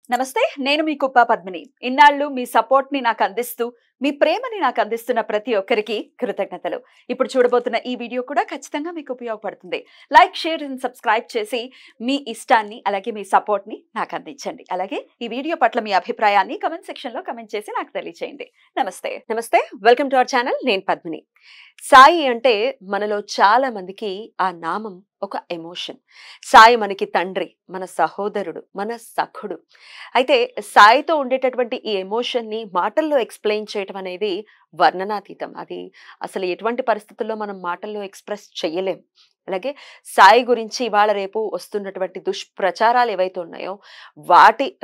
నమస్తే నేను మీ కుప్ప పద్మిని ఇన్నాళ్ళు మీ సపోర్ట్ ని నాకు అందిస్తూ మీ ప్రేమని నాకు అందిస్తున్న ప్రతి ఒక్కరికి కృతజ్ఞతలు ఇప్పుడు చూడబోతున్న ఈ వీడియో కూడా ఖచ్చితంగా మీకు ఉపయోగపడుతుంది లైక్ షేర్ అండ్ సబ్స్క్రైబ్ చేసి మీ ఇష్టాన్ని అలాగే మీ సపోర్ట్ ని నాకు అందించండి అలాగే ఈ వీడియో పట్ల మీ అభిప్రాయాన్ని కామెంట్ సెక్షన్ లో కామెంట్ చేసి నాకు తెలియజేయండి నమస్తే వెల్కమ్ టు అవర్ ఛానల్ నేను పద్మిని సాయి అంటే మనలో చాలా మందికి ఆ నామం ఒక ఎమోషన్ సాయి మనకి తండ్రి మన సహోదరుడు మన సఖుడు అయితే సాయితో ఉండేటటువంటి ఈ ఎమోషన్ ని మాటల్లో ఎక్స్ప్లెయిన్ చేయటం అనేది వర్ణనాతీతం అది అసలు ఎటువంటి పరిస్థితుల్లో మనం మాటల్లో ఎక్స్ప్రెస్ చేయలేం అలాగే సాయి గురించి ఇవాళ రేపు వస్తున్నటువంటి దుష్ప్రచారాలు ఏవైతే ఉన్నాయో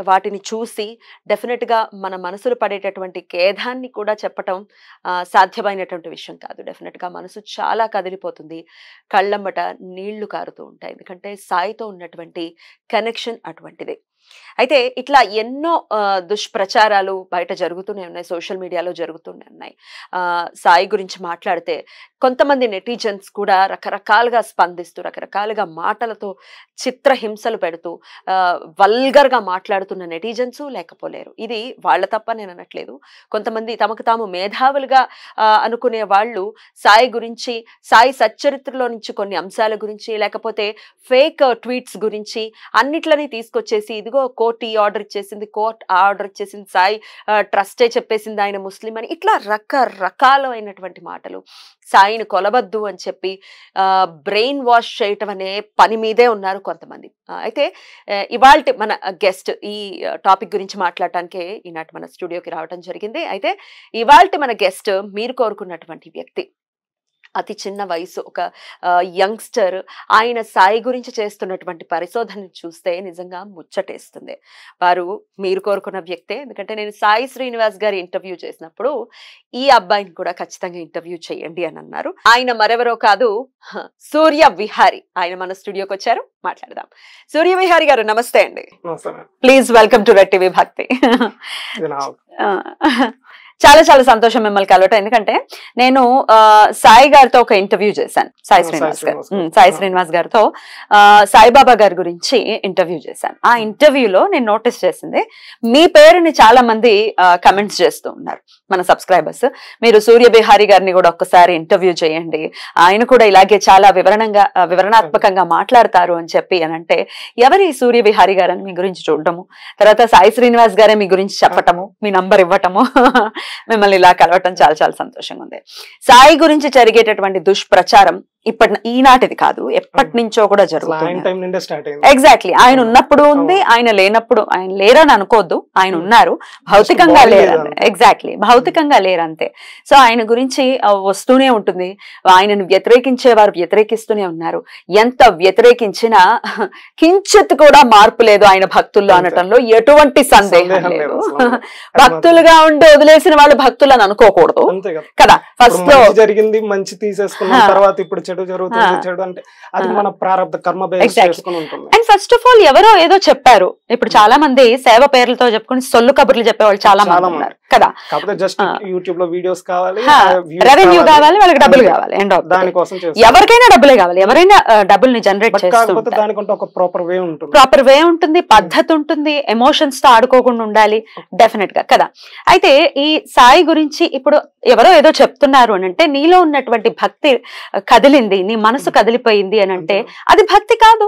వాటిని చూసి డెఫినెట్గా మన మనసులు పడేటటువంటి ఖేదాన్ని కూడా చెప్పటం సాధ్యమైనటువంటి విషయం కాదు డెఫినెట్గా మనసు చాలా కదిలిపోతుంది కళ్ళమ్మట నీళ్లు కారుతూ ఉంటాయి ఎందుకంటే సాయితో ఉన్నటువంటి కనెక్షన్ అటువంటిది అయితే ఇట్లా ఎన్నో దుష్ప్రచారాలు బయట జరుగుతూనే ఉన్నాయి సోషల్ మీడియాలో జరుగుతూనే ఉన్నాయి సాయి గురించి మాట్లాడితే కొంతమంది నెటిజన్స్ కూడా రకరకాలుగా స్పందిస్తూ రకరకాలుగా మాటలతో చిత్రహింసలు పెడుతూ వల్గర్గా మాట్లాడుతున్న నెటిజన్స్ లేకపోలేరు ఇది వాళ్ళ తప్ప నేను అనట్లేదు కొంతమంది తమకు తాము మేధావులుగా అనుకునే వాళ్ళు సాయి గురించి సాయి సచ్చరిత్రలో నుంచి కొన్ని అంశాల గురించి లేకపోతే ఫేక్ ట్వీట్స్ గురించి అన్నిట్లని తీసుకొచ్చేసి ఇదిగో కోర్టు ఆర్డర్ ఇచ్చేసింది సాయి ట్రస్టే చెప్పేసింది ఆయన ముస్లిం అని ఇట్లా రకరకాలైనటువంటి మాటలు సాయిని కొలవద్దు అని చెప్పి బ్రెయిన్ వాష్ చేయటం అనే పని మీదే ఉన్నారు కొంతమంది అయితే ఇవాల్టి మన గెస్ట్ ఈ టాపిక్ గురించి మాట్లాడటానికే ఈనాటి మన స్టూడియోకి రావడం జరిగింది అయితే ఇవాల్టి మన గెస్ట్ మీరు కోరుకున్నటువంటి వ్యక్తి అతి చిన్న వయసు ఒక యంగ్స్టర్ ఆయన సాయి గురించి చేస్తున్నటువంటి పరిశోధన చూస్తే నిజంగా ముచ్చటేస్తుంది వారు మీరు కోరుకున్న వ్యక్తే ఎందుకంటే నేను సాయి శ్రీనివాస్ గారి ఇంటర్వ్యూ చేసినప్పుడు ఈ అబ్బాయిని కూడా ఖచ్చితంగా ఇంటర్వ్యూ చేయండి అని అన్నారు ఆయన మరెవరో కాదు సూర్య విహారి ఆయన మన స్టూడియోకి వచ్చారు మాట్లాడదాం సూర్య విహారి గారు నమస్తే అండి please welcome to red TV భక్తి చాలా చాలా సంతోషం మిమ్మల్ని కలవటం ఎందుకంటే నేను సాయి గారితో ఒక ఇంటర్వ్యూ చేశాను సాయి శ్రీనివాస్ గారితో సాయిబాబా గారి గురించి ఇంటర్వ్యూ చేశాను ఆ ఇంటర్వ్యూలో నేను నోటీస్ చేసింది మీ పేరుని చాలా మంది కమెంట్స్ చేస్తూ ఉన్నారు మన సబ్స్క్రైబర్స్ మీరు సూర్య బిహారీ గారిని కూడా ఒక్కసారి ఇంటర్వ్యూ చేయండి ఆయన కూడా ఇలాగే చాలా వివరణాత్మకంగా మాట్లాడతారు అని చెప్పి అని అంటే ఎవరి సూర్య బిహారీ గారు అని మీ గురించి చూడటము తర్వాత సాయి శ్రీనివాస్ గారే మీ గురించి చెప్పటము మీ నంబర్ ఇవ్వటము మిమ్మల్ని ఇలా కలవటం చాలా చాలా సంతోషంగా ఉంది సాయి గురించి జరిగేటటువంటి దుష్ప్రచారం ఈనాటిది కాదు ఎప్పటి నుంచో కూడా జరుగుతుంది ఎగ్జాక్ట్లీ ఆయన ఉన్నప్పుడు ఉంది ఆయన లేనప్పుడు ఆయన లేరని అనుకోవద్దు ఆయన ఉన్నారు భౌతికంగా లేరు ఎగ్జాక్ట్లీ భౌతికంగా లేరంతే సో ఆయన గురించి వస్తూనే ఉంటుంది ఆయనను వ్యతిరేకించేవారు వ్యతిరేకిస్తూనే ఉన్నారు ఎంత వ్యతిరేకించినా కించిత్ కూడా మార్పు లేదు ఆయన భక్తుల్లో అనటంలో ఎటువంటి సందేహం లేదు భక్తులుగా ఉండి వదిలేసిన వాళ్ళు భక్తులను అనుకోకూడదు కదా ఫస్ట్ లో జరిగింది మంచి తీసేసుకున్న తర్వాత ఇప్పుడు జరుగుతుంది చెడు అంటే అది మన ప్రారంభ కర్మ బేస్ చేసుకొని ఉంటుంది అండ్ ఫస్ట్ ఆఫ్ ఆల్ ఎవరో ఏదో చెప్పారు ఇప్పుడు చాలా మంది సేవ పేర్లతో చెప్పుకుని సొల్లు కబుర్లు చెప్పేవాళ్ళు చాలా మంది ఉన్నారు కదా కాకపోతే జస్ట్ యూట్యూబ్ లో వీడియోస్ కావాలి రెవెన్యూ కావాలి వాళ్ళకి డబ్బులు కావాలి అండ్ దానికోసం ఎవరికైనా డబ్బులే కావాలి ఎవరైనా డబ్బుల్ని జనరేట్ కాకపోతే దానికంటే ఒక ప్రాపర్ వే ఉంటుంది పద్ధతి ఉంటుంది ఎమోషన్స్ తో ఆడుకోకుండా ఉండాలి డెఫినెట్ గా కదా అయితే ఈ సాయి గురించి ఇప్పుడు ఎవరో ఏదో చెప్తున్నారు అని అంటే నీలో ఉన్నటువంటి భక్తి కదిలింది నీ మనసు కదిలిపోయింది అని అంటే అది భక్తి కాదు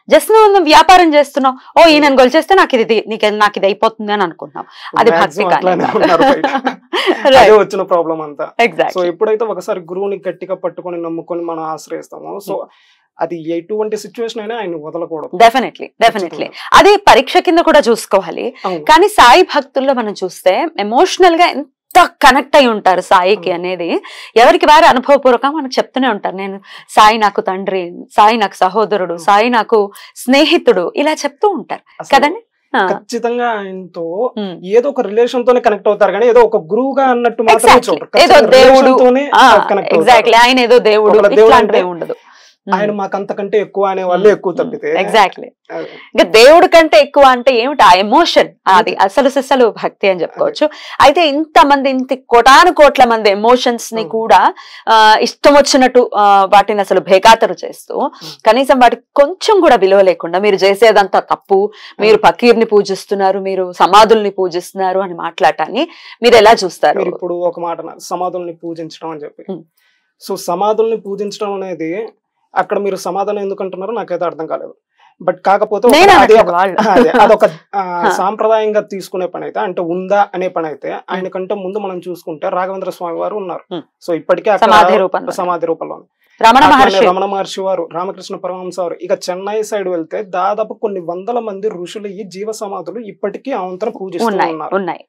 జస్ట్ నువ్వు వ్యాపారం చేస్తున్నావు ఓ ఈయన గొలిచేస్తే నాకు ఇది అయిపోతుంది అని అనుకుంటున్నావు అది భక్తి వచ్చిన ప్రాబ్లం అంతా సో ఎప్పుడైతే ఒకసారి గురువుని గట్టిగా పట్టుకొని నమ్ముకొని మనం ఆశ్రయిస్తామో సో అది ఎటువంటి సిచ్యువేషన్ అయినా ఆయన వదలకూడదు డెఫినెట్లీ అది పరీక్ష కింద కూడా చూసుకోవాలి కానీ సాయి భక్తుల్లో మనం చూస్తే ఎమోషనల్ గా కనెక్ట్ అయి ఉంటారు సాయికి అనేది ఎవరికి వారి అనుభవపూర్వకంగా మనకు చెప్తూనే ఉంటారు నేను సాయి నాకు తండ్రి సాయి నాకు సహోదరుడు సాయి నాకు స్నేహితుడు ఇలా చెప్తూ ఉంటారు కదండి ఖచ్చితంగా ఆయనతో ఏదో ఒక రిలేషన్ తోనే కనెక్ట్ అవుతారు కానీ ఏదో ఒక గురువుగా అన్నట్టు మాత్రమే ఏదో దేవుడు ఎగ్జాక్ట్లీ ఆయన ఏదో దేవుడు ఇట్లాంటివి ఉండదు ఆయన మాకంతకంటే ఎక్కువ అనే వాళ్ళు ఎక్కువ తప్పితే ఎగ్జాక్ట్లీ ఇంకా దేవుడి కంటే ఎక్కువ అంటే ఏమిటి ఆ ఎమోషన్, అది అసలు సిసలు భక్తి అని చెప్పుకోవచ్చు. అయితే ఇంతమంది ఇంత కోటాను కోట్ల మంది ఎమోషన్స్ ని కూడా ఇష్టం వచ్చినట్టు వాటిని అసలు బేఖాతరు చేస్తూ కనీసం వాటికి కొంచెం కూడా విలువ లేకుండా మీరు చేసేదంతా తప్పు, మీరు ఫకీర్ని పూజిస్తున్నారు, మీరు సమాధుల్ని పూజిస్తున్నారు అని మాట్లాడటాన్ని మీరు ఎలా చూస్తారు? ఇప్పుడు ఒక మాట సమాధుల్ని పూజించడం అని చెప్పి, సో సమాధుల్ని పూజించడం అనేది అక్కడ మీరు సమాధానం ఎందుకు అంటున్నారో నాకైతే అర్థం కాలేదు. బట్ కాకపోతే అదొక సాంప్రదాయంగా తీసుకునే పని అయితే, అంటే ఉందా అనే పని అయితే ఆయన కంటే ముందు మనం చూసుకుంటే రాఘవేంద్ర స్వామి వారు ఉన్నారు. సో ఇప్పటికే సమాధి రూపంలో రమణ మహర్షి వారు, రామకృష్ణ పరమహంస వారు. ఇక చెన్నై సైడ్ వెళ్తే దాదాపు కొన్ని వందల మంది ఋషులు ఈ జీవ సమాధులు ఇప్పటికీ అవంతరం పూజిస్తున్నారు.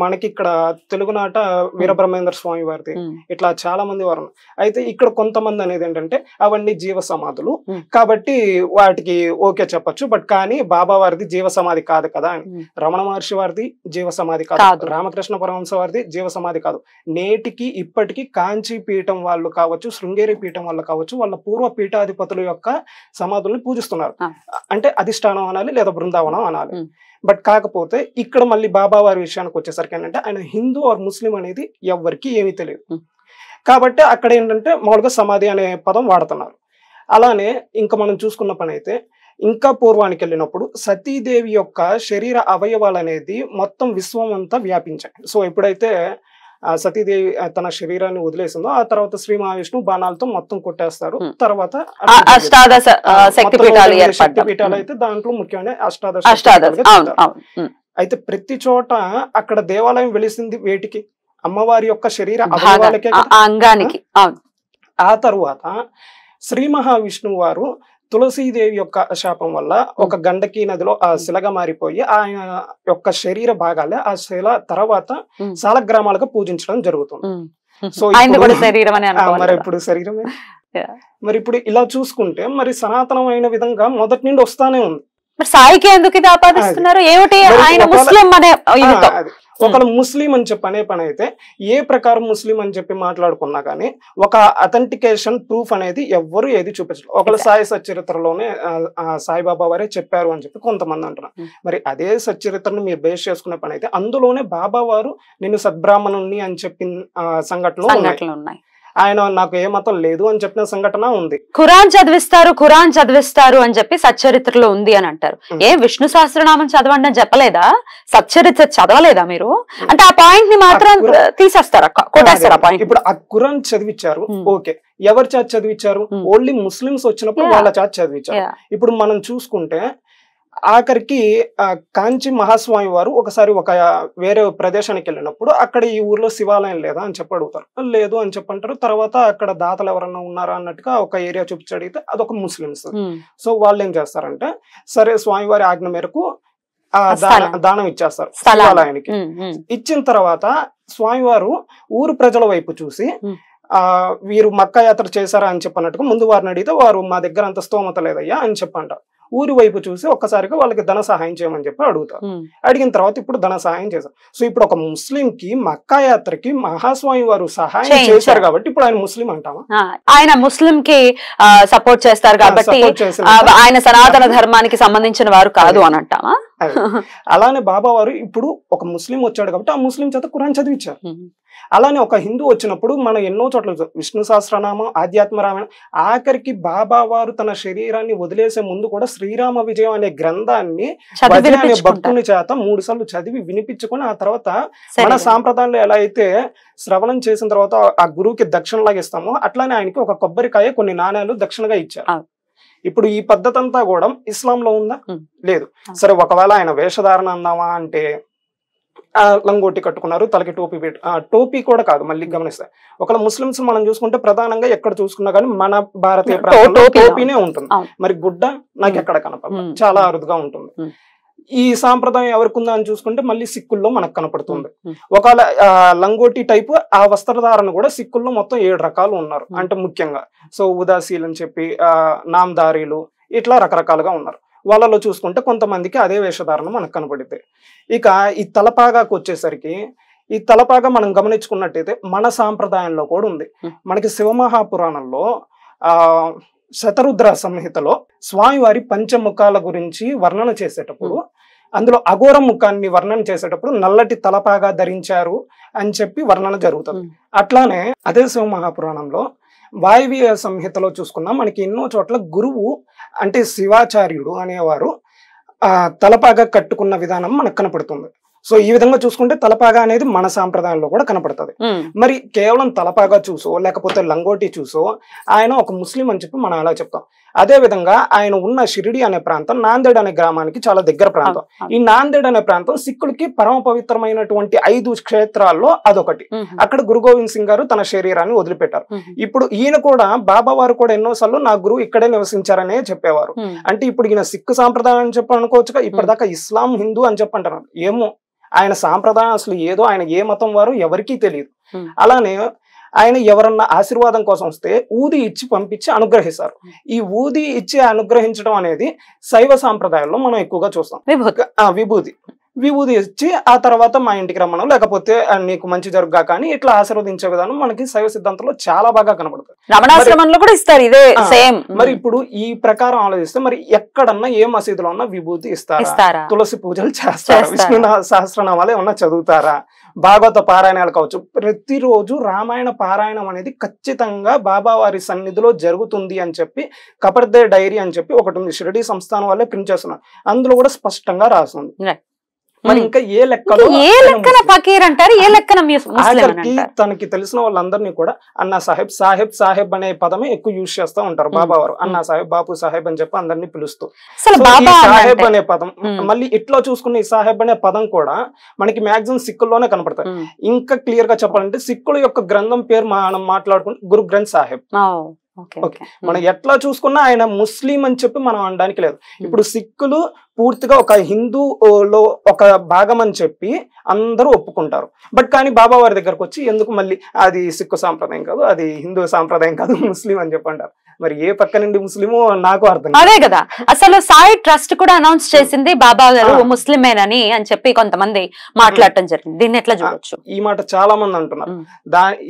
మనకి ఇక్కడ తెలుగునాట వీరబ్రహ్మేంద్ర స్వామి వారిది, ఇట్లా చాలా మంది వారు. అయితే ఇక్కడ కొంతమంది అనేది ఏంటంటే అవన్నీ జీవ సమాధులు కాబట్టి వాటికి ఓకే చెప్పొచ్చు, బట్ కానీ బాబా వారిది జీవ సమాధి కాదు కదా అని. రమణ మహర్షి వారిది జీవ సమాధి కాదు, రామకృష్ణ పరమహంస వారిది జీవ సమాధి కాదు. నేటికి ఇప్పటికీ కాంచీ పీఠం వాళ్ళు కావచ్చు, శృంగేరి పీఠం వాళ్ళు కావచ్చు, వాళ్ళ పూర్వ పీఠాధిపతుల యొక్క సమాధుల్ని పూజిస్తున్నారు. అంటే అధిష్టానం అనాలి లేదా బృందావనం అనాలి. బట్ కాకపోతే ఇక్కడ మళ్ళీ బాబా వారి విషయానికి వచ్చేసరికి ఏంటంటే ఆయన హిందూ ఆర్ ముస్లిం అనేది ఎవరికి ఏమీ తెలియదు. కాబట్టి అక్కడ ఏంటంటే మామూలుగా సమాధి అనే పదం వాడుతున్నారు. అలానే ఇంకా మనం చూసుకున్న పని అయితే ఇంకా పూర్వానికి వెళ్ళినప్పుడు సతీదేవి యొక్క శరీర అవయవాలు అనేది మొత్తం విశ్వం అంతా వ్యాపించాయి. సో ఎప్పుడైతే సతీదేవి తన శరీరాన్ని వదిలేసిందో ఆ తర్వాత శ్రీ మహావిష్ణు బాణాలతో మొత్తం కొట్టేస్తారు. తర్వాత శక్తి పీఠాలు అయితే దాంట్లో ముఖ్యమైన అష్టాదశ. అయితే ప్రతి చోట అక్కడ దేవాలయం వెలిసింది వేటికి? అమ్మవారి యొక్క శరీర అవయవాలకే, అంగానికి. ఆ తరువాత శ్రీ మహావిష్ణువు వారు తులసీదేవి యొక్క శాపం వల్ల ఒక గండకీ నదిలో ఆ శిలగా మారిపోయి ఆయన యొక్క శరీర భాగాలే ఆ శిల తర్వాత సాలగ్రామాలుగా పూజించడం జరుగుతుంది. సో మరి ఇప్పుడు శరీరమే. మరి ఇప్పుడు ఇలా చూసుకుంటే మరి సనాతనమైన విధంగా మొదటి నుండి వస్తానే ఉంది. సాయికి ఎందుకు ఇది ఆపాదిస్తున్నారు? ఏమిటి ఆయన ముస్లిం అనే ఒకళ్ళు ముస్లిం అని చెప్పి అనే పని అయితే ఏ ప్రకారం ముస్లిం అని చెప్పి మాట్లాడుకున్నా కానీ ఒక అథెంటికేషన్ ప్రూఫ్ అనేది ఎవ్వరు ఏది చూపించలేదు. ఒకళ్ళు సాయి సచ్చరిత్రలోనే సాయిబాబా వారే చెప్పారు అని చెప్పి కొంతమంది అంటున్నారు. మరి అదే సచ్చరిత్రను మీరు బేస్ చేసుకునే పని అయితే అందులోనే బాబా వారు నేను సద్బ్రాహ్మణుని అని చెప్పిన సంఘటనలు ఉన్నాయి. ఆయన నాకు ఏ మతం లేదు అని చెప్పిన సంఘటన ఉంది. ఖురాన్ చదివిస్తారు అని చెప్పి సచ్చరిత్రలో ఉంది అని అంటారు. విష్ణు సహస్రనామం చదవండి అని చెప్పలేదా? సచ్చరిత్ర చదవలేదా మీరు? అంటే ఆ పాయింట్ ని మాత్రం తీసేస్తారా, కొట్టేస్తారా పాయింట్? ఇప్పుడు ఆ ఖురాన్ చదివించారు, ఓకే. ఎవరి చేత చదివించారు? ఓన్లీ ముస్లిమ్స్ వచ్చినప్పుడు వాళ్ళ చేత చదివించారు. ఇప్పుడు మనం చూసుకుంటే ఆఖరికి కాంచి మహాస్వామి వారు ఒకసారి ఒక వేరే ప్రదేశానికి వెళ్ళినప్పుడు అక్కడ ఈ ఊర్లో శివాలయం లేదా అని చెప్పి అడుగుతారు. లేదు అని చెప్పంటారు. తర్వాత అక్కడ దాతలు ఎవరన్నా ఉన్నారా అన్నట్టుగా ఒక ఏరియా చూపించి అడిగితే అదొక ముస్లిమ్స్. సో వాళ్ళు ఏం చేస్తారంటే సరే స్వామివారి ఆజ్ఞ మేరకు దానం ఇచ్చేస్తారు శివాలయానికి. ఇచ్చిన తర్వాత స్వామివారు ఊరు ప్రజల వైపు చూసి వీరు మక్కా యాత్ర చేశారా అని చెప్పన్నట్టుగా ముందు వారిని అడిగితే వారు మా దగ్గర అంత స్తోమత లేదయ్యా అని చెప్పంటారు. ఊరి వైపు చూసి ఒక్కసారిగా వాళ్ళకి ధన సహాయం చేయమని చెప్పి అడుగుతారు. అడిగిన తర్వాత ఇప్పుడు ధన సహాయం చేశారు. సో ఇప్పుడు ఒక ముస్లిం కి మక్కా యాత్రకి మహాస్వామి వారు సహాయం చేశారు కాబట్టి ఇప్పుడు ఆయన ముస్లిం అంటామా? ఆయన ముస్లిం కి సపోర్ట్ చేస్తారు కాబట్టి ఆయన సనాతన ధర్మానికి సంబంధించిన వారు కాదు అని అంటామా? అలానే బాబా వారు ఇప్పుడు ఒక ముస్లిం వచ్చాడు కాబట్టి ఆ ముస్లిం చేత ఖురాన్ చదివించారు. అలానే ఒక హిందూ వచ్చినప్పుడు మనం ఎన్నో చోట్ల విష్ణు సహస్రనామం, ఆధ్యాత్మ రామాయణం, ఆఖరికి బాబా వారు తన శరీరాన్ని వదిలేసే ముందు కూడా శ్రీరామ విజయం అనే గ్రంథాన్ని భక్తుని చేత 3 సార్లు చదివి వినిపించుకొని ఆ తర్వాత మన సాంప్రదాయంలో ఎలా అయితే శ్రవణం చేసిన తర్వాత ఆ గురువుకి దక్షిణలాగా ఇస్తామో అట్లానే ఆయనకి ఒక కొబ్బరికాయ కొన్ని నాణ్యాలు దక్షిణగా ఇచ్చారు. ఇప్పుడు ఈ పద్ధతి అంతా కూడా ఇస్లాంలో ఉందా? లేదు. సరే ఒకవేళ ఆయన వేషధారణ అన్నావా అంటే లంగోటి కట్టుకున్నారు, తలకి టోపీ టోపీ కూడా కాదు. మళ్ళీ గమనిస్తే ఒకవేళ ముస్లిమ్స్ మనం చూసుకుంటే ప్రధానంగా ఎక్కడ చూసుకున్నా కానీ మన భారతీయ ప్రాంతంలో టోపీనే ఉంటుంది. మరి గుడ్డ నాకు ఎక్కడ కనపడదు, చాలా అరుదుగా ఉంటుంది. ఈ సాంప్రదాయం ఎవరికి ఉందా అని చూసుకుంటే మళ్ళీ సిక్కుల్లో మనకు కనపడుతుంది. ఒకవేళ లంగోటి టైపు ఆ వస్త్రధారణ కూడా సిక్కుల్లో మొత్తం 7 రకాలు ఉన్నారు. అంటే ముఖ్యంగా సో ఉదాసీలు అని చెప్పి నామదారీలు ఇట్లా రకరకాలుగా ఉన్నారు. వాళ్ళలో చూసుకుంటే కొంతమందికి అదే వేషధారణ మనకు కనపడితే. ఇక ఈ తలపాగాకు వచ్చేసరికి ఈ తలపాగా మనం గమనించుకున్నట్టయితే మన సాంప్రదాయంలో కూడా ఉంది. మనకి శివమహాపురాణంలో శతరుద్ర సంహితలో స్వామివారి పంచముఖాల గురించి వర్ణన చేసేటప్పుడు అందులో అఘోర ముఖాన్ని వర్ణన చేసేటప్పుడు నల్లటి తలపాగా ధరించారు అని చెప్పి వర్ణన జరుగుతుంది. అట్లానే అదే శివ మహాపురాణంలో వాయువ్య సంహితలో చూసుకున్నా మనకి ఎన్నో చోట్ల గురువు అంటే శివాచార్యుడు అనేవారు తలపాగా కట్టుకున్న విధానం మనకు కనపడుతుంది. సో ఈ విధంగా చూసుకుంటే తలపాగా అనేది మన సాంప్రదాయంలో కూడా కనపడుతుంది. మరి కేవలం తలపాగా చూసో లేకపోతే లంగోటి చూసో ఆయన ఒక ముస్లిం అని చెప్పి మనం అలా చెప్తాం. అదే విధంగా ఆయన ఉన్న షిరిడి అనే ప్రాంతం నాందేడ్ అనే గ్రామానికి చాలా దగ్గర ప్రాంతం. ఈ నాందేడ్ అనే ప్రాంతం సిక్కులకి పరమ పవిత్రమైనటువంటి 5 క్షేత్రాల్లో అదొకటి. అక్కడ గురు గోవింద్ సింగ్ గారు తన శరీరాన్ని వదిలిపెట్టారు. ఇప్పుడు ఈయన కూడా బాబా వారు కూడా ఎన్నోసార్లు నా గురువు ఇక్కడే నివసించారనే చెప్పేవారు. అంటే ఇప్పుడు ఈయన సిక్కు సాంప్రదాయం అని చెప్పి అనుకోవచ్చుగా, ఇప్పటిదాకా ఇస్లాం హిందూ అని చెప్పంటున్నారు. ఏమో ఆయన సాంప్రదాయం అసలు ఏదో, ఆయన ఏ మతం వారు ఎవరికీ తెలియదు. అలానే ఆయన ఎవరన్నా ఆశీర్వాదం కోసం వస్తే ఊది ఇచ్చి పంపించి అనుగ్రహిస్తారు. ఈ ఊది ఇచ్చి అనుగ్రహించడం అనేది శైవ సాంప్రదాయంలో మనం ఎక్కువగా చూస్తాం. విభూతి ఇచ్చి ఆ తర్వాత మా ఇంటికి రమ్మను, లేకపోతే నీకు మంచి జరుగుగా కానీ ఇట్లా ఆశీర్వదించే విధానం మనకి శైవ సిద్ధాంతంలో చాలా బాగా కనబడుతుంది. రమణాశ్రమంలో కూడా ఇస్తారు ఇదే సేమ్. మరి ఇప్పుడు ఈ ప్రకారం ఆలోచిస్తే మరి ఎక్కడన్నా ఏ మసీదులో ఉన్నా విభూతి ఇస్తారా? తులసి పూజలు చేస్తారా? విష్ణు సహస్రనామాలు ఏమన్నా చదువుతారా? భాగవత పారాయణాలు కావచ్చు. ప్రతిరోజు రామాయణ పారాయణం అనేది ఖచ్చితంగా బాబావారి సన్నిధిలో జరుగుతుంది అని చెప్పి కపర్దే డైరీ అని చెప్పి ఒకటి ఉంది, షిరిడి సంస్థానం వాళ్ళే ప్రింట్ చేస్తున్నారు. అందులో కూడా స్పష్టంగా రాస్తుంది. మరి ఇంకా ఏ లెక్కలో తనకి తెలిసిన వాళ్ళందరినీ కూడా అన్నా సాహెబ్ సాహెబ్ సాహెబ్ అనే పదమే ఎక్కువ యూజ్ చేస్తూ ఉంటారు బాబావారు. అన్నా సాహెబ్, బాపు సాహెబ్ అని చెప్పి అందరినీ పిలుస్తూ సాహెబ్ అనే పదం. మళ్ళీ ఇట్లా చూసుకున్న ఈ సాహెబ్ అనే పదం కూడా మనకి మాక్సిమం సిక్కుల్లోనే కనపడతాయి. ఇంకా క్లియర్ గా చెప్పాలంటే సిక్కుల యొక్క గ్రంథం పేరు మనం మాట్లాడుకుంటే గురు గ్రంథ్ సాహెబ్. మనం ఎట్లా చూసుకున్నా ఆయన ముస్లిం అని చెప్పి మనం అనడానికి లేదు. ఇప్పుడు సిక్కులు పూర్తిగా ఒక హిందూలో ఒక భాగం అని చెప్పి అందరూ ఒప్పుకుంటారు. బట్ కానీ బాబా వారి దగ్గరకు వచ్చి ఎందుకు మళ్ళీ అది సిక్కు సాంప్రదాయం కాదు, అది హిందూ సాంప్రదాయం కాదు, ముస్లిం అని చెప్పి అంటారు. మరి ఏ పక్క నుండి ముస్లిమో నాకు అర్థం. అదే కదా, అసలు సాయి ట్రస్ట్ కూడా అనౌన్స్ చేసింది బాబా గారు ముస్లిమేనని అని చెప్పి కొంతమంది మాట్లాడటం జరిగింది. దీన్ని ఎట్లా చూడొచ్చు? ఈ మాట చాలా మంది అంటున్నారు.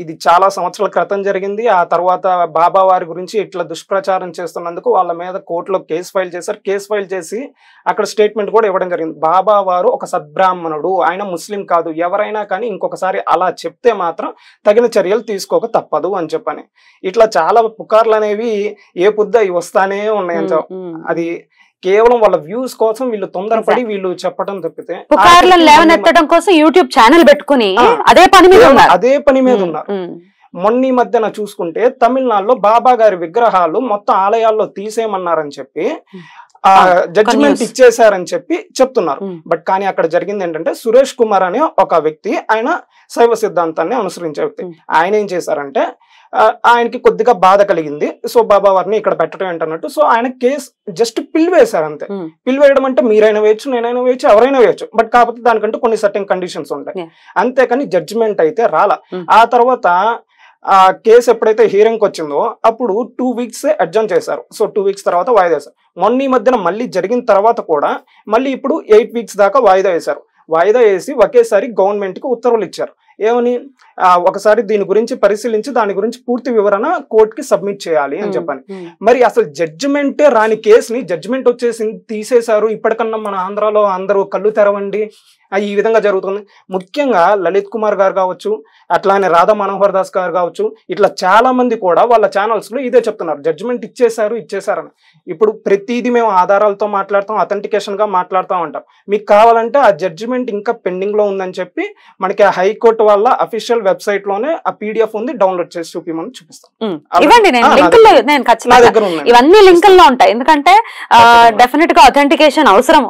ఇది చాలా సంవత్సరాల క్రితం జరిగింది. ఆ తర్వాత బాబా వారి గురించి ఇట్లా దుష్ప్రచారం చేస్తున్నందుకు వాళ్ళ మీద కోర్టులో కేసు ఫైల్ చేశారు. కేసు ఫైల్ చేసి అక్కడ స్టేట్మెంట్ కూడా ఇవ్వడం జరిగింది. బాబా వారు ఒక సద్బ్రాహ్మణుడు, ఆయన ముస్లిం కాదు. ఎవరైనా కానీ ఇంకొకసారి అలా చెప్తే మాత్రం తగిన చర్యలు తీసుకోక తప్పదు అని చెప్పని ఇట్లా చాలా పుకార్లు అనేవి ఏ పొద్దు అవి వస్తానే ఉన్నాయని. అది కేవలం వాళ్ళ వ్యూస్ కోసం వీళ్ళు తొందరపడి వీళ్ళు చెప్పడం తప్పితే లేవనెత్తడం కోసం యూట్యూబ్ ఛానల్ పెట్టుకుని అదే పని మీద ఉన్నారు. మొన్న మధ్యన చూసుకుంటే తమిళనాడులో బాబా గారి విగ్రహాలు మొత్తం ఆలయాల్లో తీసేయమన్నారని చెప్పి జడ్జిమెంట్ ఇచ్చేసారని చెప్పి చెప్తున్నారు. బట్ కానీ అక్కడ జరిగింది ఏంటంటే సురేష్ కుమార్ అనే ఒక వ్యక్తి, ఆయన శైవ సిద్ధాంతాన్ని అనుసరించే వ్యక్తి. ఆయన ఏం చేశారంటే ఆయనకి కొద్దిగా బాధ కలిగింది. సో బాబా వారిని ఇక్కడ పెట్టడం ఏంటన్నట్టు సో ఆయన కేసు జస్ట్ పిలివేశారు అంతే. పిలివేయడం అంటే మీరైనా వేయచ్చు, నేనైనా వేయచ్చు, ఎవరైనా వేయచ్చు. బట్ కాకపోతే దానికంటే కొన్ని సర్టెన్ కండిషన్స్ ఉంటాయి. అంతేకాని జడ్జిమెంట్ అయితే రాలా. ఆ తర్వాత ఆ కేసు ఎప్పుడైతే హియరింగ్ వచ్చిందో అప్పుడు 2 వీక్స్ అడ్జర్న్ చేశారు. సో 2 వీక్స్ తర్వాత వాయిదా వేశారు. మొన్న ఈ మధ్యన మళ్ళీ జరిగిన తర్వాత కూడా మళ్ళీ ఇప్పుడు 8 వీక్స్ దాకా వాయిదా వేశారు. వాయిదా వేసి ఒకేసారి గవర్నమెంట్ కి ఉత్తర్వులు ఇచ్చారు. ఏమని, ఒకసారి దీని గురించి పరిశీలించి దాని గురించి పూర్తి వివరణ కోర్టుకి సబ్మిట్ చేయాలి అని చెప్పని. మరి అసలు జడ్జిమెంటే రాని కేసుని జడ్జిమెంట్ వచ్చేసి తీసేశారు. ఇప్పటికన్నా మన ఆంధ్రాలో అందరూ కళ్ళు తెరవండి, ఈ విధంగా జరుగుతుంది. ముఖ్యంగా లలిత్ కుమార్ గారు కావచ్చు, అట్లానే రాధా మనోహర్ దాస్ గారు కావచ్చు, ఇట్లా చాలా మంది కూడా వాళ్ళ ఛానల్స్ లో ఇదే చెప్తున్నారు, జడ్జిమెంట్ ఇచ్చేసారని. ఇప్పుడు ప్రతిదీ మేము ఆధారాలతో మాట్లాడతాం, అథెంటికేషన్ గా మాట్లాడుతాం అంటాం. మీకు కావాలంటే ఆ జడ్జిమెంట్ ఇంకా పెండింగ్ లో ఉందని చెప్పి మనకి హైకోర్టు వాళ్ళ అఫీషియల్ వెబ్సైట్ లోనే ఆ పీడిఎఫ్ ఉంది, డౌన్లోడ్ చేసి చూపిమని చూపిస్తాం. ఇవన్నీ లింకుల్లో ఉంటాయి. ఎందుకంటే డెఫినెట్ గా అథెంటికేషన్ అవసరం,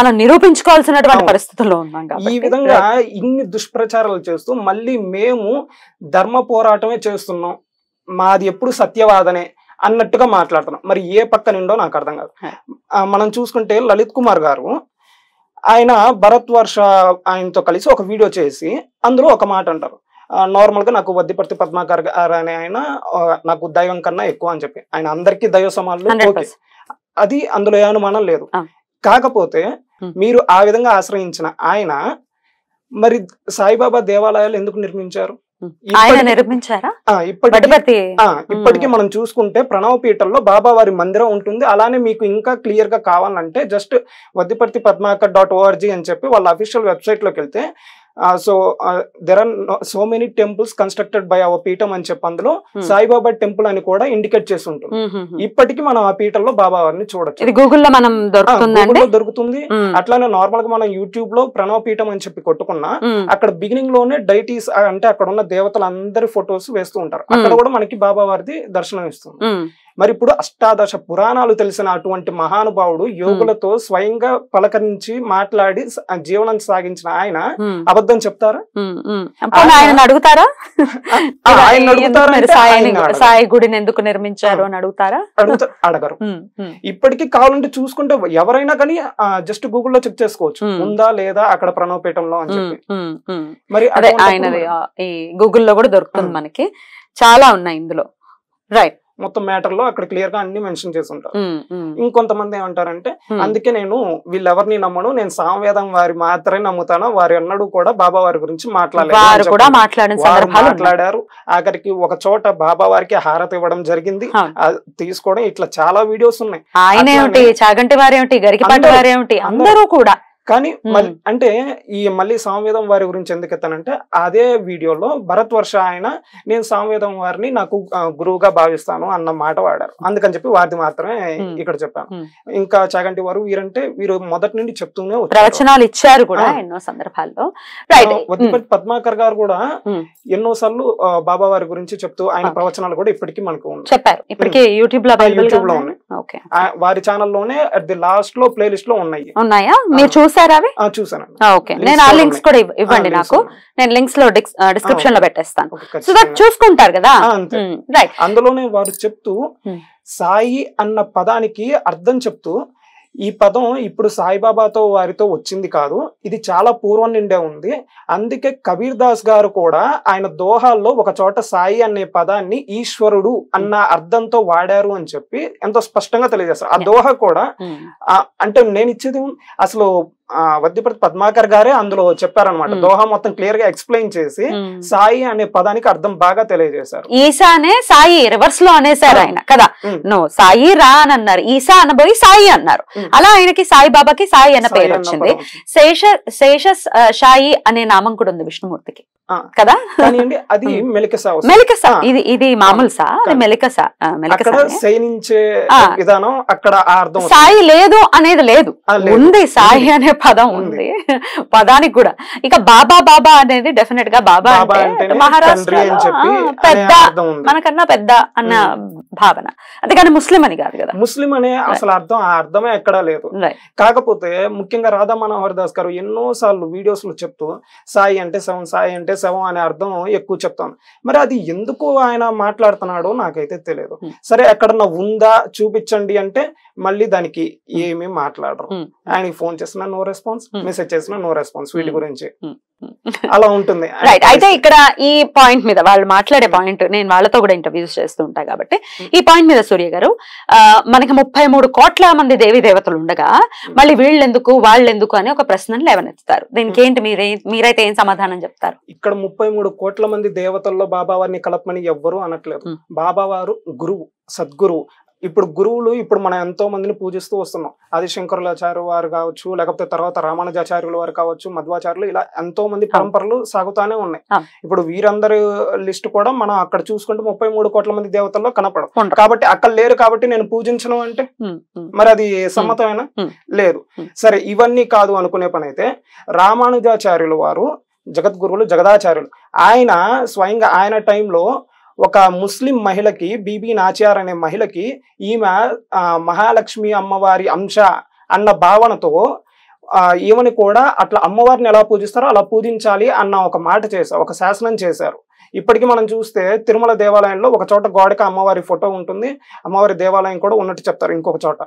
మనం నిరూపించుకోవాల్సినటువంటి పరిస్థితుల్లో ఉన్నాం. ఈ విధంగా ఇన్ని దుష్ప్రచారాలు చేస్తూ మళ్ళీ మేము ధర్మ పోరాటమే చేస్తున్నాం, మాది ఎప్పుడు సత్యవాదనే అన్నట్టుగా మాట్లాడుతున్నాం. మరి ఏ పక్క నిండో నాకు అర్థం కాదు. మనం చూసుకుంటే లలిత్ కుమార్ గారు ఆయన భరత్ వర్ష ఆయనతో కలిసి ఒక వీడియో చేసి అందులో ఒక మాట అంటారు, నార్మల్ గా నాకు వద్దిపర్తి పద్మాకర్ గారు అనే ఆయన నాకు దైవం కన్నా ఎక్కువ అని చెప్పి. ఆయన అందరికీ దైవ సమానులు, అది అందులో ఏ అనుమానం లేదు. కాకపోతే మీరు ఆ విధంగా ఆశ్రయించిన ఆయన మరి సాయిబాబా దేవాలయాలు ఎందుకు నిర్మించారు? ఆయన నిర్మించారా ఇప్పటికీ మనం చూసుకుంటే ప్రణవ పీఠంలో బాబా వారి మందిరం ఉంటుంది. అలానే మీకు ఇంకా క్లియర్ గా కావాలంటే జస్ట్ వద్దిపర్తి పద్మాకర్.org అని చెప్పి వాళ్ళ అఫీషియల్ వెబ్సైట్ లోకి వెళ్తే so there are so many temples constructed by our పీఠం అని చెప్పి అందులో సాయిబాబా టెంపుల్ అని కూడా ఇండికేట్ చేసి ఉంటుంది. ఇప్పటికీ మనం ఆ పీఠంలో బాబా వారిని చూడొచ్చు. గూగుల్లో మనం దొరుకుతుంది. అట్లానే నార్మల్ గా మనం యూట్యూబ్ లో ప్రణవ పీఠం అని చెప్పి కొట్టుకున్నా అక్కడ బిగినింగ్ లోనే డైటీస్ అంటే అక్కడ ఉన్న దేవతలందరి ఫొటోస్ వేస్తూ ఉంటారు. అక్కడ కూడా మనకి బాబా వారిది దర్శనం ఇస్తుంది. మరి ఇప్పుడు అష్టాదశ పురాణాలు తెలిసిన అటువంటి మహానుభావుడు యోగులతో స్వయంగా పలకరించి మాట్లాడి జీవనం సాగించిన ఆయన అబద్ధం చెప్తారా? ఆయన అడుగుతారా? సాయి గుడిని ఎందుకు నిర్మించారు అని అడుగుతారా? అడగరు. ఇప్పటికీ కావాలంటే చూసుకుంటే ఎవరైనా కానీ జస్ట్ గూగుల్లో చెక్ చేసుకోవచ్చు ఉందా లేదా అక్కడ ప్రణవపీఠంలో అని చెప్పి. మరి అదే ఆయనది ఈ గూగుల్లో కూడా దొరుకుతుంది మనకి, చాలా ఉన్నాయి ఇందులో. రైట్. మొత్తం మ్యాటర్ లో అక్కడ క్లియర్ గా అన్ని మెన్షన్ చేసి ఉంటారు. ఇంకొంతమంది ఏమంటారంటే అందుకే నేను వీళ్ళెవరిని నమ్మను, నేను సామవేదం వారి మాత్రమే నమ్ముతాను, వారు ఎన్నడూ కూడా బాబా వారి గురించి మాట్లాడారు. ఆఖరికి ఒక చోట బాబా వారికి హారతి ఇవ్వడం జరిగింది, తీసుకోవడం, ఇట్లా చాలా వీడియోస్ ఉన్నాయి. ఆయన ఏమిటి, చాగంటి వారేమిటి, గరికపాటి వారేమిటి, అందరూ కూడా. కానీ అంటే ఈ మళ్ళీ సామవేదం వారి గురించి ఎందుకు ఎత్తానంటే అదే వీడియోలో భరత్ వర్ష ఆయన నేను సామవేదం వారిని నాకు గురువుగా భావిస్తాను అన్న మాట వాడారు. అందుకని చెప్పి వారిది మాత్రమే ఇక్కడ చెప్పాను. ఇంకా చాగంటి వారు వీరంటే వీరు మొదటి నుండి చెప్తూనే ప్రవచనాలు ఇచ్చారు కూడా ఎన్నో సందర్భాల్లో. వద్దిపర్తి పద్మాకర్ గారు కూడా ఎన్నో సార్లు బాబా వారి గురించి చెప్తూ ఆయన ప్రవచనాలు కూడా ఇప్పటికీ మనకు చెప్పారు. ఇప్పటికీ యూట్యూబ్ లో ఉన్నాయి. వారి ఛానల్లోనే అట్ ది లాస్ట్ లో ప్లే లిస్ట్ లో ఉన్నాయా? మీరు చూసారా? చూసాను. నేను ఆ లింక్స్ కూడా ఇవ్వండి నాకు, నేను లింక్స్ లో డిస్క్రిప్షన్ లో పెట్టేస్తాను, సో దట్ చూసుకుంటారు కదా. అందులోనే వారు చెప్తూ సాయి అన్న పదానికి అర్థం చెప్తూ ఈ పదం ఇప్పుడు సాయిబాబాతో వారితో వచ్చింది కాదు, ఇది చాలా పూర్వం నుండే ఉంది. అందుకే కబీర్ దాస్ గారు కూడా ఆయన దోహాల్లో ఒక చోట సాయి అనే పదాన్ని ఈశ్వరుడు అన్న అర్థంతో వాడారు అని చెప్పి ఎంతో స్పష్టంగా తెలియజేస్తారు. ఆ దోహ కూడా అంటే నేను ఇచ్చేది అసలు వద్దిపర్తి పద్మాకర్ గారే అందులో చెప్పారనమాట. దోహా మొత్తం క్లియర్ గా ఎక్స్ప్లెయిన్ చేసి సాయి అనే పదానికి అర్థం బాగా తెలియజేశారు. ఈశానే సాయి రివర్స్ లో అనేసారు ఆయన కదా. నో, సాయి రా అని అన్నారు, ఈశా అనబోయి సాయి అన్నారు. అలా ఆయనకి సాయి బాబాకి సాయి అన్న పేరు వచ్చింది. శేష సాయి అనే నామం కూడా ఉంది విష్ణుమూర్తికి కదా. అది మెలికసా. ఇది మామూలు సా, అది మెలికసా. శయనించే విధానం అక్కడ అర్థం. సాయి లేదు అనేది లేదు, ఉంది సాయి అనే పదం ఉంది పదానికి కూడా. ఇక బాబా బాబా అనేది డెఫినెట్ గా బాబా అంటే మహారాష్ట్ర పెద్ద, మనకన్నా పెద్ద అన్న భావన, అంతేగాని ముస్లిం అని కాదు కదా. ముస్లిం అనే అసలు అర్థం ఆ అర్థమే ఎక్కడా లేదు. కాకపోతే ముఖ్యంగా రాధా మనోహర్ దాస్ గారు ఎన్నో సార్లు వీడియోస్ లో చెప్తూ సాయి అంటే శవం, సాయి అంటే శవం అనే అర్థం ఎక్కువ చెప్తాను. మరి అది ఎందుకు ఆయన మాట్లాడుతున్నాడో నాకైతే తెలియదు. సరే ఎక్కడన్నా ఉందా చూపించండి అంటే మళ్ళీ దానికి ఏమీ మాట్లాడరు. ఆయనకి ఫోన్ చేసినా నో రెస్పాన్స్, మెసేజ్ చేసినా నో రెస్పాన్స్. వీటి గురించి అలా ఉంటుంది. అయితే ఇక్కడ ఈ పాయింట్ మీద వాళ్ళు మాట్లాడే పాయింట్, నేను వాళ్ళతో కూడా ఇంటర్వ్యూస్ చేస్తూ ఉంటా కాబట్టి ఈ పాయింట్ మీద సూర్య గారు, మనకి 33 కోట్ల మంది దేవీ దేవతలు ఉండగా మళ్ళీ వీళ్ళెందుకు వాళ్ళెందుకు అని ఒక ప్రశ్నను లేవనెత్తుతారు. దీనికి ఏంటి మీరైతే ఏం సమాధానం చెప్తారు? ఇక్కడ 33 కోట్ల మంది దేవతల్లో బాబా వారిని కలపమని ఎవ్వరూ అనట్లేదు. బాబా వారు గురువు, సద్గురువు. ఇప్పుడు గురువులు ఇప్పుడు మనం ఎంతో మందిని పూజిస్తూ వస్తున్నాం. అది శంకరులాచార్య వారు కావచ్చు, లేకపోతే తర్వాత రామానుజాచార్యుల వారు కావచ్చు, మధ్వాచార్యులు, ఇలా ఎంతో మంది పరంపరలు సాగుతానే ఉన్నాయి. ఇప్పుడు వీరందరి లిస్ట్ కూడా మనం అక్కడ చూసుకుంటే 33 కోట్ల మంది దేవతల్లో కనపడదు. కాబట్టి అక్కడ లేరు కాబట్టి నేను పూజించను అంటే మరి అది సమ్మతమేనా? లేదు. సరే, ఇవన్నీ కాదు అనుకునే పని అయితే రామానుజాచార్యుల వారు జగద్గురువులు, జగదాచార్యులు. ఆయన స్వయంగా ఆయన టైంలో ఒక ముస్లిం మహిళకి, బీబీ నాచార్ అనే మహిళకి ఈమె మహాలక్ష్మి అమ్మవారి అంశ అన్న భావనతో ఈమెని కూడా అట్లా అమ్మవారిని ఎలా పూజిస్తారో అలా పూజించాలి అన్న ఒక మాట చేశారు, ఒక శాసనం చేశారు. ఇప్పటికీ మనం చూస్తే తిరుమల దేవాలయంలో ఒక చోట గోడకి అమ్మవారి ఫోటో ఉంటుంది, అమ్మవారి దేవాలయం కూడా ఉన్నట్టు చెప్తారు ఇంకొక చోట.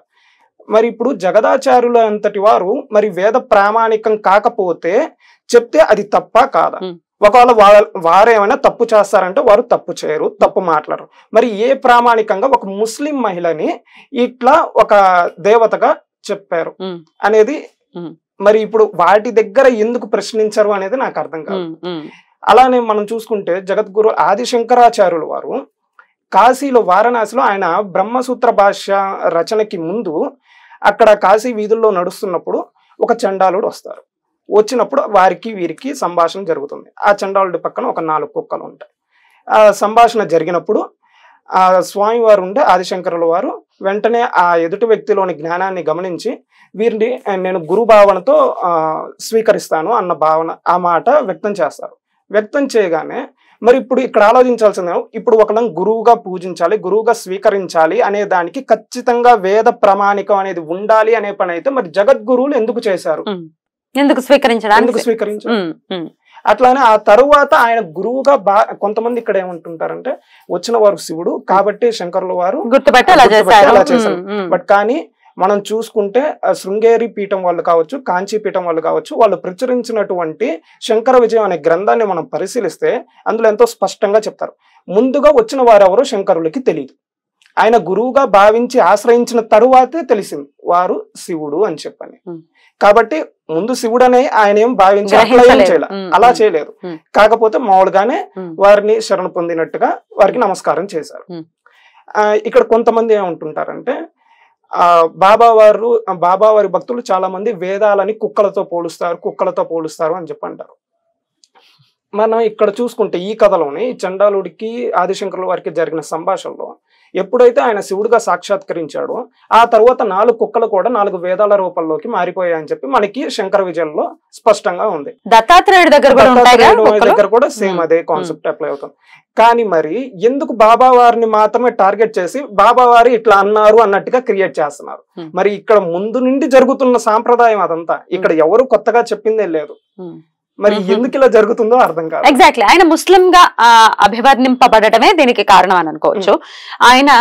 మరి ఇప్పుడు జగదాచార్యుల అంతటి వారు మరి వేద ప్రామాణికం కాకపోతే చెప్తే అది తప్ప కాదా? ఒకవేళ వారు ఏమైనా తప్పు చేస్తారంటే వారు తప్పు చేయరు, తప్పు మాట్లాడరు. మరి ఏ ప్రామాణికంగా ఒక ముస్లిం మహిళని ఇట్లా ఒక దేవతగా చెప్పారు అనేది మరి ఇప్పుడు వాటి దగ్గర ఎందుకు ప్రశ్నించరు అనేది నాకు అర్థం కాదు. అలానే మనం చూసుకుంటే జగద్గురు ఆదిశంకరాచార్యుల వారు కాశీలో వారణాసిలో ఆయన బ్రహ్మసూత్ర భాష్య రచనకి ముందు అక్కడ కాశీ వీధుల్లో నడుస్తున్నప్పుడు ఒక చండాలుడు వస్తారు. వచ్చినప్పుడు వారికి వీరికి సంభాషణ జరుగుతుంది. ఆ చండాలుడి పక్కన ఒక 4 కుక్కలు ఉంటాయి. ఆ సంభాషణ జరిగినప్పుడు ఆ స్వామి వారు ఉండే ఆదిశంకరుల వారు వెంటనే ఆ ఎదుటి వ్యక్తిలోని జ్ఞానాన్ని గమనించి వీరిని నేను గురు భావనతో స్వీకరిస్తాను అన్న భావన ఆ మాట వ్యక్తం చేస్తారు. వ్యక్తం చేయగానే మరి ఇప్పుడు ఇక్కడ ఆలోచించాల్సిందే, ఇప్పుడు ఒకళ్ళని గురువుగా పూజించాలి, గురువుగా స్వీకరించాలి అనే దానికి ఖచ్చితంగా వేద ప్రామాణికం అనేది ఉండాలి అనే పని అయితే మరి జగద్గురువులు ఎందుకు చేశారు? ఎందుకు స్వీకరించారు? అట్లానే ఆ తరువాత ఆయన గురువుగా కొంతమంది ఇక్కడ ఏమంటుంటారంటే వచ్చిన వారు శివుడు కాబట్టి శంకరుల వారు గుర్తుపెట్టి అలా చేశారు. బట్ కానీ మనం చూసుకుంటే శృంగేరి పీఠం వాళ్ళు కావచ్చు, కాంచీ పీఠం వాళ్ళు కావచ్చు, వాళ్ళు ప్రచురించినటువంటి శంకర విజయం అనే గ్రంథాన్ని మనం పరిశీలిస్తే అందులో ఎంతో స్పష్టంగా చెప్తారు. ముందుగా వచ్చిన వారెవరో శంకరులకి తెలియదు. ఆయన గురువుగా భావించి ఆశ్రయించిన తరువాతే తెలిసింది వారు శివుడు అని చెప్పని. కాబట్టి ముందు శివుడు అనే ఆయన ఏం భావించి అలా చేయలేదు. కాకపోతే మామూలుగానే వారిని శరణ పొందినట్టుగా వారికి నమస్కారం చేశారు. ఇక్కడ కొంతమంది ఏమంటుంటారంటే బాబావారి భక్తులు చాలా మంది వేదాలని కుక్కలతో పోలుస్తారు అని చెప్పి అంటారు. మనం ఇక్కడ చూసుకుంటే ఈ కథలోని చండాలుడికి ఆదిశంకరుల వారికి జరిగిన సంభాషణలో ఎప్పుడైతే ఆయన శివుడిగా సాక్షాత్కరించాడో ఆ తర్వాత 4 కుక్కలు కూడా 4 వేదాల రూపంలోకి మారిపోయాయని చెప్పి మనకి శంకర విజయంలో స్పష్టంగా ఉంది. దత్తాత్రేయుడి దగ్గర కూడా సేమ్ అదే కాన్సెప్ట్ అప్లై అవుతుంది. కానీ మరి ఎందుకు బాబా వారిని మాత్రమే టార్గెట్ చేసి బాబా వారు ఇట్లా అన్నారు అన్నట్టుగా క్రియేట్ చేస్తున్నారు? మరి ఇక్కడ ముందు నుండి జరుగుతున్న సాంప్రదాయం అదంతా, ఇక్కడ ఎవరు కొత్తగా చెప్పిందే లేదు. మరి ఎందుకు ఇలా జరుగుతుందో అర్థం కాదు. ఎగ్జాక్ట్లీ ఆయన ముస్లిం గా అభివర్ణింపబడటమే దీనికి కారణం అని అనుకోవచ్చు. ఆయన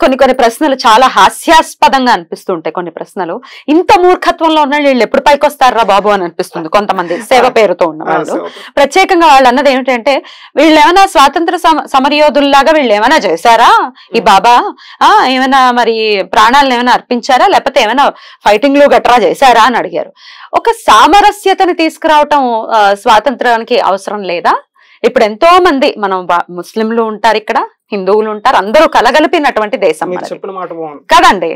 కొన్ని ప్రశ్నలు చాలా హాస్యాస్పదంగా అనిపిస్తుంటాయి. కొన్ని ప్రశ్నలు ఇంత మూర్ఖత్వంలో ఉన్న వీళ్ళు ఎప్పుడు పైకి వస్తారా బాబు అని అనిపిస్తుంది. కొంతమంది సేవ పేరుతో ఉన్న వాళ్ళు ప్రత్యేకంగా వాళ్ళు అన్నది ఏమిటంటే వీళ్ళు ఏమైనా స్వాతంత్ర సమరయోధుల్లాగా వీళ్ళు ఏమైనా చేశారా, ఈ బాబా ఏమైనా మరి ప్రాణాలను ఏమైనా అర్పించారా, లేకపోతే ఏమైనా ఫైటింగ్లు గట్రా చేశారా అని అడిగారు. ఒక సామరస్యతని తీసుకురావటం స్వాతంత్రానికి అవసరం లేదా? ఇప్పుడు ఎంతో మంది మనం ముస్లింలు ఉంటారు, ఇక్కడ హిందువులు ఉంటారు, అందరూ కలగలిపినటువంటి దేశం కదండి.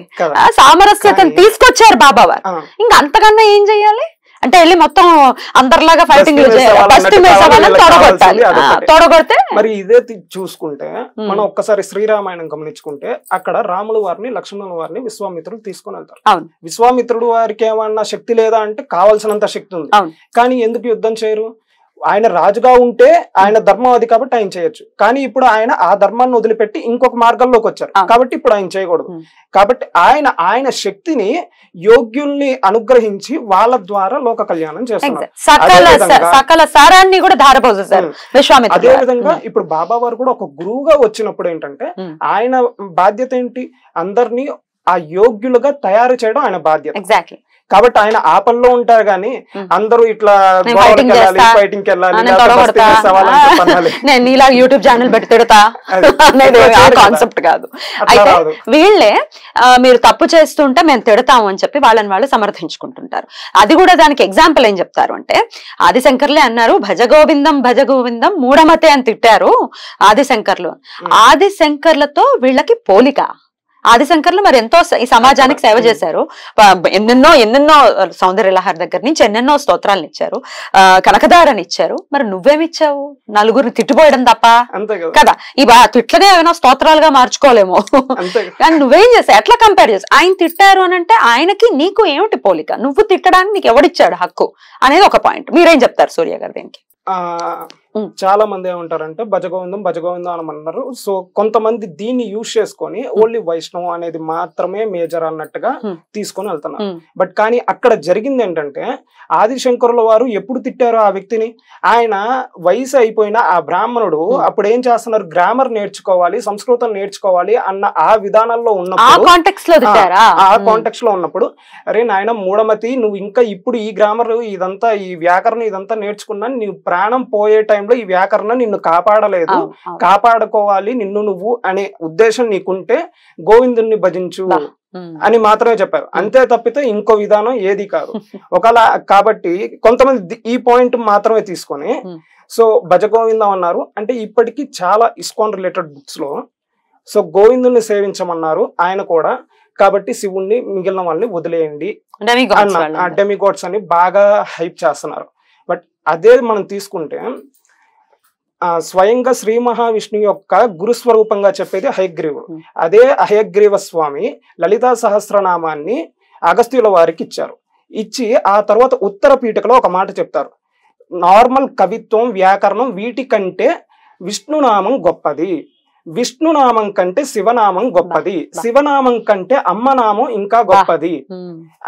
సామరస్యతను తీసుకొచ్చారు బాబావారు. ఇంకా అంతకన్నా ఏం చెయ్యాలి అంటే వెళ్ళి మొత్తం అందరిలాగా ఫైటింగ్ తోడగొడితే. మరి ఇదే చూసుకుంటే మనం ఒక్కసారి శ్రీరామాయణం గమనించుకుంటే అక్కడ రాముల వారిని లక్ష్మణుల వారిని విశ్వామిత్రుడు తీసుకొని వెళ్తారు. విశ్వామిత్రుడు వారికి ఏమన్నా శక్తి లేదా అంటే కావాల్సినంత శక్తి ఉంది, కానీ ఎందుకు యుద్ధం చేయరు? ఆయన రాజుగా ఉంటే ఆయన ధర్మం అది కాబట్టి ఆయన చేయొచ్చు. కానీ ఇప్పుడు ఆయన ఆ ధర్మాన్ని వదిలిపెట్టి ఇంకొక మార్గంలోకి వచ్చారు కాబట్టి ఇప్పుడు ఆయన చేయకూడదు. కాబట్టి ఆయన శక్తిని యోగ్యుల్ని అనుగ్రహించి వాళ్ళ ద్వారా లోక కళ్యాణం చేస్తున్నారు. అదే విధంగా ఇప్పుడు బాబా వారు కూడా ఒక గురువుగా వచ్చినప్పుడు ఏంటంటే ఆయన బాధ్యత ఏంటి? అందరినీ ఆ యోగ్యులుగా తయారు చేయడం ఆయన బాధ్యత. ఎగ్జాక్ట్లీ. కాబట్టి ఆయన ఆ పనిలో ఉంటారు కానీ అందరూ ఇట్లా ఫైటింగ్ నేను ఇలా యూట్యూబ్ ఛానల్ పెట్టి తిడతా అనేది కాన్సెప్ట్ కాదు. అయితే వీళ్ళే మీరు తప్పు చేస్తుంటే మేము తిడతాము అని చెప్పి వాళ్ళని వాళ్ళు సమర్థించుకుంటుంటారు. అది కూడా దానికి ఎగ్జాంపుల్ ఏం చెప్తారు అంటే ఆదిశంకర్లే అన్నారు భజగోవిందం భజగోవిందం మూఢమతే అని తిట్టారు ఆదిశంకర్లు. ఆదిశంకర్లతో వీళ్ళకి పోలిక. ఆదిశంకర్లు మరి ఎంతో ఈ సమాజానికి సేవ చేశారు. ఎన్నెన్నో సౌందర్యలహరి దగ్గర నుంచి ఎన్నెన్నో స్తోత్రాలను ఇచ్చారు, కనకదారని ఇచ్చారు. మరి నువ్వేమిచ్చావు? నలుగురిని తిట్టిపోయడం తప్ప కదా. ఈ తిట్లనే ఏమైనా స్తోత్రాలుగా మార్చుకోలేమో, కానీ నువ్వేం చేసావు? ఎట్లా కంపేర్ చేసావు? ఆయన తిట్టారు అని అంటే ఆయనకి నీకు ఏమిటి పోలిక? నువ్వు తిట్టడానికి నీకు ఎవడిచ్చాడు హక్కు అనేది ఒక పాయింట్. మీరేం చెప్తారు సూర్య గారు దీనికి? చాలా మంది ఏమంటారంటే భజగోవిందం అని అన్నారు. సో కొంతమంది దీన్ని యూజ్ చేసుకొని ఓన్లీ వైష్ణవం అనేది మాత్రమే మేజర్ అన్నట్టుగా తీసుకొని వెళ్తున్నారు. బట్ కానీ అక్కడ జరిగింది ఏంటంటే ఆదిశంకరుల వారు ఎప్పుడు తిట్టారో ఆ వ్యక్తిని, ఆయన వయసు అయిపోయిన ఆ బ్రాహ్మణుడు అప్పుడు ఏం చేస్తున్నారు? గ్రామర్ నేర్చుకోవాలి, సంస్కృతం నేర్చుకోవాలి అన్న ఆ విధానాల్లో ఉన్నప్పుడు ఆ కాంటెక్స్ట్ లో ఉన్నప్పుడు అరే నాయన మూఢమతి, నువ్వు ఇంకా ఇప్పుడు ఈ గ్రామర్ ఇదంతా ఈ వ్యాకరణం ఇదంతా నేర్చుకున్నా నీవు ప్రాణం పోయే టైంలో ఈ వ్యాకరణం నిన్ను కాపాడలేదు, కాపాడుకోవాలి నిన్ను నువ్వు అనే ఉద్దేశం నీకుంటే గోవిందుణ్ణి భజించు అని మాత్రమే చెప్పారు. అంతే తప్పితే ఇంకో విధానం ఏది కాదు. ఒకవేళ కాబట్టి కొంతమంది ఈ పాయింట్ మాత్రమే తీసుకొని సో భజ గోవిందం అన్నారు అంటే ఇప్పటికీ చాలా ఇస్కాన్ రిలేటెడ్ బుక్స్ లో సో గోవిందుని సేవించమన్నారు ఆయన కూడా, కాబట్టి శివుణ్ణి మిగిలిన వాళ్ళని వదిలేయండి అన్న డెమిగాడ్స్ అని బాగా హైప్ చేస్తున్నారు. బట్ అదే మనం తీసుకుంటే స్వయంగా శ్రీ మహావిష్ణు యొక్క గురుస్వరూపంగా చెప్పేది హయగ్రీవుడు. అదే హయగ్రీవ స్వామి లలితా సహస్రనామాన్ని అగస్త్యుల వారికి ఇచ్చారు. ఇచ్చి ఆ తర్వాత ఉత్తర పీఠికలో ఒక మాట చెప్తారు, నార్మల్ కవిత్వం వ్యాకరణం వీటికంటే విష్ణునామం గొప్పది, విష్ణునామం కంటే శివనామం గొప్పది, శివనామం కంటే అమ్మనామం ఇంకా గొప్పది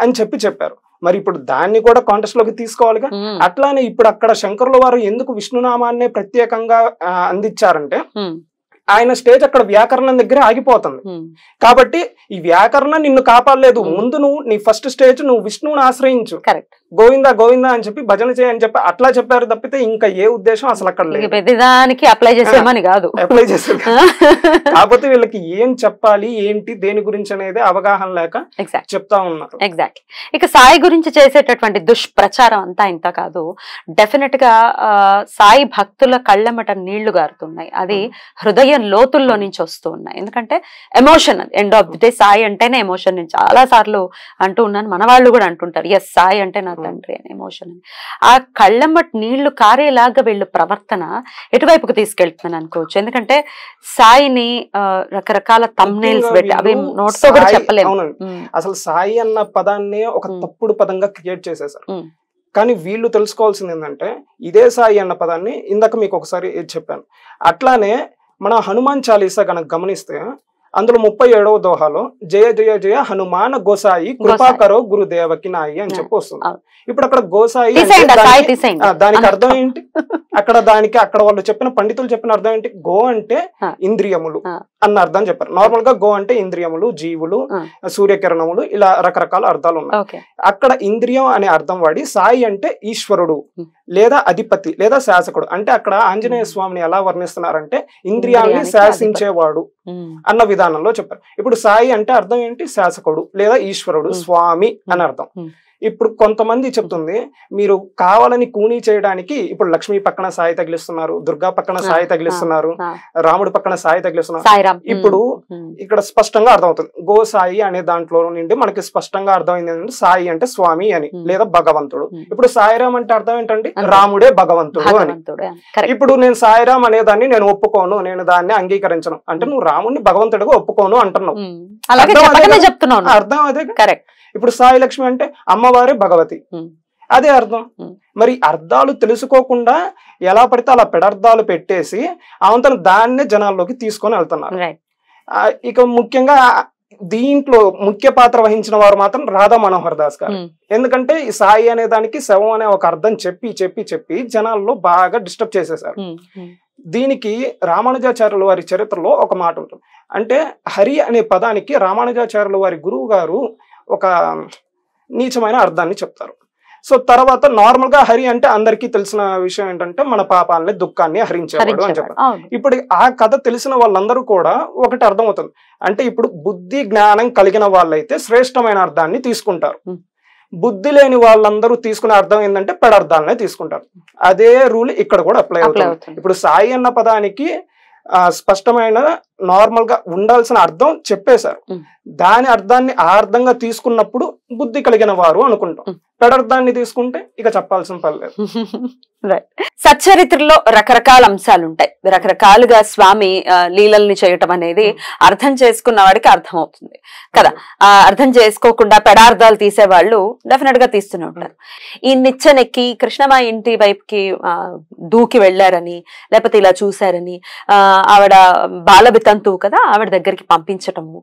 అని చెప్పారు. మరి ఇప్పుడు దాన్ని కూడా కాంటెస్ట్ లోకి తీసుకోవాలిగా. అట్లానే ఇప్పుడు అక్కడ శంకరుల వారు ఎందుకు విష్ణునామాన్నే ప్రత్యేకంగా అందించారంటే ఆయన స్టేజ్ అక్కడ వ్యాకరణం దగ్గర ఆగిపోతుంది. కాబట్టి ఈ వ్యాకరణం నిన్ను కాపాడలేదు, ముందు నువ్వు నీ ఫస్ట్ స్టేజ్ నువ్వు విష్ణువుని ఆశ్రయించు, గోవిందా గోవిందా అని చెప్పి భజన చేయని చెప్పి అట్లా చెప్పారు తప్పితే ఇంకా ఏ ఉద్దేశం అసలు అక్కడ లేదు. ప్రతిదానికి అప్లై చేసేమని కాదు, అప్లై చేసేది. కాకపోతే వీళ్ళకి ఏం చెప్పాలి ఏంటి దేని గురించి అనేది అవగాహన లేక చెప్తా ఉన్నారు. ఎగ్జాక్ట్లీ. ఇక సాయి గురించి చేసేటటువంటి దుష్ప్రచారం అంతా ఇంత కాదు. డెఫినెట్ గా సాయి భక్తుల కళ్ళమట నీళ్లు గారుతున్నాయి. అది హృదయ లోతుల్లో నుంచి వస్తూ ఉన్నాయి. ఎందుకంటే ఎమోషన్, అది end of the day Sai అంటేనే ఎమోషన్. నేను చాలా సార్లు అంటూ ఉన్నాను, మన వాళ్ళు కూడా అంటుంటారు ఎస్ సాయి అంటే నా తండ్రి అని ఎమోషన్ అని. ఆ కళ్ళమ్మటి నీళ్లు కారేలాగా వీళ్ళు ప్రవర్తన ఎటువైపుకు తీసుకెళ్తున్నాను అనుకోవచ్చు. ఎందుకంటే సాయిని రకరకాల థంబ్నెయిల్స్ పెట్టి అవి నోట్తో కూడా చెప్పలేము. అసలు సాయి అన్న పదాన్ని ఒక తప్పుడు పదంగా క్రియేట్ చేసేసారు. కానీ వీళ్ళు తెలుసుకోవాల్సింది ఏంటంటే ఇదే సాయి అన్న పదాన్ని ఇందాక మీకు ఒకసారి చెప్పాను. అట్లానే మన హనుమాన్ చాలీసా కనుక గమనిస్తే అందులో 37వ దోహాలో జయ జయ జయ హనుమాన్ గోసాయి కృపాకరో గురుదేవకి నాయి అని చెప్పి వస్తుంది. ఇప్పుడు అక్కడ గోసాయి దానికి అర్థం ఏంటి? అక్కడ వాళ్ళు చెప్పిన పండితులు చెప్పిన అర్థం ఏంటి? గో అంటే ఇంద్రియములు అన్న అర్థం చెప్పారు. నార్మల్ గా గో అంటే ఇంద్రియములు, జీవులు, సూర్యకిరణములు, ఇలా రకరకాల అర్థాలు ఉన్నాయి. అక్కడ ఇంద్రియం అనే అర్థం వాడి సాయి అంటే ఈశ్వరుడు లేదా అధిపతి లేదా శాసకుడు. అంటే అక్కడ ఆంజనేయ స్వామిని ఎలా వర్ణిస్తున్నారంటే ఇంద్రియాల్ని శాసించేవాడు అన్న విధానంలో చెప్పారు. ఇప్పుడు సాయి అంటే అర్థం ఏంటి? శాసకుడు లేదా ఈశ్వరుడు, స్వామి అని అర్థం. ఇప్పుడు కొంతమంది చెప్తుంది మీరు కావాలని కూనీ చేయడానికి ఇప్పుడు లక్ష్మి పక్కన సాయి తగిలిస్తున్నారు, దుర్గా పక్కన సాయి తగిలిస్తున్నారు, రాముడి పక్కన సాయి తగిలిస్తున్నారు. ఇప్పుడు ఇక్కడ స్పష్టంగా అర్థమవుతుంది గో సాయి అనే దాంట్లో నుండి మనకి స్పష్టంగా అర్థమైంది ఏంటంటే సాయి అంటే స్వామి అని లేదా భగవంతుడు. ఇప్పుడు సాయిరామ్ అంటే అర్థం ఏంటంటే రాముడే భగవంతుడు అని. ఇప్పుడు నేను సాయిరామ్ అనే దాన్ని నేను ఒప్పుకోను, నేను దాన్ని అంగీకరించను అంటే నువ్వు రాముడిని భగవంతుడిగా ఒప్పుకోను అంటున్నావు. అర్థం అదే. ఇప్పుడు సాయి లక్ష్మి అంటే అమ్మవారే భగవతి, అదే అర్థం. మరి అర్థాలు తెలుసుకోకుండా ఎలా పడితే అలా పెడర్థాలు పెట్టేసి అవంతను దాన్నే జనాల్లోకి తీసుకొని వెళ్తున్నారు. ఇక ముఖ్యంగా దీంట్లో ముఖ్య పాత్ర వహించిన వారు మాత్రం రాధా మనోహర్ దాస్ గారు. ఎందుకంటే ఈ సాయి అనే దానికి శవం అనే ఒక అర్థం చెప్పి చెప్పి చెప్పి జనాల్లో బాగా డిస్టర్బ్ చేసేసారు. దీనికి రామానుజాచార్యుల వారి చరిత్రలో ఒక మాట ఉంటుంది. అంటే హరి అనే పదానికి రామానుజాచార్యుల వారి గురువు గారు ఒక నీచమైన అర్థాన్ని చెప్తారు. సో తర్వాత నార్మల్ గా హరి అంటే అందరికీ తెలిసిన విషయం ఏంటంటే మన పాపాలని దుఃఖాన్ని హరించేవాడు అని చెప్పారు. ఇప్పుడు ఆ కథ తెలిసిన వాళ్ళందరూ కూడా ఒకటి అర్థం అవుతుంది. అంటే ఇప్పుడు బుద్ధి జ్ఞానం కలిగిన వాళ్ళైతే శ్రేష్టమైన అర్థాన్ని తీసుకుంటారు, బుద్ధి లేని వాళ్ళందరూ తీసుకునే అర్థం ఏంటంటే పెడర్థాలనే తీసుకుంటారు. అదే రూల్ ఇక్కడ కూడా అప్లై అవుతుంది. ఇప్పుడు సాయి అన్న పదానికి స్పష్టమైన నార్మల్ గా ఉండాల్సిన అర్థం చెప్పేశారు. దాని అర్థాన్ని ఆ అర్థంగా తీసుకున్నప్పుడు బుద్ధి కలిగిన వారు అనుకుంటాం. పెడర్థాన్ని తీసుకుంటే ఇక చెప్పాల్సిన పని లేదు. సచ్చరిత్రలో రకరకాల అంశాలు ఉంటాయి. రకరకాలుగా స్వామి లీలల్ని చేయటం అనేది అర్థం చేసుకున్న వాడికి అర్థం అవుతుంది కదా. అర్థం చేసుకోకుండా పెడార్థాలు తీసేవాళ్ళు డెఫినెట్ గా తీస్తూనే ఉంటారు. ఈ నిచ్చెనెక్కి కృష్ణమ్మ ఇంటి వైపుకి దూకి వెళ్లారని లేకపోతే ఇలా చూశారని ఆవిడ బాలవితంతువు కదా, ఆవిడ దగ్గరికి పంపించటము,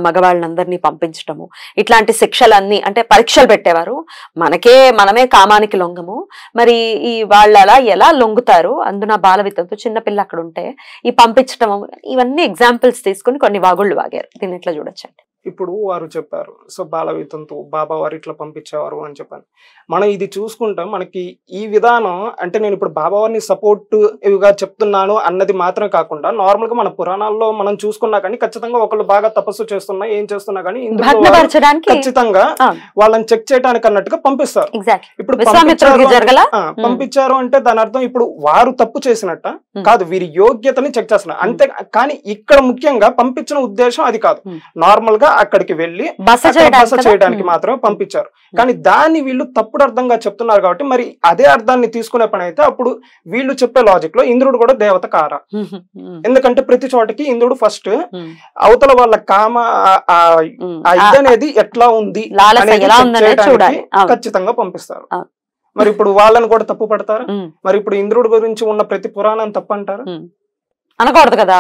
మగవాళ్ళందరినీ పంపించటము, ఇట్లాంటి శిక్షలన్నీ అంటే పరీక్షలు పెట్టేవారు. మనమే కామానికి లొంగము. మరి ఈ వాళ్ళు అలా ఎలా లొంగుతారు? అందున బాలవితంతో చిన్నపిల్ల అక్కడ ఉంటే ఈ పంపించటం, ఇవన్నీ ఎగ్జాంపుల్స్ తీసుకుని కొన్ని వాగుళ్ళు వాగారు. దీన్ని ఎట్లా చూడొచ్చండి? ఇప్పుడు వారు చెప్పారు సో బాలవితంతో బాబా వారు ఇట్లా పంపించేవారు అని చెప్పాను. మనం ఇది చూసుకుంటాం. మనకి ఈ విధానం అంటే నేను ఇప్పుడు బాబావారిని సపోర్ట్ ఇవిగా చెప్తున్నాను అన్నది మాత్రమే కాకుండా నార్మల్ గా మన పురాణాల్లో మనం చూసుకున్నా కానీ ఖచ్చితంగా ఒకళ్ళు బాగా తపస్సు చేస్తున్నా ఏం చేస్తున్నా కానీ ఖచ్చితంగా వాళ్ళని చెక్ చేయడానికి అన్నట్టుగా పంపిస్తారు. ఇప్పుడు పంపించారు అంటే దాని అర్థం ఇప్పుడు వారు తప్పు చేసినట్ట కాదు, వీరి యోగ్యతని చెక్ చేస్తున్నారు అంతే. కానీ ఇక్కడ ముఖ్యంగా పంపించిన ఉద్దేశం అది కాదు, నార్మల్ గా అక్కడికి వెళ్ళి బస చేయడానికి మాత్రమే పంపించారు. కానీ దాన్ని వీళ్ళు తప్పుడు అర్థంగా చెప్తున్నారు కాబట్టి మరి అదే అర్థాన్ని తీసుకునే పని అయితే అప్పుడు వీళ్ళు చెప్పే లాజిక్ లో ఇంద్రుడు కూడా దేవత కారా? ఎందుకంటే ప్రతి చోటకి ఇంద్రుడు ఫస్ట్ అవతల వాళ్ళ కామ ఇదనేది ఎట్లా ఉంది ఖచ్చితంగా పంపిస్తారు. మరి ఇప్పుడు వాళ్ళని కూడా తప్పు పడతారు? మరి ఇప్పుడు ఇంద్రుడి గురించి ఉన్న ప్రతి పురాణం తప్పు అంటారు? అనకూడదు కదా.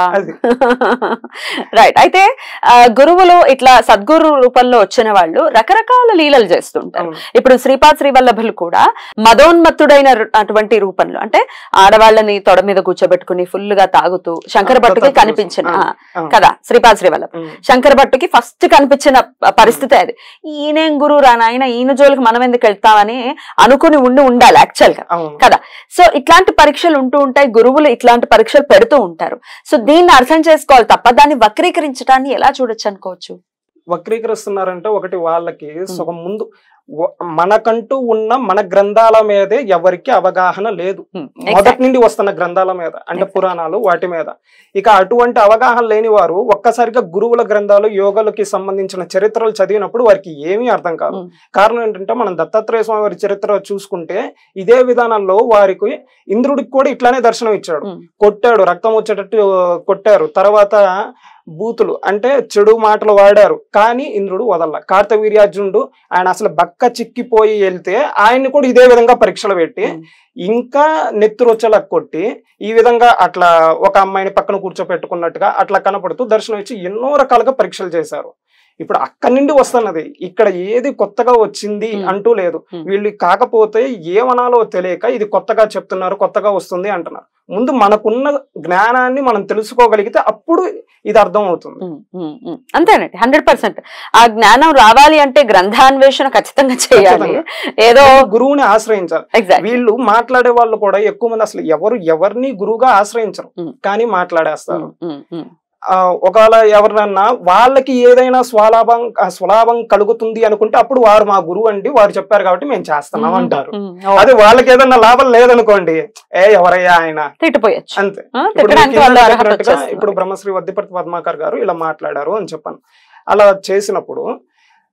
రైట్. అయితే గురువులు ఇట్లా సద్గురు రూపంలో వచ్చిన వాళ్ళు రకరకాల లీలలు చేస్తుంటారు. ఇప్పుడు శ్రీపాద్ శ్రీవల్లభులు కూడా మదోన్మత్తుడైన అటువంటి రూపంలో, అంటే ఆడవాళ్ళని తొడ మీద కూర్చోబెట్టుకుని ఫుల్ గా తాగుతూ శంకర భట్టుకి కనిపించిన కదా శ్రీపాద్ శ్రీవల్లభ. శంకర భట్టుకి ఫస్ట్ కనిపించిన పరిస్థితి అది. ఈయనేం గురువు రా నాయన, ఈయన జోలికి మనం ఎందుకు వెళ్తామని అనుకుని ఉండాలి యాక్చువల్ గా కదా. సో ఇట్లాంటి పరీక్షలు ఉంటూ ఉంటాయి, గురువులు ఇట్లాంటి పరీక్షలు పెడుతూ ఉంటారు. సో దీన్ని అర్థం చేసుకోవాలి తప్ప దాన్ని వక్రీకరించడాన్ని ఎలా చూడొచ్చు అనుకోవచ్చు? వక్రీకరిస్తున్నారంటే ఒకటి వాళ్ళకి సగం ముందు మనకంటూ ఉన్న మన గ్రంథాల మీదే ఎవరికి అవగాహన లేదు, మొదటి నుండి వస్తున్న గ్రంథాల మీద అంటే పురాణాలు వాటి మీద. ఇక అటువంటి అవగాహన లేని వారు ఒక్కసారిగా గురువుల గ్రంథాలు యోగులకి సంబంధించిన చరిత్రలు చదివినప్పుడు వారికి ఏమీ అర్థం కాదు. కారణం ఏంటంటే మనం దత్తాత్రేయ స్వామి వారి చరిత్ర చూసుకుంటే ఇదే విధానంలో వారికి ఇంద్రుడికి కూడా ఇట్లానే దర్శనం ఇచ్చాడు, కొట్టాడు, రక్తం వచ్చేటట్టు కొట్టారు, తర్వాత బూతులు అంటే చెడు మాటలు వాడారు. కానీ ఇంద్రుడు వదల. కార్తవీర్యార్జునుడు ఆయన అసలు బక్క చిక్కిపోయి వెళ్తే ఆయన్ని కూడా ఇదే విధంగా పరీక్షలు పెట్టి ఇంకా నెత్తురొచ్చేలా కొట్టి ఈ విధంగా అట్లా ఒక అమ్మాయిని పక్కన కూర్చోపెట్టుకున్నట్టుగా అట్లా కనపడుతూ దర్శనం ఇచ్చి ఎన్నో రకాలుగా పరీక్షలు చేశారు. ఇప్పుడు అక్కడి నుండి వస్తున్నది, ఇక్కడ ఏది కొత్తగా వచ్చింది అంటూ లేదు. వీళ్ళు కాకపోతే ఏమనాలో తెలియక ఇది కొత్తగా చెప్తున్నారు, కొత్తగా వస్తుంది అంటున్నారు. ముందు మనకున్న జ్ఞానాన్ని మనం తెలుసుకోగలిగితే అప్పుడు ఇది అర్థం అవుతుంది. అంతేనండి, 100%. ఆ జ్ఞానం రావాలి అంటే గ్రంథాన్వేషణ ఖచ్చితంగా చేయాలి, ఏదో గురువుని ఆశ్రయించాలి. వీళ్ళు మాట్లాడే వాళ్ళు కూడా ఎక్కువ మంది అసలు ఎవరిని గురువుగా ఆశ్రయించరు, కానీ మాట్లాడేస్తారు. ఒకవేళ ఎవరినన్నా వాళ్ళకి ఏదైనా స్వలాభం కలుగుతుంది అనుకుంటే అప్పుడు వారు మా గురువు అండి, వారు చెప్పారు కాబట్టి మేము చేస్తున్నాం అంటారు. అదే వాళ్ళకి ఏదన్నా లాభం లేదనుకోండి, ఎవరయ్యా ఆయన తిట్టిపోయచ్చు అంతే. ఇప్పుడు బ్రహ్మశ్రీ వద్దిపర్తి పద్మాకర్ గారు ఇలా మాట్లాడారు అని చెప్పాను. అలా చేసినప్పుడు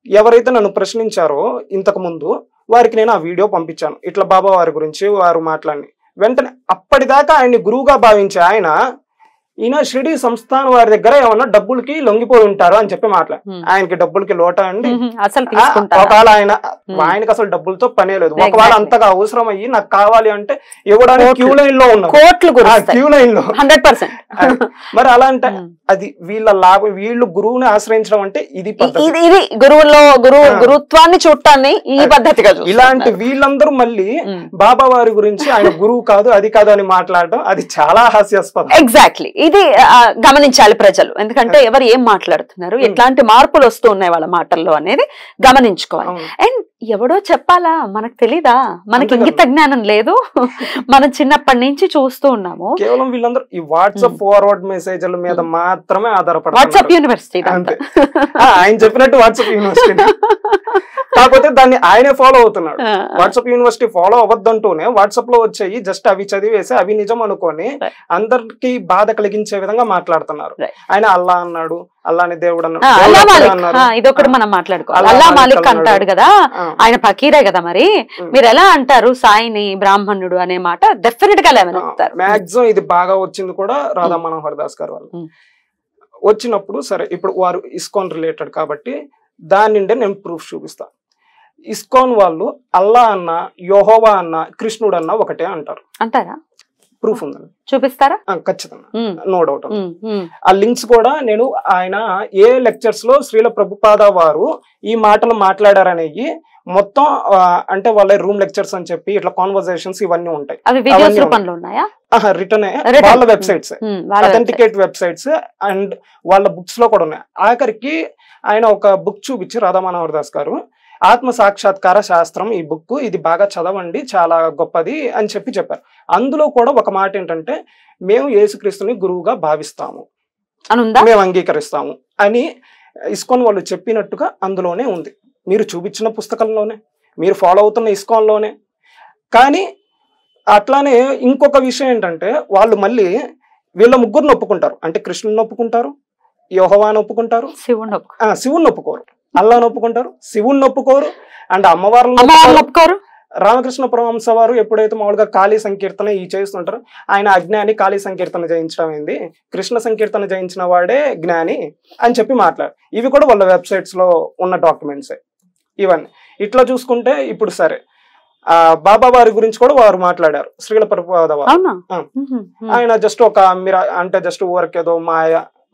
ఎవరైతే నన్ను ప్రశ్నించారో ఇంతకు ముందు వారికి నేను ఆ వీడియో పంపించాను, ఇట్లా బాబా వారి గురించి వారు మాట్లాడి. వెంటనే అప్పటిదాకా ఆయన్ని గురువుగా భావించే ఆయన ఈయన షిరిడి సంస్థానం వారి దగ్గర ఏమన్నా డబ్బులకి లొంగిపోయి ఉంటారు అని చెప్పి ఆయనకి డబ్బులకి లోట అండి. ఒకవేళ ఆయనకి అసలు డబ్బులతో పనే లేదు, ఒకవేళ అంతగా అవసరం అయ్యి నాకు కావాలి అంటే ఇవ్వడానికి క్యూ లైన్ లో ఉన్నాం, క్యూ లైన్ లో 100%. మరి అలా అంటే అది వీళ్ళ లాభం. వీళ్ళు గురువుని ఆశ్రయించడం అంటే ఇది గురుత్వాన్ని చూడటాన్ని ఈ పద్ధతిగా ఇలాంటి వీళ్ళందరూ మళ్ళీ బాబా వారి గురించి ఆయన గురువు కాదు అది కాదు అని మాట్లాడడం అది చాలా హాస్యాస్పదం. ఎగ్జాక్ట్లీ, ఇది గమనించాలి ప్రజలు. ఎందుకంటే ఎవరు ఏం మాట్లాడుతున్నారు, ఎట్లాంటి మార్పులు వస్తూ ఉన్నాయి వాళ్ళ మాటల్లో అనేది గమనించుకోవాలి. అండ్ ఎవడో చెప్పాలా, మనకు తెలీదా, మనకి ఇంగిత జ్ఞానం లేదు, మనం చిన్నప్పటి నుంచి చూస్తూ ఉన్నాము. కేవలం వీళ్ళందరూ ఈ వాట్సాప్ ఫార్వర్డ్ మెసేజ్ల మీద మాత్రమే ఆధారపడతారు. వాట్సాప్ యూనివర్సిటీ ఆయన చెప్పినట్టు వాట్సాప్ యూనివర్సిటీ, కాకపోతే దాన్ని ఆయనే ఫాలో అవుతున్నాడు. వాట్సాప్ యూనివర్సిటీ ఫాలో అవ్వద్దంటూనే వాట్సాప్ లో వచ్చాయి జస్ట్ అవి చదివేసి అవి నిజం అనుకొని అందరికి బాధ కలిగించే విధంగా మాట్లాడుతున్నారు. ఆయన అల్లా అన్నాడు, అల్లాని దేవుడు అన్నాడు, ఇదొకటి మనం మాట్లాడుకోవాలి. అల్లా మాలిక్ అంటాడు కదా, ఆయన ఫకీరే కదా, మరి మీరు ఎలా అంటారు సాయిని బ్రాహ్మణుడు అనే మాట డెఫినెట్ గా లేవనెత్తారు. మాక్సిమం ఇది బాగా వచ్చింది కూడా రాధా మనోహర్ దాస్ గారు వాళ్ళు వచ్చినప్పుడు. సరే ఇప్పుడు వారు ఇస్కాన్ రిలేటెడ్ కాబట్టి దాని నుండే నేను ప్రూఫ్ చూపిస్తాను. ఇస్కాన్ వాళ్ళు అల్లా అన్న, యెహోవా అన్న, కృష్ణుడు అన్న ఒకటే అంటారు. అంటారా? ప్రూఫ్ ఉందండి, చూపిస్తారా? ఖచ్చితంగా, నో డౌట్. ఆ లింక్స్ కూడా నేను ఆయన ఏ లెక్చర్స్ లో శ్రీల ప్రభుపాద వారు ఈ మాటలు మాట్లాడారనేవి మొత్తం అంటే వాళ్ళ రూమ్ లెక్చర్స్ అని చెప్పి ఇట్లా కాన్వర్సేషన్స్ ఇవన్నీ ఉంటాయి. రిటర్న్ వాళ్ళ వెబ్సైట్స్, అథెంటికేట్ వెబ్సైట్స్ అండ్ వాళ్ళ బుక్స్ లో కూడా ఉన్నాయి. ఆఖరికి ఆయన ఒక బుక్ చూపించి రాధా మనోహర్ దాస్ గారు, ఆత్మ సాక్షాత్కార శాస్త్రం ఈ బుక్, ఇది బాగా చదవండి చాలా గొప్పది అని చెప్పారు. అందులో కూడా ఒక మాట ఏంటంటే మేము యేసుక్రీస్తుని గురువుగా భావిస్తాము, మేము అంగీకరిస్తాము అని ఇస్కాన్ వాళ్ళు చెప్పినట్టుగా అందులోనే ఉంది. మీరు చూపించిన పుస్తకంలోనే మీరు ఫాలో అవుతున్న ఇస్కాన్లోనే. కానీ అట్లానే ఇంకొక విషయం ఏంటంటే వాళ్ళు మళ్ళీ వీళ్ళ ముగ్గురిని ఒప్పుకుంటారు. అంటే కృష్ణుని ఒప్పుకుంటారు, యెహోవాను ఒప్పుకుంటారు, శివుణ్ణి ఒప్పుకోరు, అల్లాను ఒప్పుకుంటారు, శివుణ్ణి ఒప్పుకోరు, అండ్ అమ్మవారిని ఒప్పుకోరు. రామకృష్ణ పరమహంస వారు ఎప్పుడైతే మామూలుగా కాళీ సంకీర్తన ఈ చేస్తుంటారో ఆయన అజ్ఞాని, కాళీ సంకీర్తన జయించడం ఏంది, కృష్ణ సంకీర్తన జయించిన వాడే జ్ఞాని అని చెప్పి మాట్లాడారు. ఇవి కూడా వాళ్ళ వెబ్సైట్స్ లో ఉన్న డాక్యుమెంట్సే ఇవన్నీ. ఇట్లా చూసుకుంటే ఇప్పుడు సరే బాబా వారి గురించి కూడా వారు మాట్లాడారు. శ్రీల ప్రభుపాద వారు ఆయన జస్ట్ ఒక మీరు అంటే జస్ట్ ఊరికేదో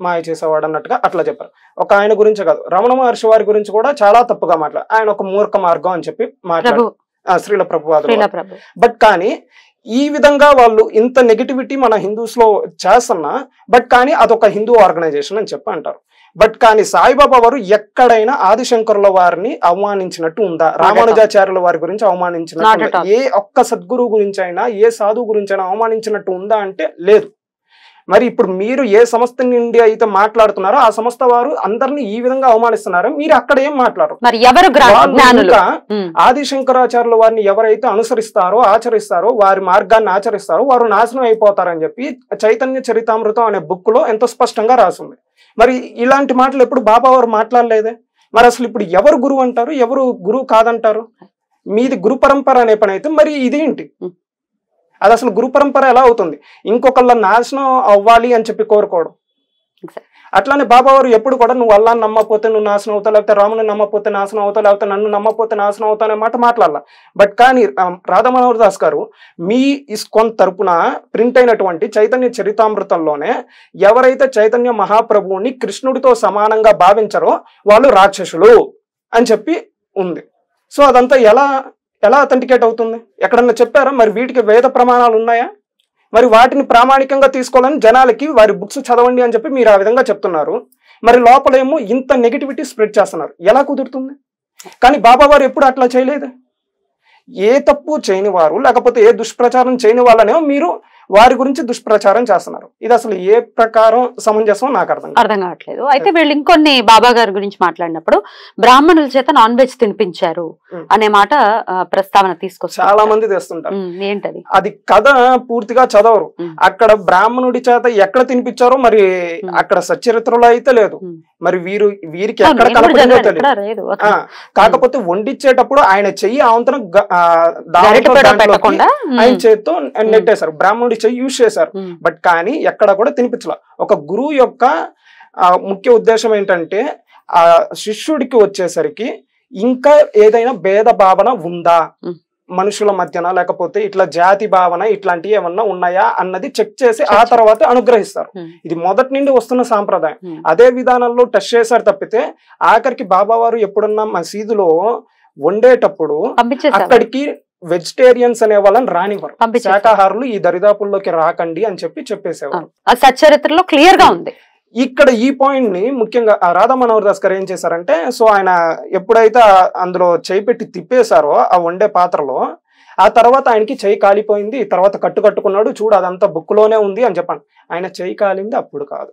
మాయ చేసేవాడు అన్నట్టుగా అట్లా చెప్పారు. ఒక ఆయన గురించే కాదు, రమణ మహర్షి వారి గురించి కూడా చాలా తప్పుగా మాట్లాడారు. ఆయన ఒక మూర్ఖ మార్గం అని చెప్పి మాట్లాడారు శ్రీల ప్రభుపాద. బట్ కానీ ఈ విధంగా వాళ్ళు ఇంత నెగిటివిటీ మన హిందూస్ లో చేస్తున్నా బట్ కానీ అదొక హిందూ ఆర్గనైజేషన్ అని చెప్పి అంటారు. బట్ కానీ సాయిబాబా వారు ఎక్కడైనా ఆదిశంకరుల వారిని అవమానించినట్టు ఉందా? రామానుజాచార్యుల వారి గురించి అవమానించినట్టు, ఏ ఒక్క సద్గురువు గురించి అయినా ఏ సాధువు గురించి అయినా అవమానించినట్టు ఉందా అంటే లేదు. మరి ఇప్పుడు మీరు ఏ సంస్థ నుండి అయితే మాట్లాడుతున్నారో ఆ సంస్థ వారు అందరినీ ఈ విధంగా అవమానిస్తున్నారు, మీరు అక్కడ ఏం మాట్లాడరు. ఆదిశంకరాచార్యుల వారిని ఎవరైతే అనుసరిస్తారో ఆచరిస్తారో వారి మార్గాన్ని ఆచరిస్తారో వారు నాశనం అయిపోతారని చెప్పి చైతన్య చరితామృతం అనే బుక్ లో ఎంతో స్పష్టంగా రాసింది. మరి ఇలాంటి మాటలు ఎప్పుడు బాబా వారు మాట్లాడలేదే. మరి అసలు ఇప్పుడు ఎవరు గురువు అంటారు, ఎవరు గురువు కాదంటారు? మీది గురు పరంపర అనే పని అయితే మరి ఇదేంటి? అది అసలు గురు పరంపర ఎలా అవుతుంది? ఇంకొకళ్ళ నాశనం అవ్వాలి అని చెప్పి కోరుకోవడం. అట్లానే బాబా వారు ఎప్పుడు కూడా నువ్వు అల్లాని నమ్మకపోతే నువ్వు నాశనం అవుతావు, లేకపోతే రాముని నమ్మకపోతే నాశనం అవుతావు, లేకపోతే నన్ను నమ్మకపోతే నాశనం అవుతావు అనే మాట మాట్లాడాల. బట్ కానీ రాధా మనోహర్ దాస్ గారు మీ ఇస్కాన్ తరపున ప్రింట్ అయినటువంటి చైతన్య చరితామృతంలోనే ఎవరైతే చైతన్య మహాప్రభువుని కృష్ణుడితో సమానంగా భావించారో వాళ్ళు రాక్షసులు అని చెప్పి ఉంది. సో అదంతా ఎలా అథెంటికేట్ అవుతుంది? ఎక్కడన్నా చెప్పారా? మరి వీటికి వేద ప్రమాణాలు ఉన్నాయా? మరి వాటిని ప్రామాణికంగా తీసుకోవాలని జనాలకి వారి బుక్స్ చదవండి అని చెప్పి మీరు ఆ విధంగా చెప్తున్నారు. మరి లోపలేమో ఇంత నెగిటివిటీ స్ప్రెడ్ చేస్తున్నారు. ఎలా కుదురుతుంది? కానీ బాబా వారు ఎప్పుడు అట్లా చేయలేదు. ఏ తప్పు చేయని వారు లేకపోతే ఏ దుష్ప్రచారం చేయని వాళ్ళనేమో మీరు వారి గురించి దుష్ప్రచారం చేస్తున్నారు. ఇది అసలు ఏ ప్రకారం సమంజసం నాకు అర్థం కావట్లేదు. అయితే వీళ్ళు ఇంకొన్ని బాబా గారి గురించి మాట్లాడినప్పుడు బ్రాహ్మణుల చేత నాన్ వెజ్ తినిపించారు అనే మాట ప్రస్తావన తీసుకొస్తారు. చాలా మంది తెస్తుంటారు. ఏంటది? అది కథ పూర్తిగా చదవరు. అక్కడ బ్రాహ్మణుడి చేత ఎక్కడ తినిపించారో మరి అక్కడ సచ్చరిత్రలో అయితే లేదు. మరి వీరికి ఎక్కడ కనపడిందో తెలియదు. కాకపోతే వండిచ్చేటప్పుడు ఆయన చెయ్యి అవంతరం ఆయన చేత్తో నెట్టేశారు, బ్రాహ్మణుడి చెయ్యి యూజ్ చేశారు. బట్ కానీ ఎక్కడ కూడా తినిపించాల. ఒక గురువు యొక్క ముఖ్య ఉద్దేశం ఏంటంటే ఆ శిష్యుడికి వచ్చేసరికి ఇంకా ఏదైనా భేద భావన ఉందా మనుషుల మధ్యన, లేకపోతే ఇట్లా జాతి భావన ఇట్లాంటివి ఏమన్నా ఉన్నాయా అన్నది చెక్ చేసి ఆ తర్వాత అనుగ్రహిస్తారు. ఇది మొదటి నుండి వస్తున్న సాంప్రదాయం. అదే విధానంలో టెస్ట్ చేశారు తప్పితే ఆఖరికి బాబా వారు ఎప్పుడున్నా మసీదులో వండేటప్పుడు అక్కడికి వెజిటేరియన్స్ అనే వాళ్ళని రానివ్వరు, శాకాహారులు ఈ దరిదాపుల్లోకి రాకండి అని చెప్పేసేవారు. సచ్చరిత్రలో క్లియర్ గా ఉంది. ఇక్కడ ఈ పాయింట్ ని ముఖ్యంగా రాధా మనోహర్ దాస్ గారు ఏం చేశారంటే, సో ఆయన ఎప్పుడైతే అందులో చేయి పెట్టి తిప్పేశారో ఆ వండే పాత్రలో, ఆ తర్వాత ఆయనకి చేయి కాలిపోయింది, తర్వాత కట్టుకున్నాడు, చూడు అదంతా బుక్ లోనే ఉంది అని చెప్పండి. ఆయన చేయి కాలింది అప్పుడు కాదు,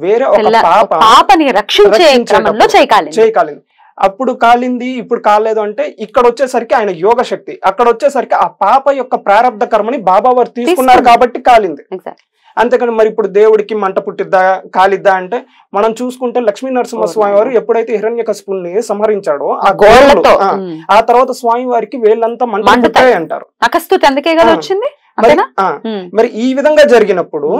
వేరే ఒక పాపని రక్షించేటప్పుడు చేయి కాలింది. అప్పుడు కాలింది ఇప్పుడు కాలేదు అంటే ఇక్కడ వచ్చేసరికి ఆయన యోగ శక్తి, అక్కడ వచ్చేసరికి ఆ పాప యొక్క ప్రారంధ కర్మని బాబా వారు తీసుకున్నారు కాబట్టి కాలింది. అంతేకాని మరి ఇప్పుడు దేవుడికి మంట పుట్టిద్దా కాలిద్దా అంటే మనం చూసుకుంటే లక్ష్మీ నరసింహస్వామి వారు ఎప్పుడైతే హిరణ్యకశిపుణ్ణి సంహరించాడో ఆ గోడలతో ఆ తర్వాత స్వామి వారికి వేళ్ళంతా మంట పుట్టాయి అంటారు. మరి ఈ విధంగా జరిగినప్పుడు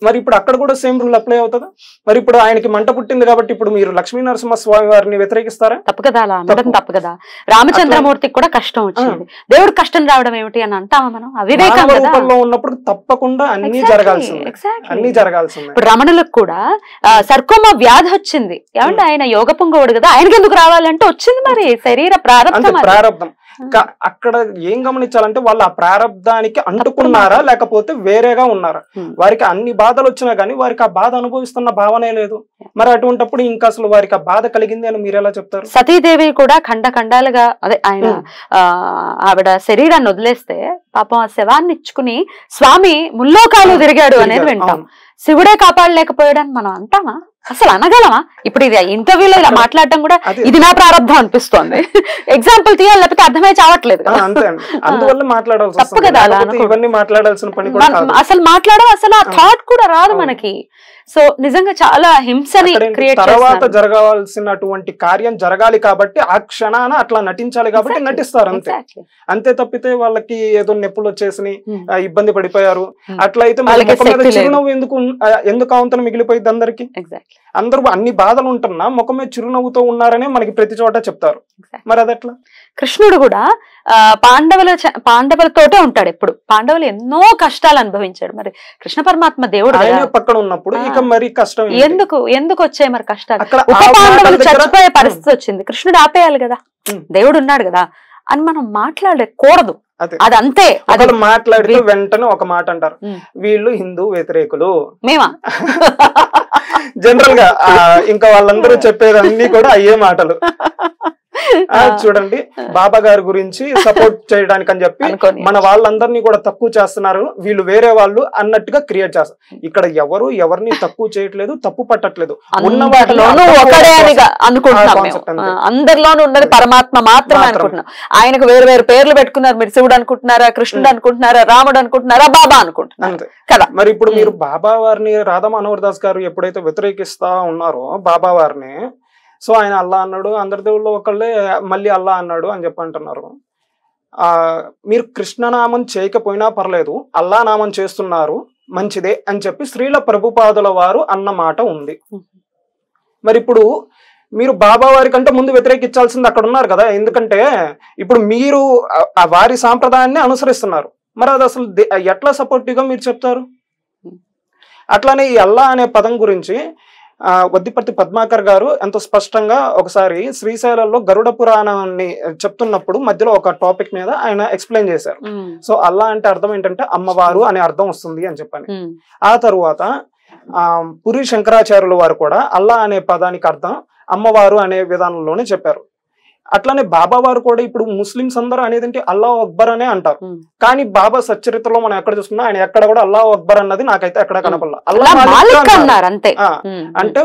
మరి ఇప్పుడు అక్కడ కూడా సేమ్ రూల్ అప్లై అవుతుందా? మరి ఇప్పుడు ఆయనకి మంట పుట్టింది కాబట్టి ఇప్పుడు మీరు లక్ష్మీ నరసింహ స్వామి వారిని వ్యతిరేకిస్తారా? తప్పు కదా, అలా అనడం తప్పు కదా. రామచంద్రమూర్తికి కూడా కష్టం వచ్చింది, దేవుడు కష్టం రావడం ఏమిటి అని అంటామా మనం? అవివేకం రూపంలో ఉన్నప్పుడు తప్పకుండా అన్ని జరగాల్సింది, అన్ని జరగాల్సింది. ఇప్పుడు రమణులకు కూడా సర్కోమా వ్యాధి వచ్చింది, ఏమంటే ఆయన యోగ పొంగవుడు కదా, ఆయనకి ఎందుకు రావాలంటే వచ్చింది. మరి శరీర ప్రారంభం అక్కడ ఏం గమనించాలంటే వాళ్ళు ఆ ప్రారంధానికి అంటుకున్నారా లేకపోతే వేరేగా ఉన్నారా? వారికి అన్ని బాధలు వచ్చినా గానీ వారికి ఆ బాధ అనుభవిస్తున్న భావనే లేదు. మరి అటువంటిప్పుడు ఇంకా అసలు వారికి ఆ బాధ కలిగింది అని మీరు ఎలా చెప్తారు? సతీదేవి కూడా ఖండాలుగా అదే ఆయన ఆవిడ శరీరాన్ని వదిలేస్తే పాపం ఆ శవాన్ని ఇచ్చుకుని స్వామి ముల్లోకాలు తిరిగాడు అనేది వింటాం. శివుడే కాపాడలేకపోయాడని మనం అంటామా? అసలు అనగలమా? ఇప్పుడు ఇది ఇంటర్వ్యూలో ఇలా మాట్లాడటం కూడా ఇది నా ప్రారంభం అనిపిస్తోంది. ఎగ్జాంపుల్ తీయాలి, లేకపోతే అర్థమై చావట్లేదు. అందువల్ల మాట్లాడాల్సి తప్పు కదా అలా ఇవన్నీ మాట్లాడాల్సిన పని అసలు మాట్లాడడం అసలు ఆ థాట్ కూడా రాదు మనకి. సో నిజంగా చాలా హింసని క్రియేట్ తర్వాత జరగాల్సినటువంటి కార్యం జరగాలి కాబట్టి ఆ క్షణాన అట్లా నటించాలి కాబట్టి నటిస్తారు అంతే. అంతే తప్పితే వాళ్ళకి ఏదో నొప్పులు వచ్చేసి ఇబ్బంది పడిపోయారు అట్లయితే చిరునవ్వు ఎందుకు అవంతన మిగిలిపోయింది అందరికి. అందరూ అన్ని బాధలు ఉంటున్నా ముఖమే చిరునవ్వుతో ఉన్నారని మనకి ప్రతి చోట చెప్తారు. మరి అదెట్లా? కృష్ణుడు కూడా పాండవులతోటే ఉంటాడు ఎప్పుడు. పాండవులు ఎన్నో కష్టాలు అనుభవించాడు. మరి కృష్ణ పరమాత్మ దేవుడు పక్కన ఉన్నప్పుడు ఇక మరి కష్టం ఎందుకు వచ్చాయి మరి కష్టాలు? పాండవులు చచ్చిపోయే పరిస్థితి వచ్చింది, కృష్ణుడు ఆపేయాలి కదా, దేవుడు ఉన్నాడు కదా అని మనం మాట్లాడకూడదు. అది అంతే. అది మాట్లాడితే వెంటనే ఒక మాట అంటారు, వీళ్ళు హిందూ వ్యతిరేకులు. మేమా? జనరల్ గా ఇంకా వాళ్ళందరూ చెప్పేది అన్ని కూడా అయ్యే మాటలు. చూడండి, బాబా గారి గురించి సపోర్ట్ చేయడానికి అని చెప్పి మన వాళ్ళందరినీ కూడా తక్కువ చేస్తున్నారు, వీళ్ళు వేరే వాళ్ళు అన్నట్టుగా క్రియేట్ చేస్తారు. ఇక్కడ ఎవరు ఎవరిని తక్కువ చేయట్లేదు, తప్పు పట్టట్లేదు. ఉన్న వాటిలోనూ ఒకడే అని అనుకుంటున్నాం. అందరిలోనూ ఉన్నది పరమాత్మ మాత్రమే అనుకుంటున్నాం. ఆయనకు వేరు వేరు పేర్లు పెట్టుకున్నారు. మీరు శివుడు అనుకుంటున్నారా, కృష్ణుడు అనుకుంటున్నారా, రాముడు అనుకుంటున్నారా, బాబా అనుకుంటున్నారు కదా. మరి ఇప్పుడు మీరు బాబా వారిని రాధా మనోహర్ దాస్ గారు ఎప్పుడైతే వ్యతిరేకిస్తా ఉన్నారో బాబా వారిని, సో ఆయన అల్లా అన్నాడు, అందరి దేవుళ్ళు ఒకళ్ళే మళ్ళీ అల్లా అన్నాడు అని చెప్పి అంటున్నారు. మీరు కృష్ణనామం చేయకపోయినా పర్లేదు, అల్లా నామం చేస్తున్నారు మంచిదే అని చెప్పి శ్రీల ప్రభుపాదుల వారు అన్న మాట ఉంది. మరి ఇప్పుడు మీరు బాబా వారి కంటే ముందు వ్యతిరేకించాల్సింది అక్కడ ఉన్నారు కదా. ఎందుకంటే ఇప్పుడు మీరు వారి సాంప్రదాయాన్ని అనుసరిస్తున్నారు. మరి అది అసలు ఎట్లా సపోర్టివ్ గా మీరు చెప్తారు? అట్లానే ఈ అల్లా అనే పదం గురించి వద్దిపర్తి పద్మాకర్ గారు ఎంతో స్పష్టంగా ఒకసారి శ్రీశైలంలో గరుడ పురాణాన్ని చెప్తున్నప్పుడు మధ్యలో ఒక టాపిక్ మీద ఆయన ఎక్స్ప్లెయిన్ చేశారు. సో అల్లా అంటే అర్థం ఏంటంటే అమ్మవారు అనే అర్థం వస్తుంది అని చెప్పని. ఆ తరువాత పురి శంకరాచార్యుల వారు కూడా అల్లా అనే పదానికి అర్థం అమ్మవారు అనే విధానంలోనే చెప్పారు. అట్లానే బాబా వారు కూడా ఇప్పుడు ముస్లింస్ అందరూ అనేది ఏంటి అల్లాహ్ అక్బర్ అనే అంటారు. కానీ బాబా సచ్చరిత్రలో మనం ఎక్కడ చూసుకున్నా ఆయన ఎక్కడ కూడా అల్లాహ్ అక్బర్ అన్నది నాకైతే ఎక్కడ కనపడలా. అంటే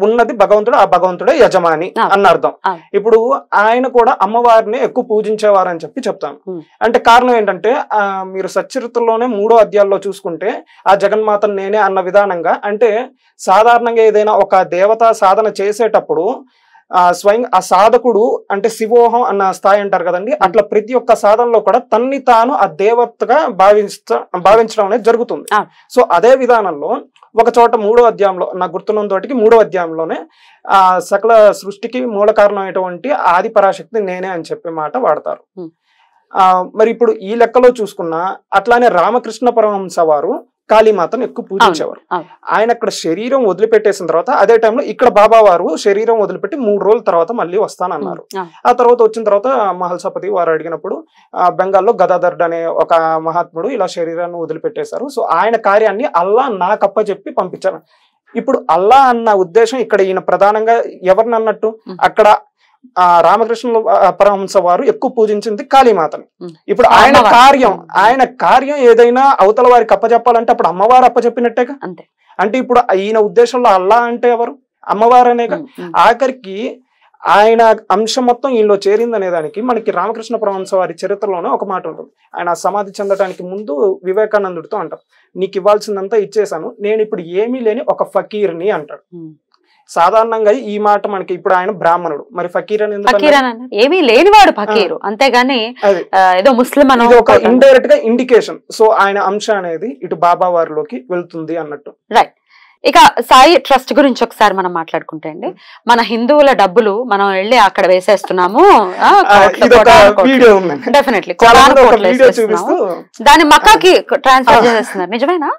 ఉన్నది భగవంతుడు, ఆ భగవంతుడే యజమాని అన్న అర్థం. ఇప్పుడు ఆయన కూడా అమ్మవారిని ఎక్కువ పూజించేవారు అని చెప్పి చెప్తాను. అంటే కారణం ఏంటంటే మీరు సచ్చరిత్రలోనే 3వ అధ్యాయంలో చూసుకుంటే ఆ జగన్మాతను నేనే అన్న విధానంగా, అంటే సాధారణంగా ఏదైనా ఒక దేవతా సాధన చేసేటప్పుడు స్వయం ఆ సాధకుడు అంటే శివోహం అన్న స్థాయి అంటారు కదండి, అట్లా ప్రతి ఒక్క సాధనలో కూడా తన్ని తాను ఆ దేవతగా భావించడం అనేది జరుగుతుంది. సో అదే విధానంలో ఒక చోట 3వ అధ్యాయంలో నాకు గుర్తున్న తోటికి 3వ అధ్యాయంలోనే సకల సృష్టికి మూల కారణమైనటువంటి ఆది పరాశక్తి నేనే అని చెప్పే మాట వాడతారు. మరి ఇప్పుడు ఈ లెక్కలో చూసుకున్నా అట్లానే రామకృష్ణ పరమహంస వారు కాళీమాతను ఎక్కువ పూజించేవారు. ఆయన అక్కడ శరీరం వదిలిపెట్టేసిన తర్వాత అదే టైంలో ఇక్కడ బాబా వారు శరీరం వదిలిపెట్టి 3 రోజుల తర్వాత మళ్ళీ వస్తానన్నారు. ఆ తర్వాత వచ్చిన తర్వాత మహల్సపతి వారు అడిగినప్పుడు బెంగాల్లో గదాధర్డ్ అనే ఒక మహాత్ముడు ఇలా శరీరాన్ని వదిలిపెట్టేశారు. సో ఆయన కార్యాన్ని అల్లా నాకప్ప చెప్పి పంపించాను. ఇప్పుడు అల్లా అన్న ఉద్దేశం ఇక్కడ ఈయన ప్రధానంగా ఎవరిని అన్నట్టు, అక్కడ రామకృష్ణ పరమహంస వారు ఎక్కువ పూజించింది కాళీమాతని. ఇప్పుడు ఆయన కార్యం ఏదైనా అవతల వారికి అప్పచెప్పాలంటే అప్పుడు అమ్మవారు అప్పచెప్పినట్టేగా. అంటే ఇప్పుడు ఈయన ఉద్దేశంలో అల్లా అంటే ఎవరు? అమ్మవారనేగా. ఆఖరికి ఆయన అంశం మొత్తం ఈయనలో చేరింది అనే దానికి మనకి రామకృష్ణ పరమహంస వారి చరిత్రలోనే ఒక మాట ఉంటుంది. ఆయన సమాధి చెందడానికి ముందు వివేకానందుడితో అంటారు, నీకు ఇవ్వాల్సిందంతా ఇచ్చేసాను, నేను ఇప్పుడు ఏమీ లేని ఒక ఫకీర్ని అంటాడు. సాధారణంగా ఈ మాట మనకి ఇప్పుడు ఆయన బ్రాహ్మణుడు, మరి ఫకీర్ అని ఏమీ లేనివాడు ఫకీరు, అంతేగాని ఏదో ముస్లిం అని ఒక ఇండైరెక్ట్ గా ఇండికేషన్. సో ఆయన అంశం అనేది ఇటు బాబా వారిలోకి వెళ్తుంది అన్నట్టు. రైట్. ఇక సాయి ట్రస్ట్ గురించి ఒకసారి మనం మాట్లాడుకుంటే అండి, మన హిందువుల డబ్బులు మనం వెళ్ళి అక్కడ వేసేస్తున్నాము, డెఫినెట్లీ దాన్ని మక్కాకి ట్రాన్స్ఫర్ చేసేస్తున్నారు, నిజమేనా?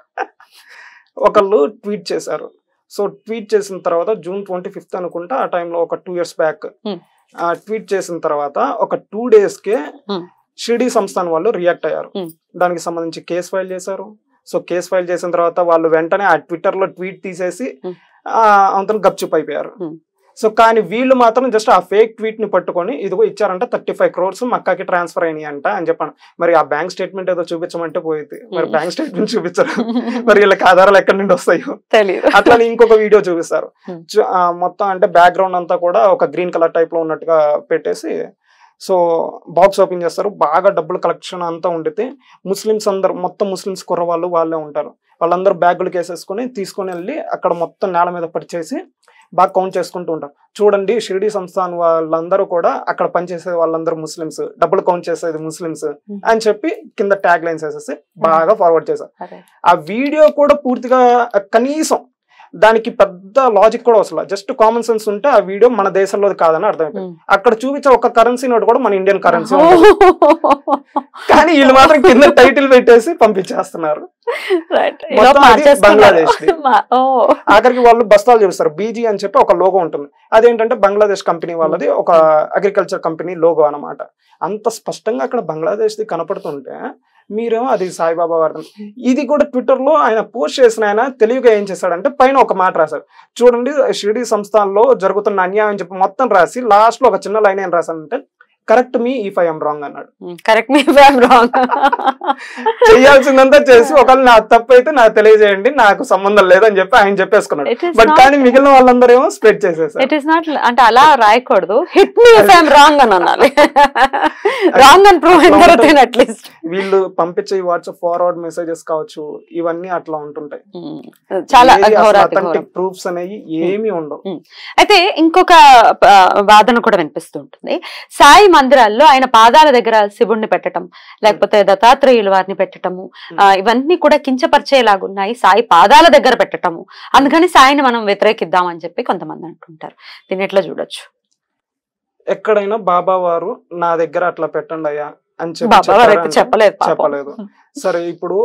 ఒకళ్ళు ట్వీట్ చేశారు. సో ట్వీట్ చేసిన తర్వాత June 25 అనుకుంటా, ఆ టైంలో ఒక 2 years బ్యాక్ ట్వీట్ చేసిన తర్వాత ఒక 2 days కే షిరిడి సంస్థాన్ వాళ్ళు రియాక్ట్ అయ్యారు. దానికి సంబంధించి కేసు ఫైల్ చేశారు. సో కేసు ఫైల్ చేసిన తర్వాత వాళ్ళు వెంటనే ఆ ట్విట్టర్ లో ట్వీట్ తీసేసి అంతా గప్చుప్ అయిపోయారు. సో కానీ వీళ్ళు మాత్రం జస్ట్ ఆ ఫేక్ ట్వీట్ ని పట్టుకొని ఇదిగో ఇచ్చారంట 35 crores మక్కాకి ట్రాన్స్ఫర్ అయినాయి అంట అని చెప్పాను. మరి ఆ బ్యాంక్ స్టేట్మెంట్ ఏదో చూపించమంటే పోయింది, మరి బ్యాంక్ స్టేట్మెంట్ చూపించరు, మరి వీళ్ళకి ఆధారాలు ఎక్కడి నుండి వస్తాయో తెలియదు. అట్లానే ఇంకొక వీడియో చూపిస్తారు, మొత్తం అంటే బ్యాక్గ్రౌండ్ అంతా కూడా ఒక గ్రీన్ కలర్ టైప్ లో ఉన్నట్టుగా పెట్టేసి సో బాక్స్ ఓపెన్ చేస్తారు, బాగా డబ్బులు కలెక్షన్ అంతా ఉండితే ముస్లిమ్స్ అందరు మొత్తం ముస్లిమ్స్ కుర్రవాళ్ళు వాళ్ళే ఉంటారు, వాళ్ళందరూ బ్యాగులు వేసేసుకొని తీసుకొని వెళ్ళి అక్కడ మొత్తం నేల మీద పరిచేసి బాగా కౌంట్ చేసుకుంటూ ఉంటారు. చూడండి షిరిడి సంస్థాన్ వాళ్ళందరూ కూడా అక్కడ పనిచేసే వాళ్ళందరూ ముస్లిమ్స్, డబ్బులు కౌంట్ చేసేది ముస్లిమ్స్ అని చెప్పి కింద ట్యాగ్ లైన్స్ వేసేసి బాగా ఫార్వర్డ్ చేశారు. ఆ వీడియో కూడా పూర్తిగా కనీసం దానికి పెద్ద లాజిక్ కూడా అసలు జస్ట్ కామన్ సెన్స్ ఉంటే ఆ వీడియో మన దేశంలో కాదని అర్థమైపోయింది. అక్కడ చూపించే ఒక కరెన్సీ నోట్ కూడా మన ఇండియన్ కరెన్సీ, కానీ వీళ్ళు మాత్రం కింద టైటిల్ పెట్టేసి పంపించేస్తున్నారు. బంగ్లాదేశ్ ఆఖరికి వాళ్ళు బస్తాలు చూపిస్తారు, బీజీ అని చెప్పి ఒక లోగో ఉంటుంది, అదేంటంటే బంగ్లాదేశ్ కంపెనీ వాళ్ళది ఒక అగ్రికల్చర్ కంపెనీ లోగో అన్నమాట. అంత స్పష్టంగా అక్కడ బంగ్లాదేశ్ ది కనపడుతుంటే మీరేమో అది సాయిబాబా వారి. ఇది కూడా ట్విట్టర్ లో ఆయన పోస్ట్ చేసిన ఆయన తెలివిగా ఏం చేశాడంటే పైన ఒక మాట రాశారు, చూడండి షిరిడి సంస్థానంలో జరుగుతున్న అన్యాయం అని చెప్పి మొత్తం రాసి లాస్ట్ లో ఒక చిన్న లైన్ ఏం రాశానంటే correct me if I'm wrong అన్నాడు. Correct me if I'm wrong చేయాల్సిందంతా చేసి ఒకవేళ నా తప్పు అయితే నాకు తెలియజేయండి, నాకు సంబంధం లేదని చెప్పి ఆయన చెప్పేసుకున్నాడు. బట్ కానీ మిగిలిన వాళ్ళందరూ ఏమో స్ప్రెడ్ చేసేసారు. ఇట్ ఇస్ నాట్ అంటే అలా రాయకూడదు, hit me if I'm wrong అని అనాలి. రాంగ్ అని ప్రూవ్ అయిన తర్వాత అట్లీస్ట్ వీళ్ళు పంపించే వాట్సాప్ ఫార్వర్డ్ మెసేజెస్ కావచ్చు ఇవన్నీ అట్లా ఉంటుంటాయి, చాలా ప్రూఫ్స్ అనేవి ఏమీ ఉండవు. అయితే ఇంకొక వాదన కూడా వినిపిస్తుంటుంది, సాయి మందిరాల్లో ఆయన పాదాల దగ్గర శివుణ్ణి పెట్టడం లేకపోతే దత్తాత్రేయుల వారిని పెట్టడము ఇవన్నీ కూడా కించపరిచేలాగున్నాయి, సాయి పాదాల దగ్గర పెట్టడము, అందుకని సాయిని మనం వ్యతిరేకిద్దాం అని చెప్పి కొంతమంది అంటుంటారు. దీన్ని ఎట్లా చూడొచ్చు? ఎక్కడైనా బాబా వారు నా దగ్గర అట్లా పెట్టండి అయ్యా అని చెప్పి చెప్పలేదు. సరే ఇప్పుడు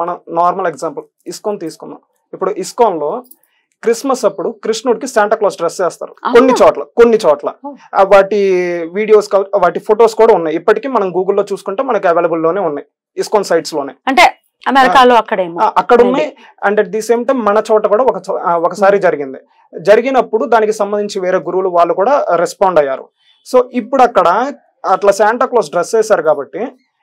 మనం నార్మల్ ఎగ్జాంపుల్ ఇస్కాన్ తీసుకుందాం. ఇప్పుడు ఇస్కాన్ లో క్రిస్మస్ అప్పుడు కృష్ణుడికి శాంటాక్లాస్ డ్రెస్ చేస్తారు కొన్ని చోట్ల వాటి వీడియోస్ వాటి ఫొటోస్ కూడా ఉన్నాయి, ఇప్పటికీ మనం గూగుల్లో చూసుకుంటే మనకి అవైలబుల్ లోనే ఉన్నాయి ఇస్కాన్ సైట్స్ లోనే, అంటే అమెరికాలో అక్కడ ఉన్నాయి. And at the same time మన చోట కూడా ఒకసారి జరిగినప్పుడు దానికి సంబంధించి వేరే గురువులు వాళ్ళు కూడా రెస్పాండ్ అయ్యారు. సో ఇప్పుడు అక్కడ అట్లా శాంటాక్లాస్ డ్రెస్ వేశారు కాబట్టి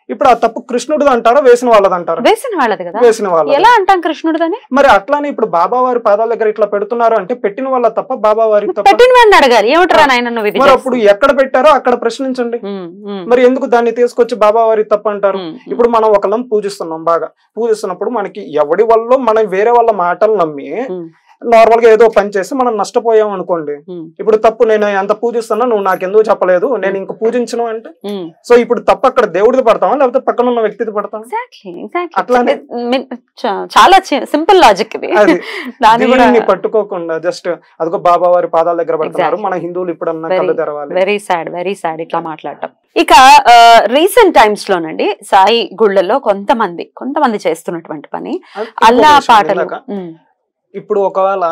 ఇప్పుడు ఆ తప్పు కృష్ణుడిది అంటారా వేసిన వాళ్ళది అంటారా? వేసిన వాళ్ళది కదా. వేసిన వాళ్ళది ఎలా అంటాం కృష్ణుడిదని? మరి అట్లానే ఇప్పుడు బాబా వారి పాదాల దగ్గర ఇట్లా పెడుతున్నారు అంటే పెట్టిన వాళ్ళ తప్ప బాబా వారి తప్ప? పెట్టిన వాడిని అడగాలి, ఏమిట్రా నాయన నువ్వు ఇది. మరి అప్పుడు ఎక్కడ పెట్టారో అక్కడ ప్రశ్నించండి, మరి ఎందుకు దాన్ని తీసుకొచ్చి బాబా వారి తప్ప అంటారు? ఇప్పుడు మనం ఒకళ్ళని పూజిస్తున్నాం, బాగా పూజిస్తున్నప్పుడు మనకి ఎవడి వల్ల మనం వేరే వాళ్ళ మాటలు నమ్మి నార్మల్ గా ఏదో పని చేసి మనం నష్టపోయాం అనుకోండి, ఇప్పుడు తప్పు నేను ఎంత పూజిస్తున్నా నువ్వు నాకెందుకు చెప్పలేదు, నేను ఇంక పూజించను అంటే సో ఇప్పుడు తప్పు అక్కడ దేవుడిది పడతావా లేకపోతే పక్కన ఉన్న వ్యక్తిది పడతావా? అట్లానే చాలా సింపుల్ లాజిక్ ఇది. దాన్ని పట్టుకోకుండా జస్ట్ అదిగో బాబా వారి పాదాల దగ్గర పడుతున్నారు, మన హిందువులు ఇప్పుడన్నా కళ్ళు తెరవాలి. వెరీ సాడ్ ఇట్లా మాట్లాడటం. ఇక రీసెంట్ టైమ్స్ లోనండి సాయి గుళ్ళల్లో కొంతమంది చేస్తున్నటువంటి పని అల్లా పాటలు. ఇప్పుడు ఒకవేళ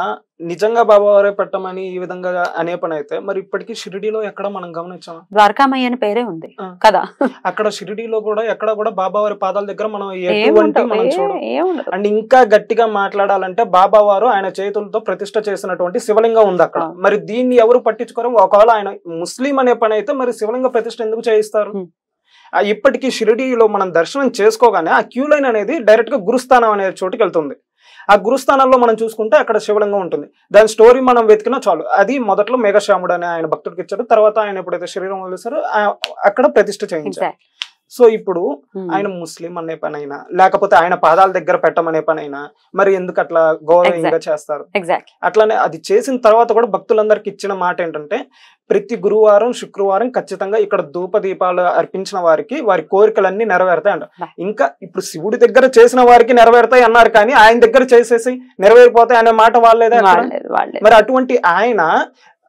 నిజంగా బాబా వారే పెట్టమని ఈ విధంగా అనే పని అయితే మరి ఇప్పటికీ షిరిడీలో ఎక్కడ మనం గమనించాం, ద్వారకామయ్య అని పేరే ఉంది కదా, అక్కడ షిరిడీలో కూడా ఎక్కడ కూడా బాబా వారి పాదాల దగ్గర మనం ఎటువంటి మనం చూడం. అండ్ ఇంకా గట్టిగా మాట్లాడాలంటే బాబా వారు ఆయన చేతులతో ప్రతిష్ఠ చేసినటువంటి శివలింగం ఉంది అక్కడ, మరి దీన్ని ఎవరు పట్టించుకోరు. ఒకవేళ ఆయన ముస్లిం అనే పని అయితే మరి శివలింగ ప్రతిష్ఠ ఎందుకు చేయిస్తారు? ఇప్పటికీ షిరిడీలో మనం దర్శనం చేసుకోగానే ఆ క్యూ లైన్ అనేది డైరెక్ట్ గా గురుస్థానం అనే చోటుకి వెళ్తుంది. ఆ గురుస్థానాల్లో మనం చూసుకుంటే అక్కడ శివలింగం ఉంటుంది, దాని స్టోరీ మనం వెతికినా చాలు. అది మొదట్లో మేఘశ్యాముడు అనే ఆయన భక్తుడికి ఇచ్చారు, తర్వాత ఆయన ఎప్పుడైతే శరీరం వదిలేసారో అక్కడ ప్రతిష్ఠ చేయించారు. సో ఇప్పుడు ఆయన ముస్లిం అనే పనైనా లేకపోతే ఆయన పాదాల దగ్గర పెట్టమనే పనైనా మరి ఎందుకు అట్లా గౌరవంగా చేస్తారు? అట్లానే అది చేసిన తర్వాత కూడా భక్తులందరికి ఇచ్చిన మాట ఏంటంటే ప్రతి గురువారం శుక్రవారం ఖచ్చితంగా ఇక్కడ ధూప దీపాలు అర్పించిన వారికి వారి కోరికలన్నీ నెరవేరుతాయి అంట. ఇంకా ఇప్పుడు శివుడి దగ్గర చేసిన వారికి నెరవేరుతాయి అన్నారు, కానీ ఆయన దగ్గర చేసేసి నెరవేరిపోతాయి అనే మాట వాళ్ళేదా? మరి అటువంటి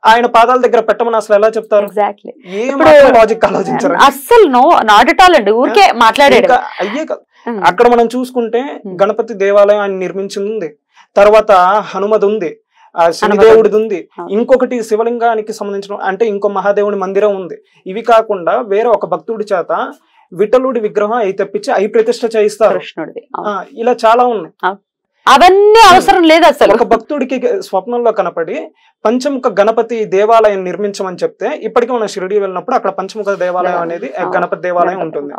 ఆయన పాదాల దగ్గర పెట్టమని అసలు ఎలా చెప్తారు? లాజిక్ ఆలోచించారు అసలు నాట్ ఎట్ ఆల్ అండి, ఊరికే మాట్లాడేది అయ్యే కదా. అక్కడ మనం చూసుకుంటే గణపతి దేవాలయం ఆయన నిర్మించింది ఉంది, తర్వాత హనుమది ఉంది, శనిదేవుడిది ఉంది, ఇంకొకటి శివలింగానికి సంబంధించిన అంటే ఇంకో మహాదేవుని మందిరం ఉంది. ఇవి కాకుండా వేరే ఒక భక్తుడి చేత విఠలుడి విగ్రహం అయి తెప్పించి అయి ప్రతిష్ఠ చేయిస్తారు, ఇలా చాలా ఉన్నాయి. అవన్నీ అవసరం లేదు అసలు. ఒక భక్తుడికి స్వప్నంలో కనపడి పంచముఖ గణపతి దేవాలయం నిర్మించమని చెప్తే ఇప్పటికీ మనం షిరిడి వెళ్ళినప్పుడు అక్కడ పంచముఖ దేవాలయం అనేది గణపతి దేవాలయం ఉంటుంది.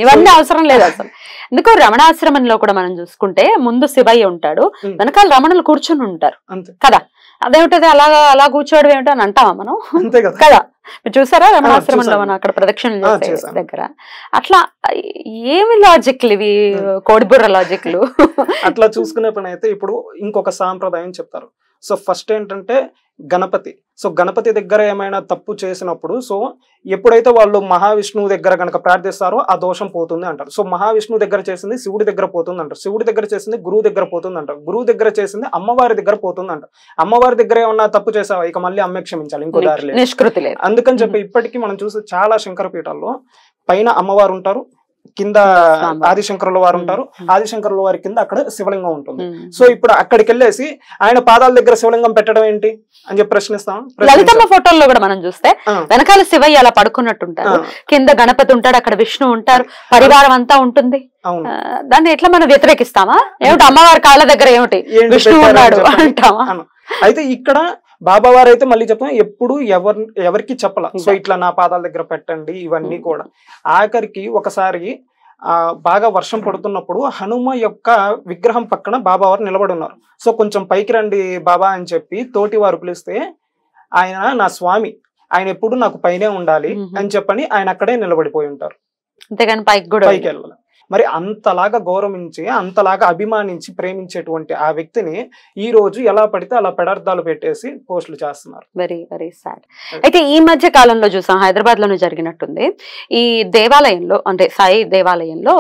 ఇవన్నీ అవసరం లేదు అసలు. ఎందుకో రమణాశ్రమంలో కూడా మనం చూసుకుంటే ముందు శివయ్య ఉంటాడు, వెనకాల రమణులు కూర్చుని ఉంటారు కదా. అదేమిటది అలా కూర్చోవడం ఏమిటో అని అంటావా మనం? అంతే కదా. మీరు చూసారా రమణాశ్రమంలో మనం అక్కడ ప్రదక్షిణలు చేసే దగ్గర? అట్లా ఏమి లాజిక్లు ఇవి, కోడిబుర్ర లాజిక్లు. అట్లా చూసుకునే పని అయితే ఇప్పుడు ఇంకొక సాంప్రదాయం చెప్తారు. సో ఫస్ట్ ఏంటంటే గణపతి. సో గణపతి దగ్గర ఏమైనా తప్పు చేసినప్పుడు సో ఎప్పుడైతే వాళ్ళు మహావిష్ణువు దగ్గర కనుక ప్రార్థిస్తారో ఆ దోషం పోతుంది అంటారు. సో మహావిష్ణువు దగ్గర చేసింది శివుడి దగ్గర పోతుంది అంటారు, శివుడి దగ్గర చేసింది గురువు దగ్గర పోతుంది అంటారు, గురువు దగ్గర చేసింది అమ్మవారి దగ్గర పోతుంది అంటారు. అమ్మవారి దగ్గర ఏమన్నా తప్పు చేసావా ఇక మళ్ళీ అమ్మే క్షమించాలి, ఇంకో దారి లేదు, నిష్కృతి లేదు. అందుకని చెప్పి ఇప్పటికీ మనం చూసే చాలా శంకర పీఠాల్లో పైన అమ్మవారు ఉంటారు, కింద ఆదిశంకరుల వారు ఉంటారు, ఆదిశంకరుల వారి కింద అక్కడ శివలింగం ఉంటుంది. సో ఇప్పుడు అక్కడికి వెళ్ళేసి ఆయన పాదాల దగ్గర శివలింగం పెట్టడం ఏంటి అని చెప్పి ప్రశ్నిస్తాం. లలితమ్మ ఫోటోల్లో కూడా మనం చూస్తే వెనకాల శివయ్య అలా పడుకున్నట్టుంటారు, కింద గణపతి ఉంటాడు, అక్కడ విష్ణు ఉంటారు, పరివారం అంతా ఉంటుంది. దాన్ని ఎట్లా మనం వ్యతిరేకిస్తామా? ఏమిటి అమ్మవారి కాళ్ళ దగ్గర ఏమిటి విష్ణు ఉన్నాడు అంటామా? అయితే ఇక్కడ బాబావారు అయితే మళ్ళీ చెప్తాం ఎప్పుడు ఎవరికి చెప్పాల. సో ఇట్లా నా పాదాల దగ్గర పెట్టండి ఇవన్నీ కూడా. ఆఖరికి ఒకసారి బాగా వర్షం పడుతున్నప్పుడు హనుమ యొక్క విగ్రహం పక్కన బాబావారు నిలబడి ఉన్నారు. సో కొంచెం పైకి రండి బాబా అని చెప్పి తోటి వారు పిలిస్తే ఆయన నా స్వామి, ఆయన ఎప్పుడు నాకు పైనే ఉండాలి అని చెప్పని ఆయన అక్కడే నిలబడిపోయి ఉంటారు, అంతేగాని పైకి వెళ్ళాలి. మరి అంతలాగా గౌరవించి అంతలాగా అభిమానించి ప్రేమించేటువంటి ఆ వ్యక్తిని ఈ రోజు ఎలా పడితే అలా పెడార్థాలు పెట్టేసి పోస్టులు చేస్తున్నారు. Very very sad. అయితే ఈ మధ్య కాలంలో చూసాం, హైదరాబాద్ లోనే జరిగినట్టుంది. ఈ దేవాలయంలో అంటే సాయి దేవాలయంలో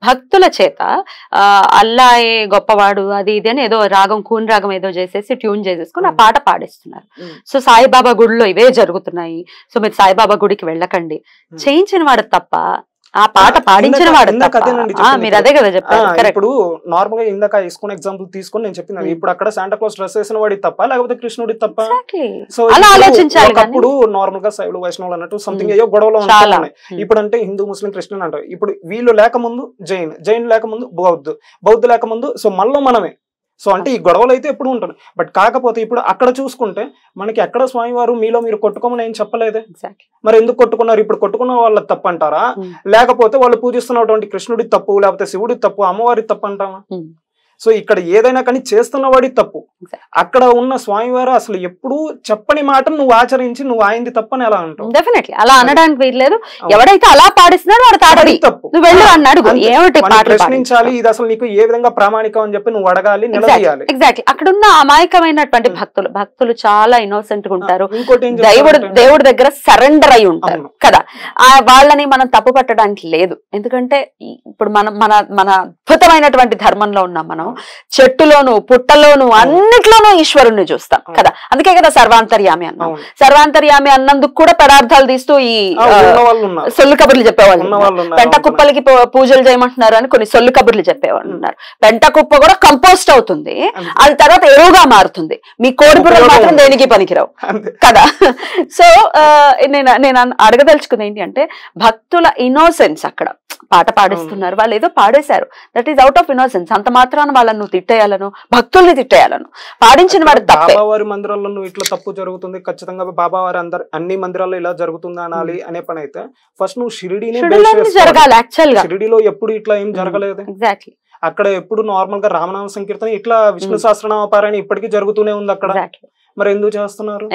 భక్తుల చేత అల్లాయే గొప్పవాడు అది ఇది అని ఏదో రాగం, కూన్ రాగం ఏదో చేసేసి ట్యూన్ చేసేసుకుని ఆ పాట పాడిస్తున్నారు. సో సాయిబాబా గుడిలో ఇవే జరుగుతున్నాయి, సో మీరు సాయిబాబా గుడికి వెళ్ళకండి. చేయించిన వాడు తప్ప, ఆ పాట పాడించిన వాడు మీరు అదే కదా చెప్పారు. ఇప్పుడు నార్మల్ గా ఇందాక ఇస్కాన్ ఎగ్జాంపుల్ తీసుకొని నేను చెప్పినాను, ఇప్పుడు అక్కడ శాంటా క్లాస్ డ్రెస్ వేసిన వాడి తప్ప లేకపోతే కృష్ణుడి తప్ప? సో అలా ఆలోచించాలి. అప్పుడు నార్మల్ గా శైవులు వైష్ణవులు అన్నట్టు సంథింగ్ ఏయో గొడవలు ఉంటాయి. ఇప్పుడు అంటే హిందూ ముస్లిం క్రిస్టియన్ అంటారు. ఇప్పుడు వీళ్ళు లేకముందు జైన్ లేకముందు బౌద్ధ లేకముందు సో మళ్ళీ మనమే. సో అంటే ఈ గొడవలు అయితే ఎప్పుడు ఉంటుంది. బట్ కాకపోతే ఇప్పుడు అక్కడ చూసుకుంటే మనకి ఎక్కడ స్వామివారు మీలో మీరు కొట్టుకోమని ఏం చెప్పలేదే, మరి ఎందుకు కొట్టుకున్నారు? ఇప్పుడు కొట్టుకున్న వాళ్ళ తప్పు అంటారా, లేకపోతే వాళ్ళు పూజిస్తున్నటువంటి కృష్ణుడి తప్పు, లేకపోతే శివుడి తప్పు, అమ్మవారి తప్పు అంటామా? సో ఇక్కడ ఏదైనా కానీ చేస్తున్న వాడి తప్పు. అక్కడ ఉన్న స్వామివారు అసలు ఎప్పుడు చెప్పని మాట నువ్వు ఆచరించి నువ్వు ఆయనది తప్పని ఎలా అంటావు? డెఫినెట్లీ అలా అనడానికి వీల్లేదు. ఎవడైతే అలా పాడిస్తున్నాడో వాడు తాడది తప్పు, నువ్వు వెళ్ళు అన్నాడు. ఏమిటి ప్రశ్నించాలి, ఇది అసలు నీకు ఏ విధంగా ప్రామాణికం అని చెప్పి నువ్వు అడగాలి, నిలదీయాలి. ఎగ్జాక్ట్లీ. అక్కడ ఉన్న అమాయకమైనటువంటి భక్తులు చాలా ఇన్నోసెంట్ గా ఉంటారు, దేవుడి దగ్గర సరెండర్ అయి ఉంటారు కదా. వాళ్ళని మనం తప్పు పట్టడానికి లేదు. ఎందుకంటే ఇప్పుడు మన అద్భుతమైనటువంటి ధర్మంలో ఉన్నాం మనం. చెట్టులోను పుట్టలోను అన్నిట్లోనూ ఈశ్వరుణ్ణి చూస్తాం కదా. అందుకే కదా సర్వాంతర్యామి అన్నాం. సర్వాంతర్యామి అన్నందుకు కూడా పదార్థాలు తీస్తూ ఈ సొల్లు కబుర్లు చెప్పేవాళ్ళు, పెంట కుప్పలకి పూజలు చేయమంటున్నారు అని కొన్ని సొల్లు కబుర్లు చెప్పేవాళ్ళు ఉన్నారు. పెంట కుప్ప కూడా కంపోస్ట్ అవుతుంది, అది తర్వాత ఎరువుగా మారుతుంది. మీ కోడిపురలు మాత్రం దేనికి పనికిరావు కదా. సో నేను అడగదలుచుకుంది ఏంటి అంటే భక్తుల ఇన్నోసెన్స్. అక్కడ పాట పాడిస్తున్నారు, వాళ్ళు ఏదో పాడేశారు, that is out of innocence. అంత మాత్రాన వాళ్ళను తిట్టేయాలను, భక్తుల్ని తిట్టేయాలను. పాడించిన వాడు తప్పే. బాబావారి మందిరాల్లో నువ్వు ఇట్లా తప్పు జరుగుతుంది, ఖచ్చితంగా బాబావారి అన్ని మందిరాల్లో ఇలా జరుగుతుంది అనాలి అనే పని అయితే ఫస్ట్ నువ్వు షిరిడీని జరగాలి. యాక్చువల్ గా షిరిడీలో ఎప్పుడు ఇట్లా ఏం జరగలేదు. ఎగ్జాక్ట్లీ. అక్కడ ఎప్పుడు నార్మల్ గా రామనామ సంకీర్తన ఇట్లా విష్ణు సహస్రనామ పారాయణ ఇప్పటికీ జరుగుతూనే ఉంది అక్కడ. మరి ఎందుకు చేస్తున్నారు?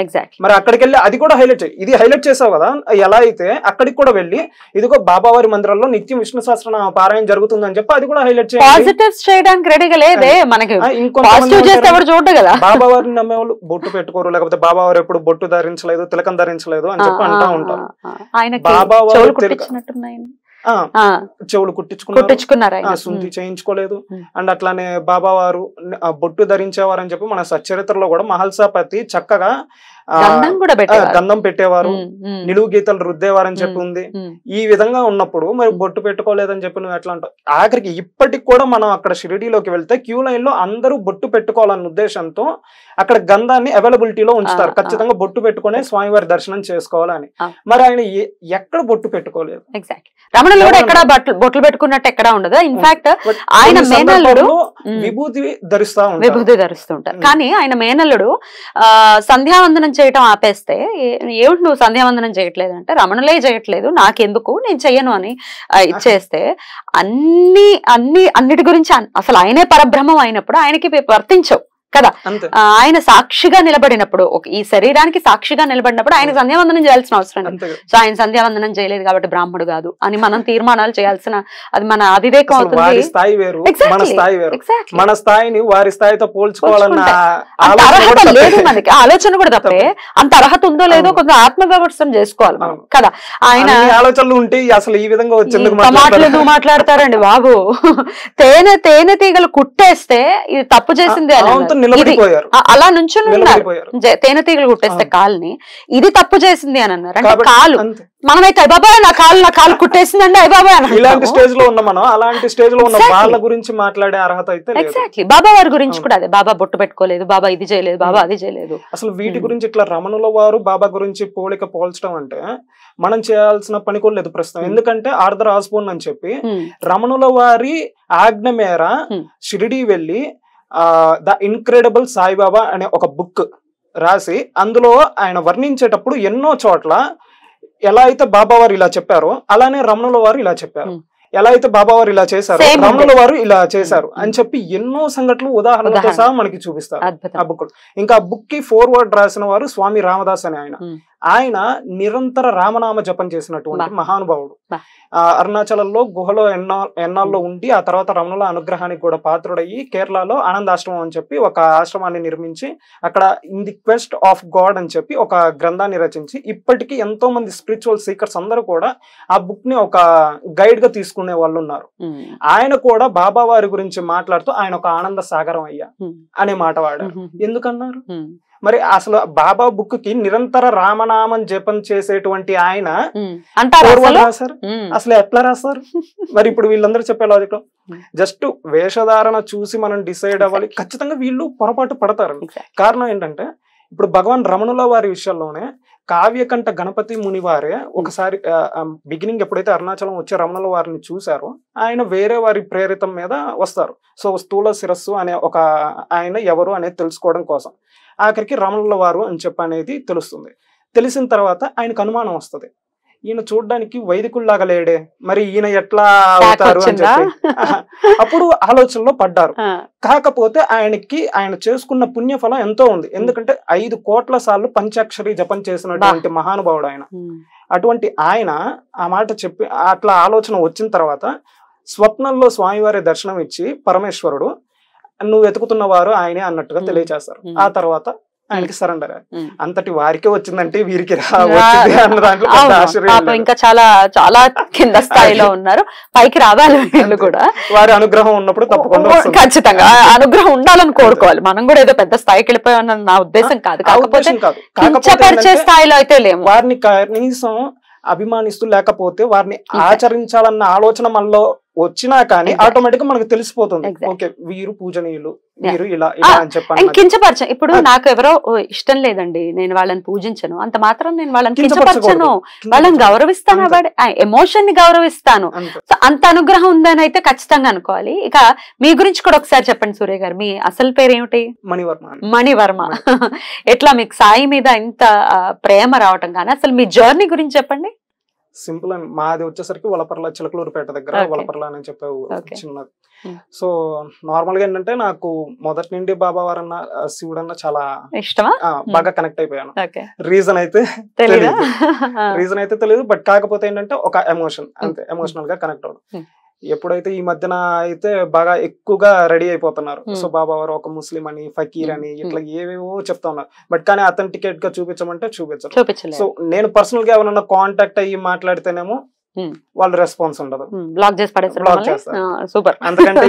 మరి అక్కడికి వెళ్ళి అది కూడా హైలైట్ చేయి. ఇది హైలైట్ చేసావు కదా, ఎలా అయితే అక్కడికి కూడా వెళ్ళి ఇదిగో బాబావారి మందిరాల్లో నిత్యం విష్ణు సహస్రనామ పారాయణ జరుగుతుంది అని చెప్పి అది కూడా హైలైట్ చేయడానికి రెడీగా లేదే. మనకి బాబావారిని నమ్మేవాళ్ళు బొట్టు పెట్టుకోరు, లేకపోతే బాబావారు ఎప్పుడు బొట్టు ధరించలేదు, తిలకం ధరించలేదు అని చెప్పి అంటా ఉంటారు. బాబావారు చెవులు కుట్టించుకున్నారు, శుద్ధి చేయించుకోలేదు. అండ్ అట్లానే బాబావారు బొట్టు ధరించేవారు అని చెప్పి మన సచ్చరిత్రలో కూడా మహల్సాపతి చక్కగా గంధం పెట్టేవారు, నిలువు గీతలు రుద్దేవారు అని చెప్పి ఉంది. ఈ విధంగా ఉన్నప్పుడు మరి బొట్టు పెట్టుకోలేదని చెప్పి నువ్వు ఎట్లా అంటావు? ఆఖరికి ఇప్పటికి కూడా మనం అక్కడ షిరిడీలోకి వెళ్తే క్యూ లైన్ లో అందరూ బొట్టు పెట్టుకోవాలన్న ఉద్దేశంతో అక్కడ గంధాన్ని అవైలబిలిటీలో ఉంచుతారు. ఖచ్చితంగా బొట్టు పెట్టుకునే స్వామివారి దర్శనం చేసుకోవాలని. మరి ఆయన ఎక్కడ బొట్టు పెట్టుకోలేదు. రమణులు కూడా ఎక్కడ బొట్లు పెట్టుకున్నట్టు ఎక్కడ ఉండదు. ఇన్ఫాక్ట్ ఆయన మేనల్లుడు విభూతి ధరిస్తుంటారు. కానీ ఆయన మేనల్లుడు సంధ్యావందనం చేయటం ఆపేస్తే, ఏమిటి నువ్వు సంధ్యావందనం చేయట్లేదు అంటే, రమణులే చేయట్లేదు నాకెందుకు, నేను చెయ్యను అని ఇచ్చేస్తే అన్నిటి గురించి అసలు ఆయనే పరబ్రహ్మం అయినప్పుడు ఆయనకి వర్తించవు కదా. ఆయన సాక్షిగా నిలబడినప్పుడు, ఈ శరీరానికి సాక్షిగా నిలబడినప్పుడు ఆయన సంధ్యావందనం చేయాల్సిన అవసరం లేదు. సో ఆయన సంధ్యావందనం చేయలేదు కాబట్టి బ్రాహ్మణుడు కాదు అని మనం తీర్మానాలు చేయాల్సిన, అది మన అవివేకం అవుతుంది. మన స్థాయిని వారి స్థాయితో పోల్చుకోవాలన్న అర్హత లేదు మనకి. ఆలోచన కూడా తప్పే. అంత అర్హత ఉందో లేదో కొంత ఆత్మవిమర్శనం చేసుకోవాలి మనం కదా. ఆయన ఆలోచనలు ఉంటే అసలు ఈ విధంగా మాటలు ఎందుకు మాట్లాడతారండి బాబు? తేనె తీగలు కుట్టేస్తే ఇది తప్పు చేసింది అని అలా నుంచి తేనెతీగలు కుట్టేస్తే కాల్ని ఇది తప్పు చేసింది అని అన్నారు. అంటే కాలు మనమైతే అయ్యబాబాయ్ నా కాలు కుట్టేసిందండి అయ్యబాబాయ్ అని ఇలాంటి స్టేజ్ లో ఉన్నాం మనం. అలాంటి స్టేజ్ లో ఉన్న వాళ్ళ గురించి మాట్లాడే అర్హత అయితే ఎగ్జాక్ట్లీ. బాబా వారి గురించి కూడా అదే, బాబా బొట్టు పెట్టుకోలేదు, బాబా ఇది చేయలేదు, బాబా అది చేయలేదు. అసలు వీటి గురించి ఇట్లా రమణుల వారు బాబా గురించి పోల్చడం అంటే మనం చేయాల్సిన పని కూడా లేదు ప్రస్తుతం. ఎందుకంటే ఆర్థర్ ఆస్బోర్న్ అని చెప్పి రమణుల వారి ఆజ్ఞ మేర షిరిడీ వెళ్లి ద ఇన్క్రెడిబుల్ సాయిబాబా అనే ఒక బుక్ రాసి అందులో ఆయన వర్ణించేటప్పుడు ఎన్నో చోట్ల ఎలా అయితే బాబా వారు ఇలా చెప్పారో అలానే రమణుల వారు ఇలా చెప్పారు, ఎలా అయితే బాబా వారు ఇలా చేశారు రమణుల వారు ఇలా చేశారు అని చెప్పి ఎన్నో సంఘటనలు ఉదాహరణలతో సహా మనకి చూపిస్తారు ఆ బుక్. ఇంకా ఆ బుక్ కి ఫోర్వర్డ్ రాసిన వారు స్వామి రామదాస్ అని ఆయన నిరంతర రామనామ జపం చేసినటువంటి మహానుభావుడు. అరుణాచలంలో గుహలో ఎన్నాల్లో ఉండి ఆ తర్వాత రమణుల అనుగ్రహానికి కూడా పాత్రుడయ్యి కేరళలో ఆనందాశ్రమం అని చెప్పి ఒక ఆశ్రమాన్ని నిర్మించి అక్కడ in the quest of God అని చెప్పి ఒక గ్రంథాన్ని రచించి ఇప్పటికీ ఎంతో మంది స్పిరిచువల్ సీకర్స్ అందరూ కూడా ఆ బుక్ ని ఒక గైడ్ గా తీసుకునే వాళ్ళు ఉన్నారు. ఆయన కూడా బాబా వారి గురించి మాట్లాడుతూ ఆయన ఒక ఆనంద సాగరం అయ్యా అనే మాట వాడారు. ఎందుకన్నారు? మరి అసలు బాబా బుక్ కి నిరంతర రామనామం జపం చేసేటువంటి ఆయన రాశారు, అసలు ఎట్లా రాస్తారు? మరి ఇప్పుడు వీళ్ళందరూ చెప్పే లాజిక్ లో జస్ట్ వేషధారణ చూసి మనం డిసైడ్ అవ్వాలి. ఖచ్చితంగా వీళ్ళు పొరపాటు పడతారు. కారణం ఏంటంటే ఇప్పుడు భగవాన్ రమణుల వారి విషయంలోనే కావ్యకంఠ గణపతి ముని వారే ఒకసారి బిగినింగ్ ఎప్పుడైతే అరుణాచలం వచ్చే రమణుల వారిని చూసారో ఆయన వేరే వారి ప్రేరితం మీద వస్తారు. సో స్థూల శిరస్సు అనే ఒక ఆయన ఎవరు అనేది తెలుసుకోవడం కోసం ఆఖరికి రమణుల వారు అని చెప్పి అనేది తెలుస్తుంది. తెలిసిన తర్వాత ఆయనకు అనుమానం వస్తుంది, ఈయన చూడడానికి వైదికుల్లాగా లేడే, మరి ఈయన ఎట్లా అవుతారు అని చెప్పి అప్పుడు ఆలోచనలో పడ్డారు. కాకపోతే ఆయన చేసుకున్న పుణ్యఫలం ఎంతో ఉంది. ఎందుకంటే 5 కోట్ల సార్లు పంచాక్షరి జపం చేసినటువంటి మహానుభావుడు ఆయన. అటువంటి ఆయన ఆ మాట చెప్పి అట్లా ఆలోచన వచ్చిన తర్వాత స్వప్నంలో స్వామివారి దర్శనం ఇచ్చి పరమేశ్వరుడు నువ్వు వెతుకుతున్న వారు ఆయనే అన్నట్టుగా తెలియజేస్తారు. ఆ తర్వాత ఆయనకి సరెండర్. అంతటి వారికే వచ్చిందంటే వీరికి ఇంకా చాలా చాలా కింద స్థాయిలో ఉన్నారు, పైకి రావాలి వీళ్ళు కూడా. వారి అనుగ్రహం ఉన్నప్పుడు తప్పకుండా ఖచ్చితంగా అనుగ్రహం ఉండాలని కోరుకోవాలి. మనం కూడా ఏదో పెద్ద స్థాయికి వెళ్ళిపోయామన్న నా ఉద్దేశం కాదు. కాకపోతే స్థాయిలో అయితే లేము. వారిని కనీసం అభిమానిస్తూ లేకపోతే వారిని ఆచరించాలన్న ఆలోచన మనలో వచ్చినా కానీ ఆటోమేటిక్ గా మనకు తెలిసిపోతుంది, ఓకే వీరు పూజనీయులు, వీరు ఇలా ఇలా అని చెప్పాను. కించపరచ ఇప్పుడు నాకు ఎవరో ఇష్టం లేదండి, నేను వాళ్ళని పూజించను, అంత మాత్రం నేను వాళ్ళని కించపరచను, వాళ్ళని గౌరవిస్తాను, ఎమోషన్ ని గౌరవిస్తాను. అంత అనుగ్రహం ఉందని అయితే ఖచ్చితంగా అనుకోవాలి. ఇక మీ గురించి కూడా ఒకసారి చెప్పండి సూర్య గారు. మీ అసలు పేరు ఏమిటి? మణివర్మ. ఎట్లా మీకు సాయి మీద ఇంత ప్రేమ రావటం కానీ అసలు మీ జర్నీ గురించి చెప్పండి. సింపుల్ అని మాది వచ్చేసరికి వలపర్ల చిలకలూరుపేట దగ్గర వలపర్ల అని చెప్పే చిన్నది. సో నార్మల్ గా ఏంటంటే నాకు మొదటి నుండి బాబా వారన్న శివుడు అన్న చాలా ఇష్టమా, బాగా కనెక్ట్ అయిపోయాను. రీజన్ అయితే తెలియదు, బట్ కాకపోతే ఏంటంటే ఒక ఎమోషన్, అంతే, ఎమోషనల్ గా కనెక్ట్ అవ్వడం. ఎప్పుడైతే ఈ మధ్యన అయితే బాగా ఎక్కువగా రెడీ అయిపోతున్నారు. సో బాబా వారు ఒక ముస్లిం అని, ఫకీర్ అని, ఇట్లా ఏవేవో చెప్తా ఉన్నారు. బట్ కానీ అథెంటికేట్ గా చూపించమంటే చూపించరు. సో నేను పర్సనల్ గా ఎవరన్నా కాంటాక్ట్ అయ్యి మాట్లాడితేనేమో వాళ్ళు రెస్పాన్స్ ఉండదు, బ్లాక్ చేసి పడేస్తారు. సూపర్, అంతకంటే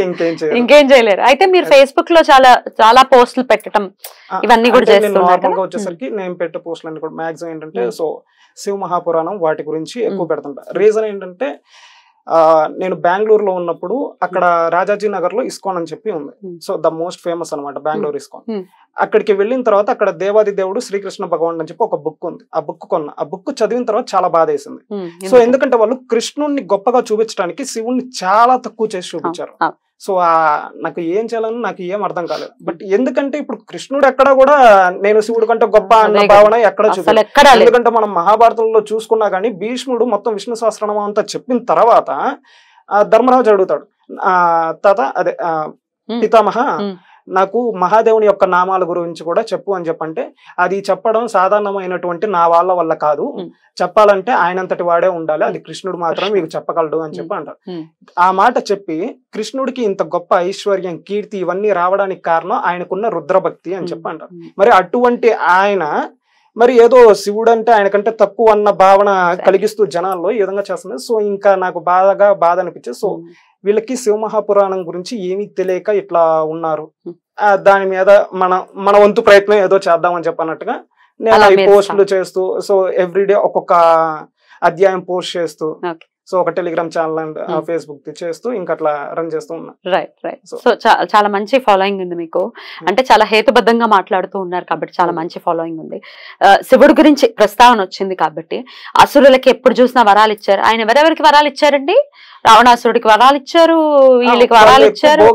ఇంకేం చేయలేరు. అయితే మీరు ఫేస్బుక్ లో చాలా పోస్టులు పెట్టడం ఇవన్నీ కూడా చేస్తున్నారు. నార్మల్ గా వచ్చేసరికి నేను పెట్టే పోస్టులు అన్ని కూడా మాక్సిమం ఏంటంటే సో శివ మహాపురాణం వాటి గురించి ఎక్కువ పెడుతుంటా. రీజన్ ఏంటంటే నేను బెంగళూరులో ఉన్నప్పుడు అక్కడ రాజాజీ నగర్ లో ఇస్కాన్ అని చెప్పి ఉంది. సో ద మోస్ట్ ఫేమస్ అనమాట బెంగళూరు ఇస్కాన్. అక్కడికి వెళ్ళిన తర్వాత అక్కడ దేవాది దేవుడు శ్రీకృష్ణ భగవాన్ అని చెప్పి ఒక బుక్ ఉంది. ఆ బుక్ కొన్నా. ఆ బుక్ చదివిన తర్వాత చాలా బాధ వేసింది. సో ఎందుకంటే వాళ్ళు కృష్ణుడిని గొప్పగా చూపించడానికి శివుణ్ణి చాలా తక్కువ చేసి చూపించారు. సో నాకు ఏం చేయాలని నాకు ఏం అర్థం కాలేదు. బట్ ఎందుకంటే ఇప్పుడు కృష్ణుడు ఎక్కడ కూడా నేను శివుడు కంటే గొప్ప అన్న భావన ఎక్కడ చూపించారు. ఎందుకంటే మనం మహాభారతంలో చూసుకున్నా గానీ భీష్ముడు మొత్తం విష్ణు సహస్రనామం అంతా చెప్పిన తర్వాత ధర్మరాజు అడుగుతాడు, తాత అదే పితామహ నాకు మహాదేవుని యొక్క నామాల గురించి కూడా చెప్పు అని చెప్పంటే అది చెప్పడం సాధారణమైనటువంటి నా వాళ్ళ వల్ల కాదు, చెప్పాలంటే ఆయనంతటి వాడే ఉండాలి, అది కృష్ణుడు మాత్రం మీకు చెప్పగలడు అని చెప్పి అంటారు. ఆ మాట చెప్పి కృష్ణుడికి ఇంత గొప్ప ఐశ్వర్యం కీర్తి ఇవన్నీ రావడానికి కారణం ఆయనకున్న రుద్రభక్తి అని చెప్పి అంటారు. మరి అటువంటి ఆయన మరి ఏదో శివుడు అంటే ఆయనకంటే తక్కువ అన్న భావన కలిగిస్తూ జనాల్లో ఈ విధంగా చేస్తుంది. సో ఇంకా నాకు బాధ అనిపించింది. సో వీళ్ళకి శివ మహాపురాణం గురించి ఏమీ తెలియక ఇట్లా ఉన్నారు, దాని మీద మన వంతు ప్రయత్నం ఏదో చేద్దామని చెప్పన్నట్టుగా నేను ఈ పోస్టులు చేస్తూ సో ఎవ్రీడే ఒక్కొక్క అధ్యాయం పోస్ట్ చేస్తూ సో ఒక టెలిగ్రామ్ ఛానల్ అండ్ ఫేస్బుక్ చేస్తూ ఇంకా అట్లా రన్ చేస్తూ ఉన్నా. రైట్. సో చాలా మంచి ఫాలోయింగ్ ఉంది మీకు. అంటే చాలా హేతుబద్ధంగా మాట్లాడుతూ ఉన్నారు కాబట్టి చాలా మంచి ఫాలోయింగ్ ఉంది. శివుడు గురించి ప్రస్తావన వచ్చింది కాబట్టి అసురులకి ఎప్పుడు చూసినా వరాలు ఇచ్చారు. ఆయన ఎవరెవరికి వరాలు ఇచ్చారండి? రావణాసురుడికి వరాలు ఇచ్చారు, వీళ్ళకి వరాలు ఇచ్చారు.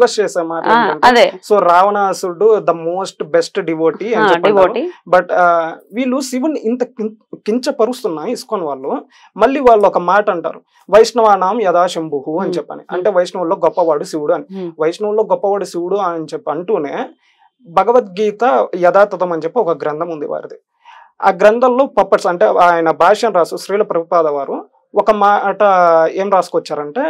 అదే సో రావణాసురుడు ద మోస్ట్ బెస్ట్ డివోటీ అని చెప్పి, బట్ వీళ్ళు శివుని ఇంత కించపరుస్తున్నా ఇస్కాన్ వాళ్ళు మళ్ళీ వాళ్ళు ఒక మాట అంటారు, వైష్ణవానాం యథాశంభు అని చెప్పని. అంటే వైష్ణవుల్లో గొప్పవాడు శివుడు అని. వైష్ణవుల్లో గొప్పవాడు శివుడు అని చెప్పి అంటూనే భగవద్గీత యథాతథం అని చెప్పి ఒక గ్రంథం ఉంది వారిది. ఆ గ్రంథంలో పప్పట్స్ అంటే ఆయన భాష్యం రాసు శ్రీల ప్రభుపాద వారు ఒక మాట ఏం రాసుకొచ్చారంటే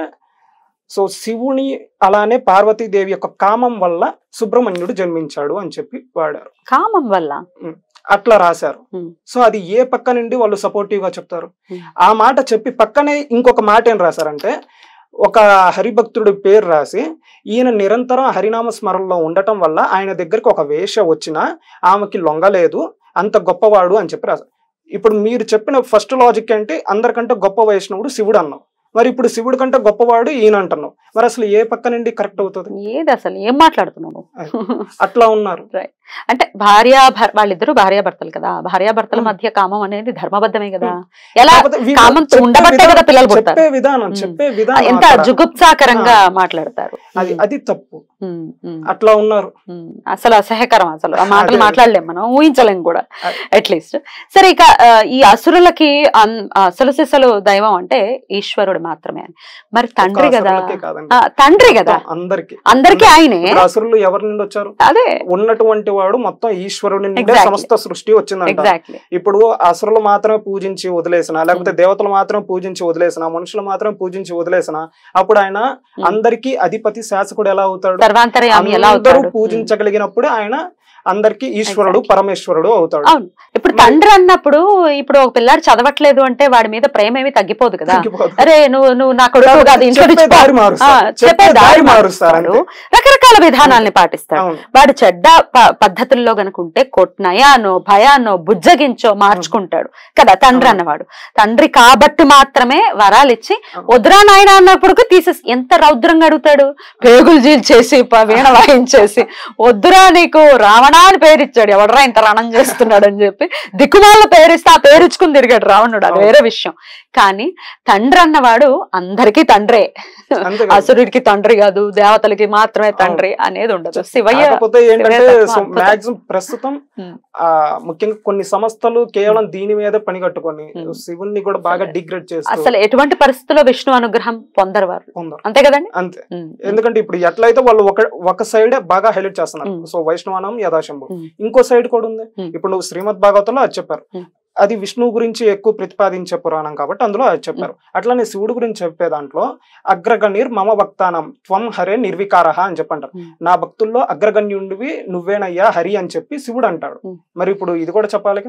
సో శివుని అలానే పార్వతీదేవి యొక్క కామం వల్ల సుబ్రహ్మణ్యుడు జన్మించాడు అని చెప్పి వాడారు. కామం వల్ల అట్లా రాశారు. సో అది ఏ పక్క నుండి వాళ్ళు సపోర్టివ్ గా చెప్తారు. ఆ మాట చెప్పి పక్కనే ఇంకొక మాట ఏం రాశారంటే ఒక హరిభక్తుడి పేరు రాసి ఈయన నిరంతరం హరినామ స్మరణలో ఉండటం వల్ల ఆయన దగ్గరికి ఒక వేష వచ్చినా ఆమెకి లొంగలేదు, అంత గొప్పవాడు అని చెప్పి రాశారు. ఇప్పుడు మీరు చెప్పిన ఫస్ట్ లాజిక్ ఏంటి, అందరికంటే గొప్ప వైష్ణవుడు శివుడు అన్నావు, మరి ఇప్పుడు శివుడు కంటే గొప్పవాడు ఈయన అంటున్నావు, మరి అసలు ఏ పక్క నుండి కరెక్ట్ అవుతుంది? ఏది అసలు ఏం మాట్లాడుతున్నావు? అట్లా ఉన్నారు. అంటే వాళ్ళిద్దరు భార్యాభర్తలు కదా, భార్యాభర్తల మధ్య కామం అనేది ధర్మబద్ధమే కదా. ఎలా కామంతో ఉండబట్టే కదా పిల్లలు పుడతారు. చెప్పే విధానం ఎంత జుగుప్సాకరంగా మాట్లాడతారు, అది తప్పు. అట్లా ఉన్నారు. అసలు అసహ్యకరం. అసలు ఆ మాటలు మాట్లాడలేం, మనం ఊహించలేం కూడా అట్లీస్ట్. సరే, ఇక ఈ అసురులకి అసలు సిసలు దైవం అంటే ఈశ్వరుడు మాత్రమే అని. మరి తండ్రి కదా, తండ్రి కదా అందరికి ఆయనే. అసురులు ఎవరి నుండి వచ్చారు? అదే ఉన్నటువంటి వాడు మొత్తం ఈశ్వరుడి నుండి సమస్త సృష్టి వచ్చిందంట. ఇప్పుడు అసురులు మాత్రమే పూజించి వదిలేసిన, లేకపోతే దేవతలు మాత్రం పూజించి వదిలేసిన, మనుషులు మాత్రం పూజించి వదిలేసిన, అప్పుడు ఆయన అందరికి అధిపతి శాసకుడు ఎలా అవుతాడు? అందరూ పూజించగలిగినప్పుడు ఆయన అందరికి ఈశ్వరుడు పరమేశ్వరుడు అవుతాడు. అవును. ఇప్పుడు తండ్రి అన్నప్పుడు ఇప్పుడు ఒక పిల్లాడు చదవట్లేదు అంటే వాడి మీద ప్రేమ ఏమి తగ్గిపోదు కదా. అరే నువ్వు నా కొడుకు కాదు, చెప్పే దారి మారుస్తాడు, రకరకాల విధానాల్ని పాటిస్తాడు. వాడు చెడ్డ పద్ధతుల్లో గనుకుంటే నయానో భయానో బుజ్జగించో మార్చుకుంటాడు కదా తండ్రి అన్నవాడు. తండ్రి కాబట్టి మాత్రమే వరాలు ఇచ్చి వద్దురా నాయన అన్నప్పుడు తీసేసి ఎంత రౌద్రంగా అడుగుతాడు, పేగులు జీల్చేసి వీణ వాయించేసి వద్దురా నీకు రావణ అని పేరిచ్చాడు, ఎవడరా ఇంత రణం చేస్తున్నాడు అని చెప్పి దిక్కుమాల పేరిస్తే ఆ పేరుచ్చుకుని తిరిగాడు రావణుడు, అది వేరే విషయం. కానీ తండ్రి అన్నవాడు అందరికీ తండ్రే, అసురుడికి తండ్రి కాదు, దేవతలకి మాత్రమే తండ్రి అనేది ఉండదు. శివయ్య ప్రస్తుతం ముఖ్యంగా కొన్ని సంస్థలు కేవలం దీని మీద పని కట్టుకొని శివుణ్ణి కూడా బాగా డిగ్రేడ్ చేస్తారు. అసలు ఎటువంటి పరిస్థితుల్లో విష్ణు అనుగ్రహం పొందరు వారు, అంతే కదండి. అంతే. ఎందుకంటే ఇప్పుడు ఎట్లయితే వాళ్ళు ఒక సైడ్ బాగా హైలైట్ చేస్తున్నారు. సో వైష్ణవానం యథాశంభు, ఇంకో సైడ్ కూడా ఉంది. ఇప్పుడు నువ్వు శ్రీమద్ భాగవతంలో అది చెప్పారు, అది విష్ణువు గురించి ఎక్కువ ప్రతిపాదించే పురాణం కాబట్టి అందులో అది చెప్పారు. అట్లానే శివుడు గురించి చెప్పే దాంట్లో అగ్రగణ్యర్ మమ భక్తానం త్వం హరే నిర్వికారహ అని చెప్పంటారు. నా భక్తుల్లో అగ్రగణ్యుడివి నువ్వేనయ్యా హరి అని చెప్పి శివుడు అంటాడు. మరి ఇప్పుడు ఇది కూడా చెప్పాలి.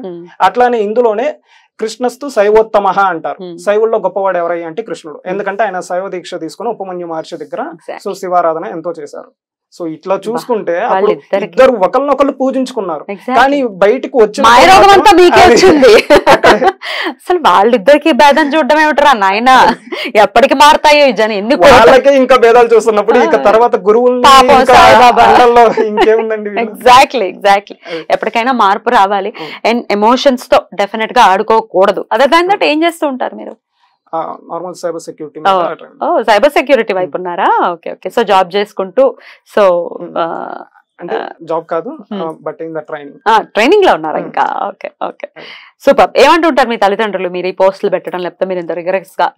అట్లానే ఇందులోనే కృష్ణస్తు శైవోత్తమ అంటారు. శైవుల్లో గొప్పవాడు ఎవరయ్యా అంటే కృష్ణుడు. ఎందుకంటే ఆయన శైవ దీక్ష తీసుకుని ఉపమన్యు మహర్షి దగ్గర సో శివారాధన ఎంతో చేశారు. సో ఇట్లా చూసుకుంటే అప్పుడు ఇద్దరు ఒకరినొకరు పూజించుకున్నారు. కానీ బయటకు వచ్చిన అసలు వాళ్ళిద్దరికి భేదం చూడడం ఏమిటరా నాయన, ఎప్పటికి మారుతాయో ఈ జనం, ఎన్ని వాళ్ళకే ఇంకా భేదాలు చూస్తున్నప్పుడు ఇక తర్వాత గురువులు ఇంకేముందండి. ఎగ్జాక్ట్లీ ఎప్పటికైనా మార్పు రావాలి. అండ్ ఎమోషన్స్ తో డెఫినెట్ గా ఆడుకోకూడదు. అదర్ దాన్ దట్ ఏం చేస్తూ ఉంటారు మీరు? Normal cyber security. Cyber security వైపు ఉన్నారా? Okay okay. సో జాబ్ చేసుకుంటూ, సో అంటే జాబ్ కాదు బట్ ఇన్ ద ట్రైనింగ్ లో ఉన్నారా ఇంకా? Okay okay super. ఏమంటుంటారు మీ తల్లిదండ్రులు మీరు ఈ పోస్టులు పెట్టడం, లేకపోతే మీరు ఇంత రిగరస్ గా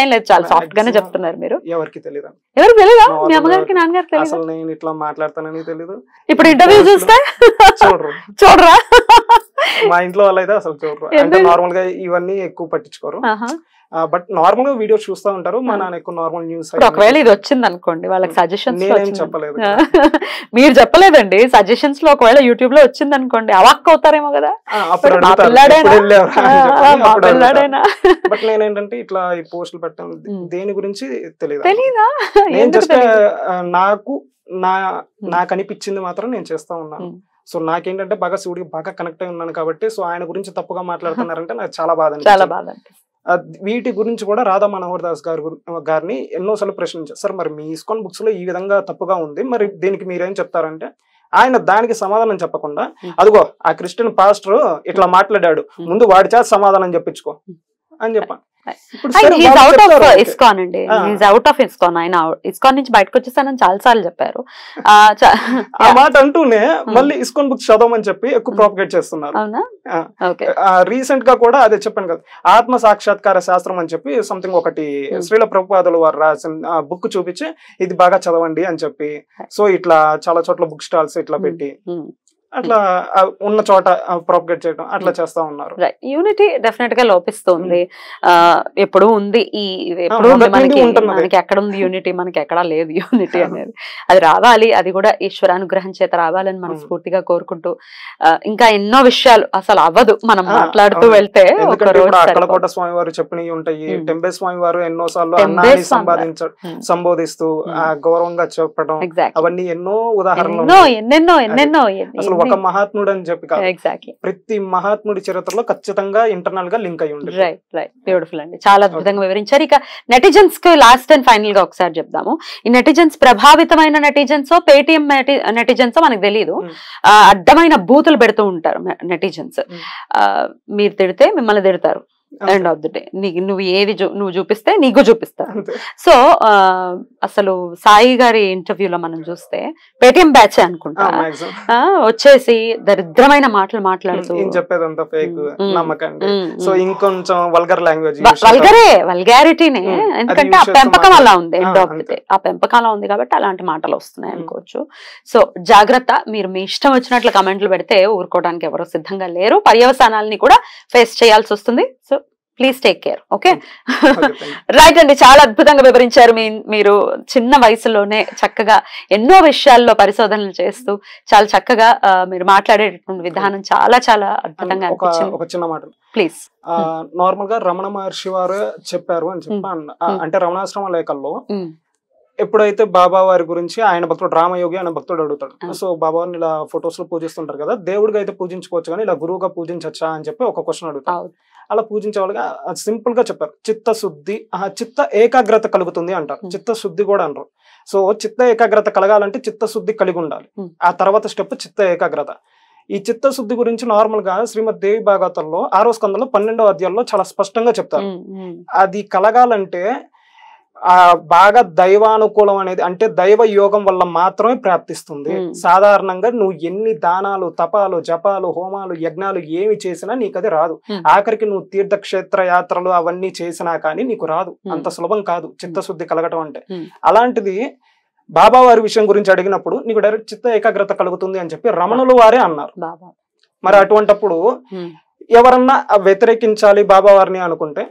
ఏం లేదు, చాలా సాఫ్ట్ గానే చెప్తున్నారు మీరు? ఎవరికి తెలియదు. ఎవరికి తెలియదా? మీ అమ్మగారికి నాన్నగారికి తెలియదు? అసలు నేను ఇట్లా మాట్లాడతానని తెలియదు. ఇప్పుడు ఇంటర్వ్యూ చూస్తే చూడరా? మా ఇంట్లో వాళ్ళు అయితే అసలు చూడరు. అంటే నార్మల్ గా ఇవన్నీ ఎక్కువ పట్టించుకోరు. బట్ నార్మల్ గా వీడియోస్ చూస్తూ ఉంటారు. మా నాన్న ఎక్కువ నార్మల్ న్యూస్. ఒకవేళ ఇది వచ్చింది అనుకోండి వాళ్ళకి సజెషన్స్, నేనేం చెప్పలేదు. మీరు చెప్పలేదండి, సజెషన్స్ లో ఒకవేళ యూట్యూబ్ లో వచ్చింది అనుకోండి అవాక్ అవుతారేమో కదా. బట్ నేనేంటంటే ఇట్లా ఈ పోస్టులు పెట్టడం దేని గురించి తెలియదా? నేను జస్ట్ నాకు అనిపించింది మాత్రం నేను చేస్తా ఉన్నాను. సో నాకేంటంటే బాగా శివుడికి బాగా కనెక్ట్ అయి ఉన్నాను కాబట్టి సో ఆయన గురించి తప్పుగా మాట్లాడుతున్నారంటే నాకు చాలా బాధ. వీటి గురించి కూడా రాధా మనోహర్ దాస్ గారిని ఎన్నోసార్లు ప్రశ్నించారు. సార్ మరి మీ ఇస్కాన్ బుక్స్ లో ఈ విధంగా తప్పుగా ఉంది, మరి దీనికి మీరేం చెప్తారంటే ఆయన దానికి సమాధానం చెప్పకుండా అదిగో ఆ క్రిస్టియన్ పాస్టర్ ఇట్లా మాట్లాడాడు, ముందు వాడి చేత సమాధానం చెప్పించుకో అని చెప్పాను. ఇస్కాన్ అండి, అవుట్ ఆఫ్ ఇస్కాన్. ఆయన ఇస్కాన్ నుంచి బయటకు వచ్చేసానని చాలా సార్లు చెప్పారు. ఆ మాట అంటూనే మళ్ళీ ఇస్కాన్ బుక్స్ చదవమని చెప్పి ఎక్కువ ప్రాపగేట్ చేస్తున్నారు. రీసెంట్ గా కూడా అదే చెప్పాను కదా, ఆత్మ సాక్షాత్కార శాస్త్రం అని చెప్పి సంథింగ్ ఒకటి శ్రీల ప్రభుపాదులు వారు రాసిన బుక్ చూపించి ఇది బాగా చదవండి అని చెప్పి సో ఇట్లా చాలా చోట్ల బుక్ స్టాల్స్ ఇట్లా పెట్టి అట్లా ఉన్న చోట ప్రాపగేట్ చేయడం అట్లా చేస్తా ఉన్నారు. యూనిటీ డెఫినెట్ గా లోపిస్తుంది. ఎప్పుడు ఉంది మనకి ఎక్కడ ఉంది యూనిటీ? మనకి ఎక్కడా లేదు యూనిటీ అనేది. అది రావాలి, అది కూడా ఈశ్వరానుగ్రహం చేత రావాలని మనస్ఫూర్తిగా కోరుకుంటూ ఇంకా ఎన్నో విషయాలు అసలు అవ్వదు మనం మాట్లాడుతూ వెళ్తే. అక్కలకోట స్వామి వారు చెప్పినవి ఉంటాయి, టెంబే స్వామి వారు ఎన్నోసార్లు సంబోధిస్తూ గౌరవంగా చెప్పడం, అవన్నీ ఎన్నో ఉదాహరణలు, ఎన్నెన్నో ఒక మహాత్ముడు అని చెప్పి కాదు, ప్రతి మహాత్ముడి చరిత్రలో ఖచ్చితంగా ఇంటర్నల్ గా లింక్ అయి ఉంది. రైట్ బ్యూటిఫుల్ అండి, చాలా అద్భుతంగా వివరించారు. ఇక నెటిజన్స్ కి లాస్ట్ అండ్ ఫైనల్ గా ఒకసారి చెప్దాము. ఈ నెటిజన్స్ ప్రభావితమైన నెటిజన్సో పేటిఎం నెటిజన్సో మనకు తెలియదు, అడ్డమైన బూతులు పెడుతూ ఉంటారు నెటిజన్స్. మీరు తిడితే మిమ్మల్ని తిడతారు, ఎండ్ ఆఫ్ ది డే నువ్వు ఏది నువ్వు చూపిస్తే నీకు చూపిస్తారు. సో అసలు సాయి గారి ఇంటర్వ్యూలో మనం చూస్తే పేటిఎం బ్యాచ్ అనుకుంటా వచ్చేసి దరిద్రమైన మాటలు మాట్లాడుతూ చెప్పేదంతా ఫేక్, నమ్మకండి. సో ఇంకొంచెం వల్గర్ లాంగ్వేజ్, వల్గారిటీనే, ఎందుకంటే ఆ పెంపకం అలా ఉంది. ఎండ్ ఆఫ్ ది డే ఆ పెంపకం అలా ఉంది కాబట్టి అలాంటి మాటలు వస్తున్నాయి అనుకోవచ్చు. సో జాగ్రత్త, మీరు మీ ఇష్టం వచ్చినట్లు కమెంట్లు పెడితే ఊరుకోవడానికి ఎవరో సిద్ధంగా లేరు, పర్యవసానాలని కూడా ఫేస్ చేయాల్సి వస్తుంది. So please take care. Okay right అండి, చాలా అద్భుతంగా వివరించారు. మీరు చిన్న వయసులోనే చక్కగా ఎన్నో విషయాల్లో పరిశోధనలు చేస్తూ చాలా చక్కగా మీరు మాట్లాడేటటువంటి విధానం చాలా చాలా అద్భుతంగా అనిపించింది. ఒక చిన్న మాట ప్లీజ్. నార్మల్ గా రమణ మహర్షి వారు చెప్పారు అని చెప్పి అంటే రమణాశ్రమ లేఖల్లో ఎప్పుడైతే బాబా వారి గురించి ఆయన భక్తుడు రామయోగి అనే భక్తుడు అడుగుతాడు. సో బాబా వారిని ఇలా ఫొటోస్ లో పూజిస్తుంటారు కదా, దేవుడిగా అయితే పూజించుకోవచ్చు కానీ ఇలా గురువుగా పూజించచ్చా అని చెప్పి ఒక క్వశ్చన్ అడుగుతాడు. అలా పూజించే వాళ్ళగా సింపుల్ గా చెప్పారు, చిత్తశుద్ధి, చిత్త ఏకాగ్రత కలుగుతుంది అంటారు, చిత్తశుద్ధి కూడా అంటారు. సో చిత్త ఏకాగ్రత కలగాలంటే చిత్తశుద్ధి కలిగి ఉండాలి. ఆ తర్వాత స్టెప్ చిత్త ఏకాగ్రత. ఈ చిత్తశుద్ధి గురించి నార్మల్ గా శ్రీమద్ దేవి భాగవతంలో 6వ స్కందంలో 12వ అధ్యాయంలో చాలా స్పష్టంగా చెప్తారు. అది కలగాలంటే బాగా దైవానుకూలం అనేది అంటే దైవ యోగం వల్ల మాత్రమే ప్రాప్తిస్తుంది. సాధారణంగా నువ్వు ఎన్ని దానాలు, తపాలు, జపాలు, హోమాలు, యజ్ఞాలు ఏమి చేసినా నీకు అది రాదు. ఆఖరికి నువ్వు తీర్థక్షేత్ర యాత్రలు అవన్నీ చేసినా కానీ నీకు రాదు. అంత సులభం కాదు చిత్తశుద్ధి కలగటం అంటే. అలాంటిది బాబా వారి విషయం గురించి అడిగినప్పుడు నీకు డైరెక్ట్ చిత్త ఏకాగ్రత కలుగుతుంది అని చెప్పి రమణులు వారే అన్నారు. మరి అటువంటప్పుడు ఎవరన్నా వ్యతిరేకించాలి బాబా వారిని అనుకుంటే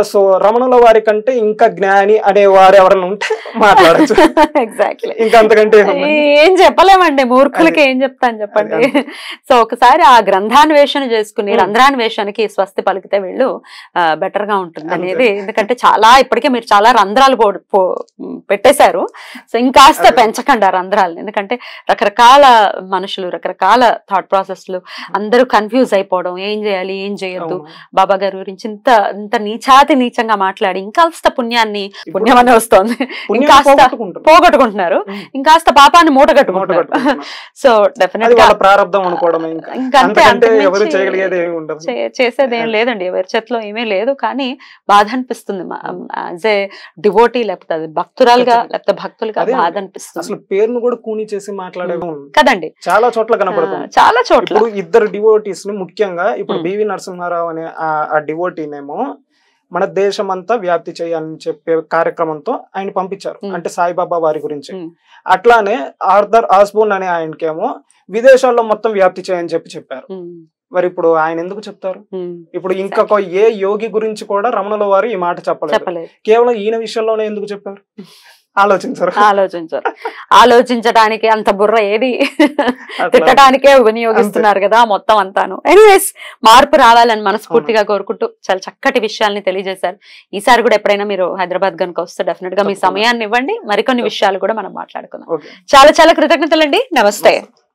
సో రమణుల వారి కంటే ఇంకా జ్ఞాని అనే వారు ఎవరైనా ఉంటే మాట్లాడచ్చు. ఎగ్జాక్ట్లీ. ఇంకా అంతకంటే ఏం చెప్పలేమండి, మూర్ఖులకి ఏం చెప్తాను చెప్పండి. సో ఒకసారి ఆ గ్రంథాన్వేషణ చేసుకుని రంధ్రాన్వేషణకి స్వస్తి పలికితే వీళ్ళు బెటర్ గా ఉంటుంది అనేది. ఎందుకంటే చాలా ఇప్పటికే మీరు చాలా రంధ్రాలు పెట్టేశారు. సో ఇంకాస్త పెంచకండి ఆ రంధ్రాలు. ఎందుకంటే రకరకాల మనుషులు, రకరకాల థాట్ ప్రాసెస్లు, అందరూ కన్ఫ్యూజ్ అయిపోవడం, ఏం చేయాలి ఏం చేయొద్దు, బాబా గారి గురించి ఇంత నీచంగా మాట్లాడి ఇంకాస్త పుణ్యాన్ని, పుణ్యం అనే వస్తోంది, ఇంకాస్త పోగొట్టుకుంటున్నారు, ఇంకాస్త పాపాన్ని మూట కట్టుకుంటున్నారు. సో డెఫినెట్ గా ప్రారంభం అనుకోవడం, చేసేది ఏం లేదండి, ఎవరి చేతిలో ఏమీ లేదు. కానీ బాధ అనిపిస్తుంది యాజ్ ఏ డివోటీ, లేకపోతే అది భక్తురాలుగా, లేకపోతే భక్తులుగా బాధ అనిపిస్తుంది. అసలు పేరును కూడా కూని చేసి మాట్లాడే కదండి చాలా చోట్ల కనపడుతుంది. చాలా చోట్ల ఇద్దరు డివోటీస్ ని, ముఖ్యంగా ఇప్పుడు బివి నరసింహారావు అనే ఆ డివోటీనేమో మన దేశం అంతా వ్యాప్తి చేయాలని చెప్పే కార్యక్రమంతో ఆయన పంపించారు, అంటే సాయిబాబా వారి గురించి. అట్లానే ఆర్థర్ ఆస్బోర్న్ అనే ఆయనకేమో విదేశాల్లో మొత్తం వ్యాప్తి చేయని చెప్పారు. మరి ఇప్పుడు ఆయన ఎందుకు చెప్తారు? ఇప్పుడు ఇంకొక ఏ యోగి గురించి కూడా రమణుల వారు ఈ మాట చెప్పలేదు, కేవలం ఈయన విషయంలోనే ఎందుకు చెప్పారు? ఆలోచించడానికి అంత బుర్ర ఏది, తిట్టడానికే వినియోగిస్తున్నారు కదా మొత్తం అంతాను. ఎనీవేస్, మార్పు రావాలని మనస్ఫూర్తిగా కోరుకుంటూ చాలా చక్కటి విషయాల్ని తెలియజేశారు. ఈసారి కూడా ఎప్పుడైనా మీరు హైదరాబాద్ కనుక వస్తే డెఫినెట్ గా మీ సమయాన్ని ఇవ్వండి, మరికొన్ని విషయాలు కూడా మనం మాట్లాడుకుందాం. చాలా చాలా కృతజ్ఞతలండి. నమస్తే.